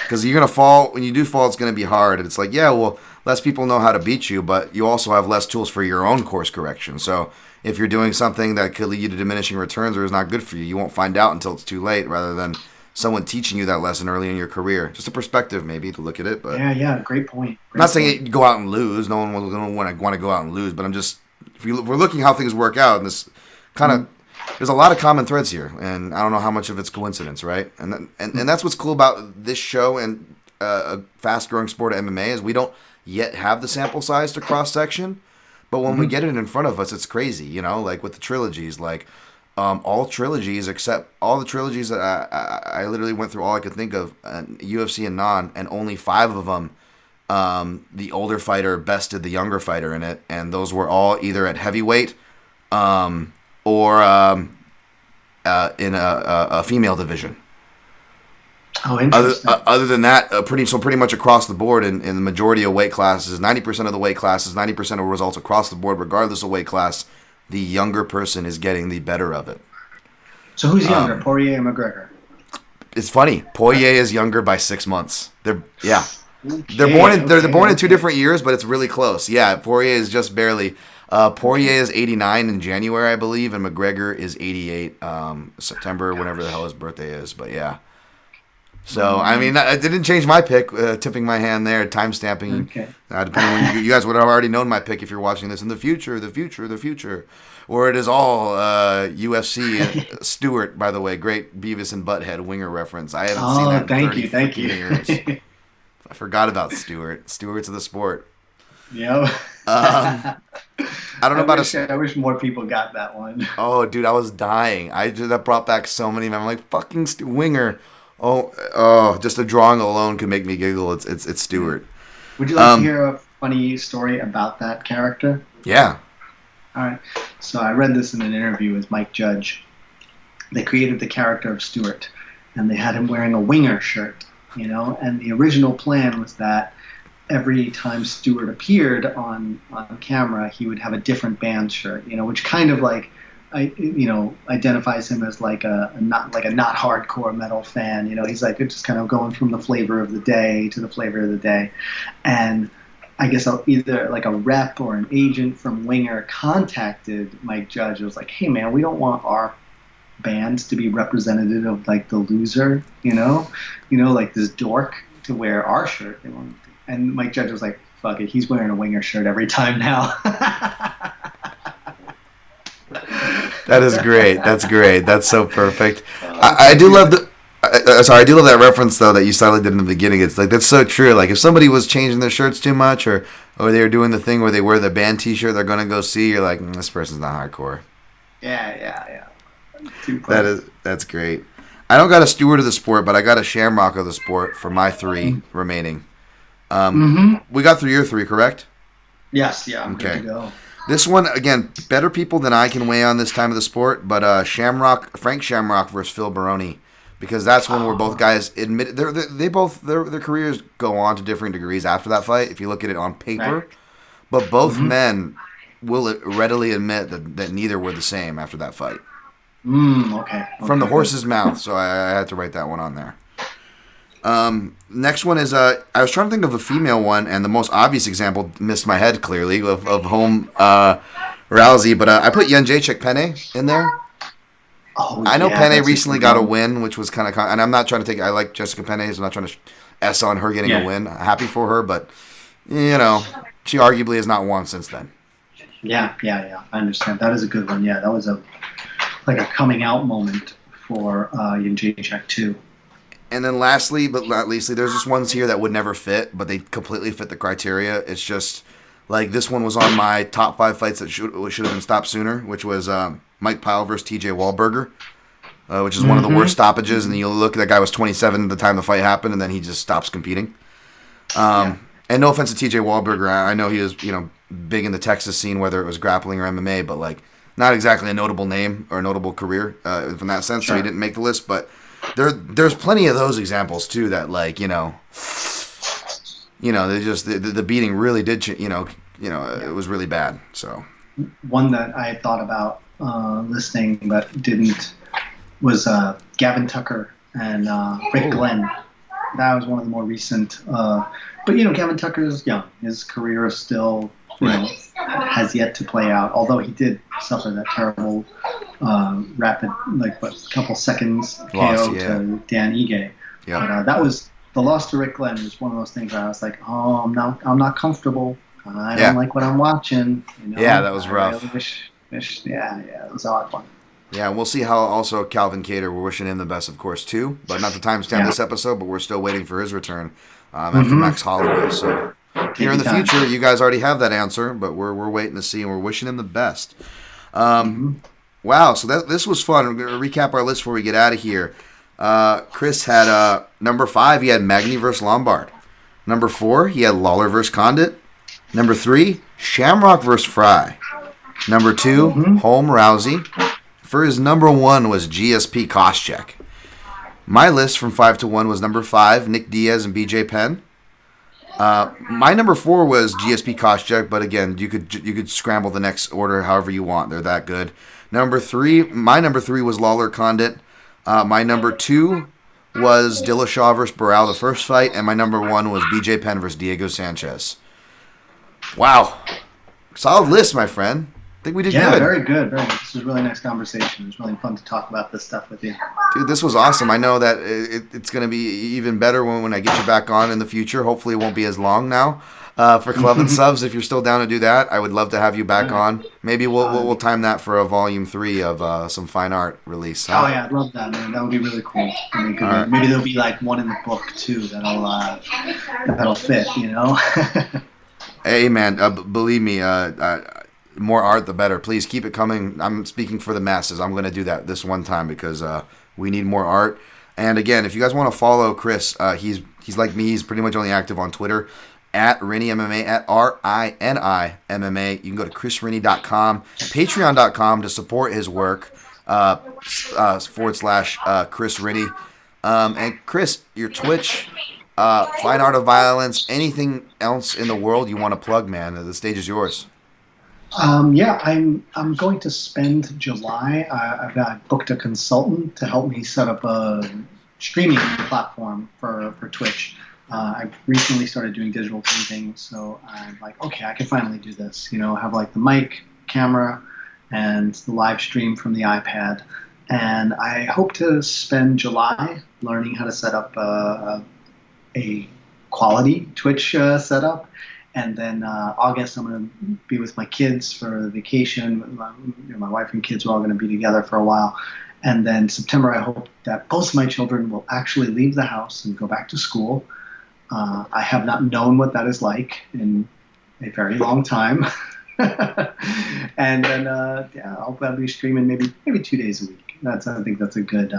Because you're going to fall. When you do fall, it's going to be hard. And it's like, less people know how to beat you, but you also have less tools for your own course correction. So if you're doing something that could lead you to diminishing returns or is not good for you, you won't find out until it's too late, rather than someone teaching you that lesson early in your career. Just a perspective, maybe, to look at it. But yeah, great point. I'm not saying you go out and lose. No one will want to go out and lose. But I'm just, we're looking how things work out, and this kind of, there's a lot of common threads here, and I don't know how much of it's coincidence, right? And that's what's cool about this show and a fast-growing sport of MMA is we don't yet have the sample size to cross-section, but when we get it in front of us, it's crazy, like with the trilogies, all trilogies except all the trilogies that I literally went through all I could think of, UFC and non, and only 5 of them, the older fighter bested the younger fighter in it, and those were all either at heavyweight, or in a female division. Oh, interesting. Other than that, pretty much across the board in the majority of weight classes, 90% of the weight classes, 90% of results across the board, regardless of weight class, the younger person is getting the better of it. So who's younger, Poirier or McGregor? It's funny. Poirier is younger by 6 months. They're born in 2 different years, but it's really close. Yeah, Poirier is just barely. Poirier is 89 in January, I believe, and McGregor is 88 September, whenever the hell his birthday is. But yeah. So, I mean, it didn't change my pick, tipping my hand there, time stamping. Okay. Depending on you guys would have already known my pick if you're watching this in the future. Or it is all UFC. Stewart, by the way, great Beavis and Butthead winger reference. I haven't seen that in 30 years. I forgot about Stewart. Stewards of the sport. Yeah. I don't know I wish more people got that one. Oh, dude, I was dying. That brought back so many. I'm like, fucking winger. Oh, just a drawing alone could make me giggle. It's Stewart. Would you like to hear a funny story about that character? Yeah. All right. So I read this in an interview with Mike Judge. They created the character of Stewart, and they had him wearing a winger shirt, and the original plan was that every time Stewart appeared on camera, he would have a different band shirt, which kind of like, identifies him as like a not hardcore metal fan. He's like just kind of going from the flavor of the day to the flavor of the day. And I guess either like a rep or an agent from Winger contacted Mike Judge. It was like, hey man, we don't want our band to be representative of like the loser, like this dork to wear our shirt. And Mike Judge was like, fuck it, he's wearing a Winger shirt every time now. That is great. That's great. That's so perfect. I do love I do love that reference though that you slightly did in the beginning. It's like that's so true. Like if somebody was changing their shirts too much, or they were doing the thing where they wear the band T-shirt they're gonna go see, you're like, this person's not hardcore. Yeah. That's great. I don't got a Steward of the sport, but I got a Shamrock of the sport for my 3 remaining. We got through your 3, correct? Yes. Yeah. I'm good to go. This one, again, better people than I can weigh on this time of the sport, but Frank Shamrock versus Phil Baroni, because that's when where both guys admit their careers go on to different degrees after that fight. If you look at it on paper, right. But both men will readily admit that neither were the same after that fight. Okay. From the horse's mouth, so I had to write that one on there. Next one is I was trying to think of a female one, and the most obvious example missed my head clearly of Holm Rousey, but I put Jędrzejczyk Penn in there. I know Penn recently got a win, which was kind of, and I'm not trying to I like Jessica Penn, so I'm not trying to S on her getting a win. Happy for her, but she arguably has not won since then. Yeah. I understand. That is a good one. Yeah, that was a coming out moment for Jędrzejczyk too. And then lastly, but not leastly, there's just ones here that would never fit, but they completely fit the criteria. It's just like this one was on my top 5 fights that should have been stopped sooner, which was Mike Pyle versus TJ Wahlberger, which is one of the worst stoppages. And you look, that guy was 27 at the time the fight happened, and then he just stops competing. And no offense to TJ Wahlberger, I know he was big in the Texas scene, whether it was grappling or MMA, but like not exactly a notable name or a notable career from that sense. Sure. So he didn't make the list, but. There's plenty of those examples too that like they just the beating really did it was really bad. So one that I thought about listing but didn't was Gavin Tucker and Rick Glenn. That was one of the more recent. But Gavin Tucker is young. His career is still has yet to play out. Although he did suffer that terrible. Rapid, couple seconds KO to Dan Ige. Yeah. But the loss to Rick Glenn was one of those things where I was like, oh, I'm not comfortable. I don't like what I'm watching. Yeah, that was rough. Really wish, it was a hard one. Yeah, and we'll see how also Calvin Kattar, we're wishing him the best, of course, too. But not to timestamp this episode, but we're still waiting for his return after Max Holloway. So here in the future, you guys already have that answer, but we're waiting to see, and we're wishing him the best. Wow, so this was fun. We're going to recap our list before we get out of here. Chris had number 5, he had Magny versus Lombard. Number 4, he had Lawler versus Condit. Number 3, Shamrock versus Fry. Number 2, Holm Rousey. For his number 1 was GSP Koscheck. My list from 5 to 1 was number 5, Nick Diaz and BJ Penn. My number 4 was GSP Koscheck, but again, you could scramble the next order however you want. They're that good. My number 3 was Lawler Condit. My number 2 was Dillashaw versus Barral, the first fight, and my number 1 was BJ Penn versus Diego Sanchez. Wow. Solid list, my friend. I think we did good. Yeah, very good. Very good. This was a really nice conversation. It was really fun to talk about this stuff with you. Dude, this was awesome. I know that it's going to be even better when I get you back on in the future. Hopefully it won't be as long now. For Club and Subs, if you're still down to do that, I would love to have you back on. Maybe we'll time that for a volume 3 of some fine art release. Huh? Oh yeah, I'd love that, man. That would be really cool. I mean, Right. maybe there'll be like one in the book too that'll fit, you know. Hey man, believe me, more art the better. Please keep it coming. I'm speaking for the masses. I'm going to do that this one time because we need more art. And again, if you guys want to follow Chris, he's like me. He's pretty much only active on Twitter. At Rini MMA, at RINI MMA. You can go to chrisrini.com, patreon.com to support his work, / Chris Rini. And Chris, your Twitch, Fine Art of Violence, anything else in the world you want to plug, man? The stage is yours. Yeah, I'm going to spend July. I've booked a consultant to help me set up a streaming platform for Twitch. I've recently started doing digital painting, so I'm like, okay, I can finally do this. You know, have like the mic, camera, and the live stream from the iPad. And I hope to spend July learning how to set up a quality Twitch setup. And then August, I'm going to be with my kids for the vacation. My wife and kids are all going to be together for a while. And then September, I hope that both of my children will actually leave the house and go back to school. I have not known what that is like in a very long time. And then, I'll be streaming maybe 2 days a week. I think that's a good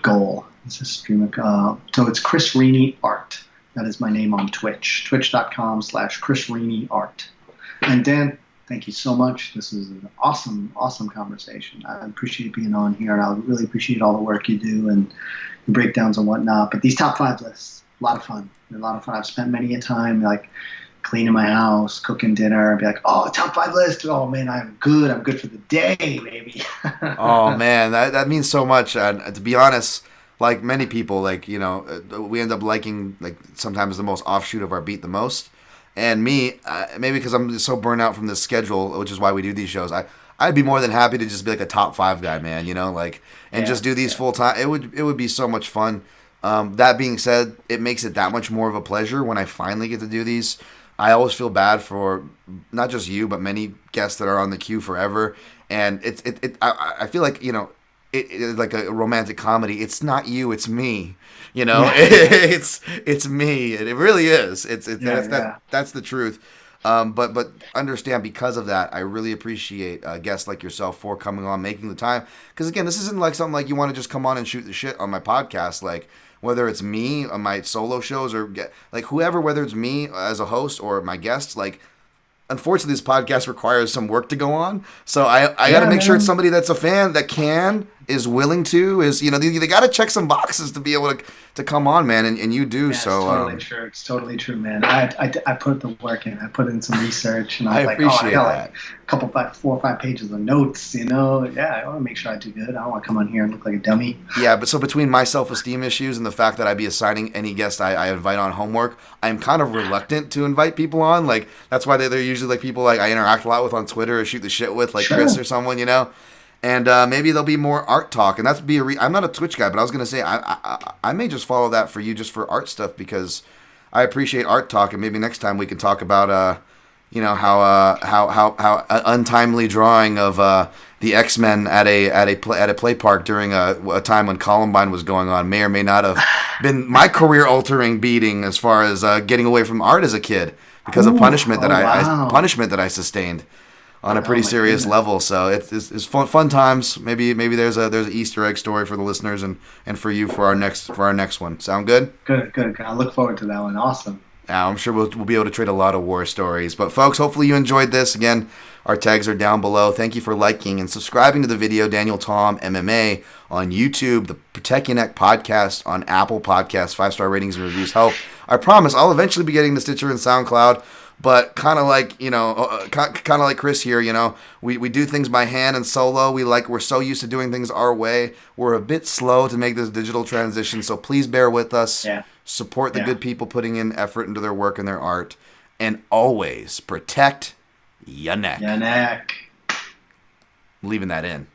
goal. It's a stream. So it's Chris Rini Art. That is my name on Twitch. Twitch.com/Chris Rini Art. And Dan, thank you so much. This is an awesome conversation. I appreciate being on here, and I really appreciate all the work you do and the breakdowns and whatnot. But these top 5 lists, a lot of fun. They're a lot of fun. I've spent many a time like cleaning my house, cooking dinner, and be like, oh, top 5 list. Oh man, I'm good. I'm good for the day, baby. Oh man, that means so much. And to be honest, like many people, like, you know, we end up liking like sometimes the most offshoot of our beat the most. And me, maybe because I'm just so burnt out from this schedule, which is why we do these shows. I'd be more than happy to just be like a top 5 guy, man. You know, like, and just do these full time. It would be so much fun. That being said, it makes it that much more of a pleasure when I finally get to do these. I always feel bad for not just you, but many guests that are on the queue forever. And I feel like, you know, it's like a romantic comedy. It's not you, it's me. You know, it's me. And it really is. That's the truth. But understand, because of that, I really appreciate guests like yourself for coming on, making the time. Because again, this isn't like something like you want to just come on and shoot the shit on my podcast. Like, whether it's me on my solo shows or like whoever, whether it's me as a host or my guests, like, unfortunately, this podcast requires some work to go on. So I got to make sure it's somebody that's a fan, that is willing to, you know, they got to check some boxes to be able to come on, man. And you do. Yeah, so it's totally true. It's totally true, man. I put the work in. I put in some research, and I was appreciate I got that. like a couple, 4 or 5 pages of notes, you know. Yeah, I want to make sure I do good. I don't want to come on here and look like a dummy. Yeah, but so between my self-esteem issues and the fact that I'd be assigning any guest I invite on homework, I'm kind of reluctant to invite people on. Like, that's why they're usually like people like I interact a lot with on Twitter or shoot the shit with, like Chris or someone, you know. And maybe there'll be more art talk, and I'm not a Twitch guy, but I was gonna say I may just follow that for you, just for art stuff, because I appreciate art talk, and maybe next time we can talk about you know, how untimely drawing of the X-Men at a play park during a time when Columbine was going on may or may not have been my career altering beating as far as getting away from art as a kid because of punishment that I sustained on a pretty serious level. So it's fun times. Maybe there's an Easter egg story for the listeners and for you for our next one. Sound good? Good. I look forward to that one. Awesome. Now, I'm sure we'll be able to trade a lot of war stories. But folks, hopefully you enjoyed this. Again, our tags are down below. Thank you for liking and subscribing to the video. Daniel Tom MMA on YouTube, the Protect Your Neck podcast on Apple Podcasts. 5-star ratings and reviews help. I promise I'll eventually be getting to Stitcher and SoundCloud. But kind of like, kind of like Chris here, we do things by hand and solo. We're so used to doing things our way. We're a bit slow to make this digital transition, so please bear with us. Yeah. Support the good people putting in effort into their work and their art. And always protect your neck. Your neck. Leaving that in.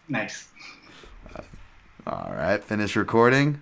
Nice. All right, finish recording.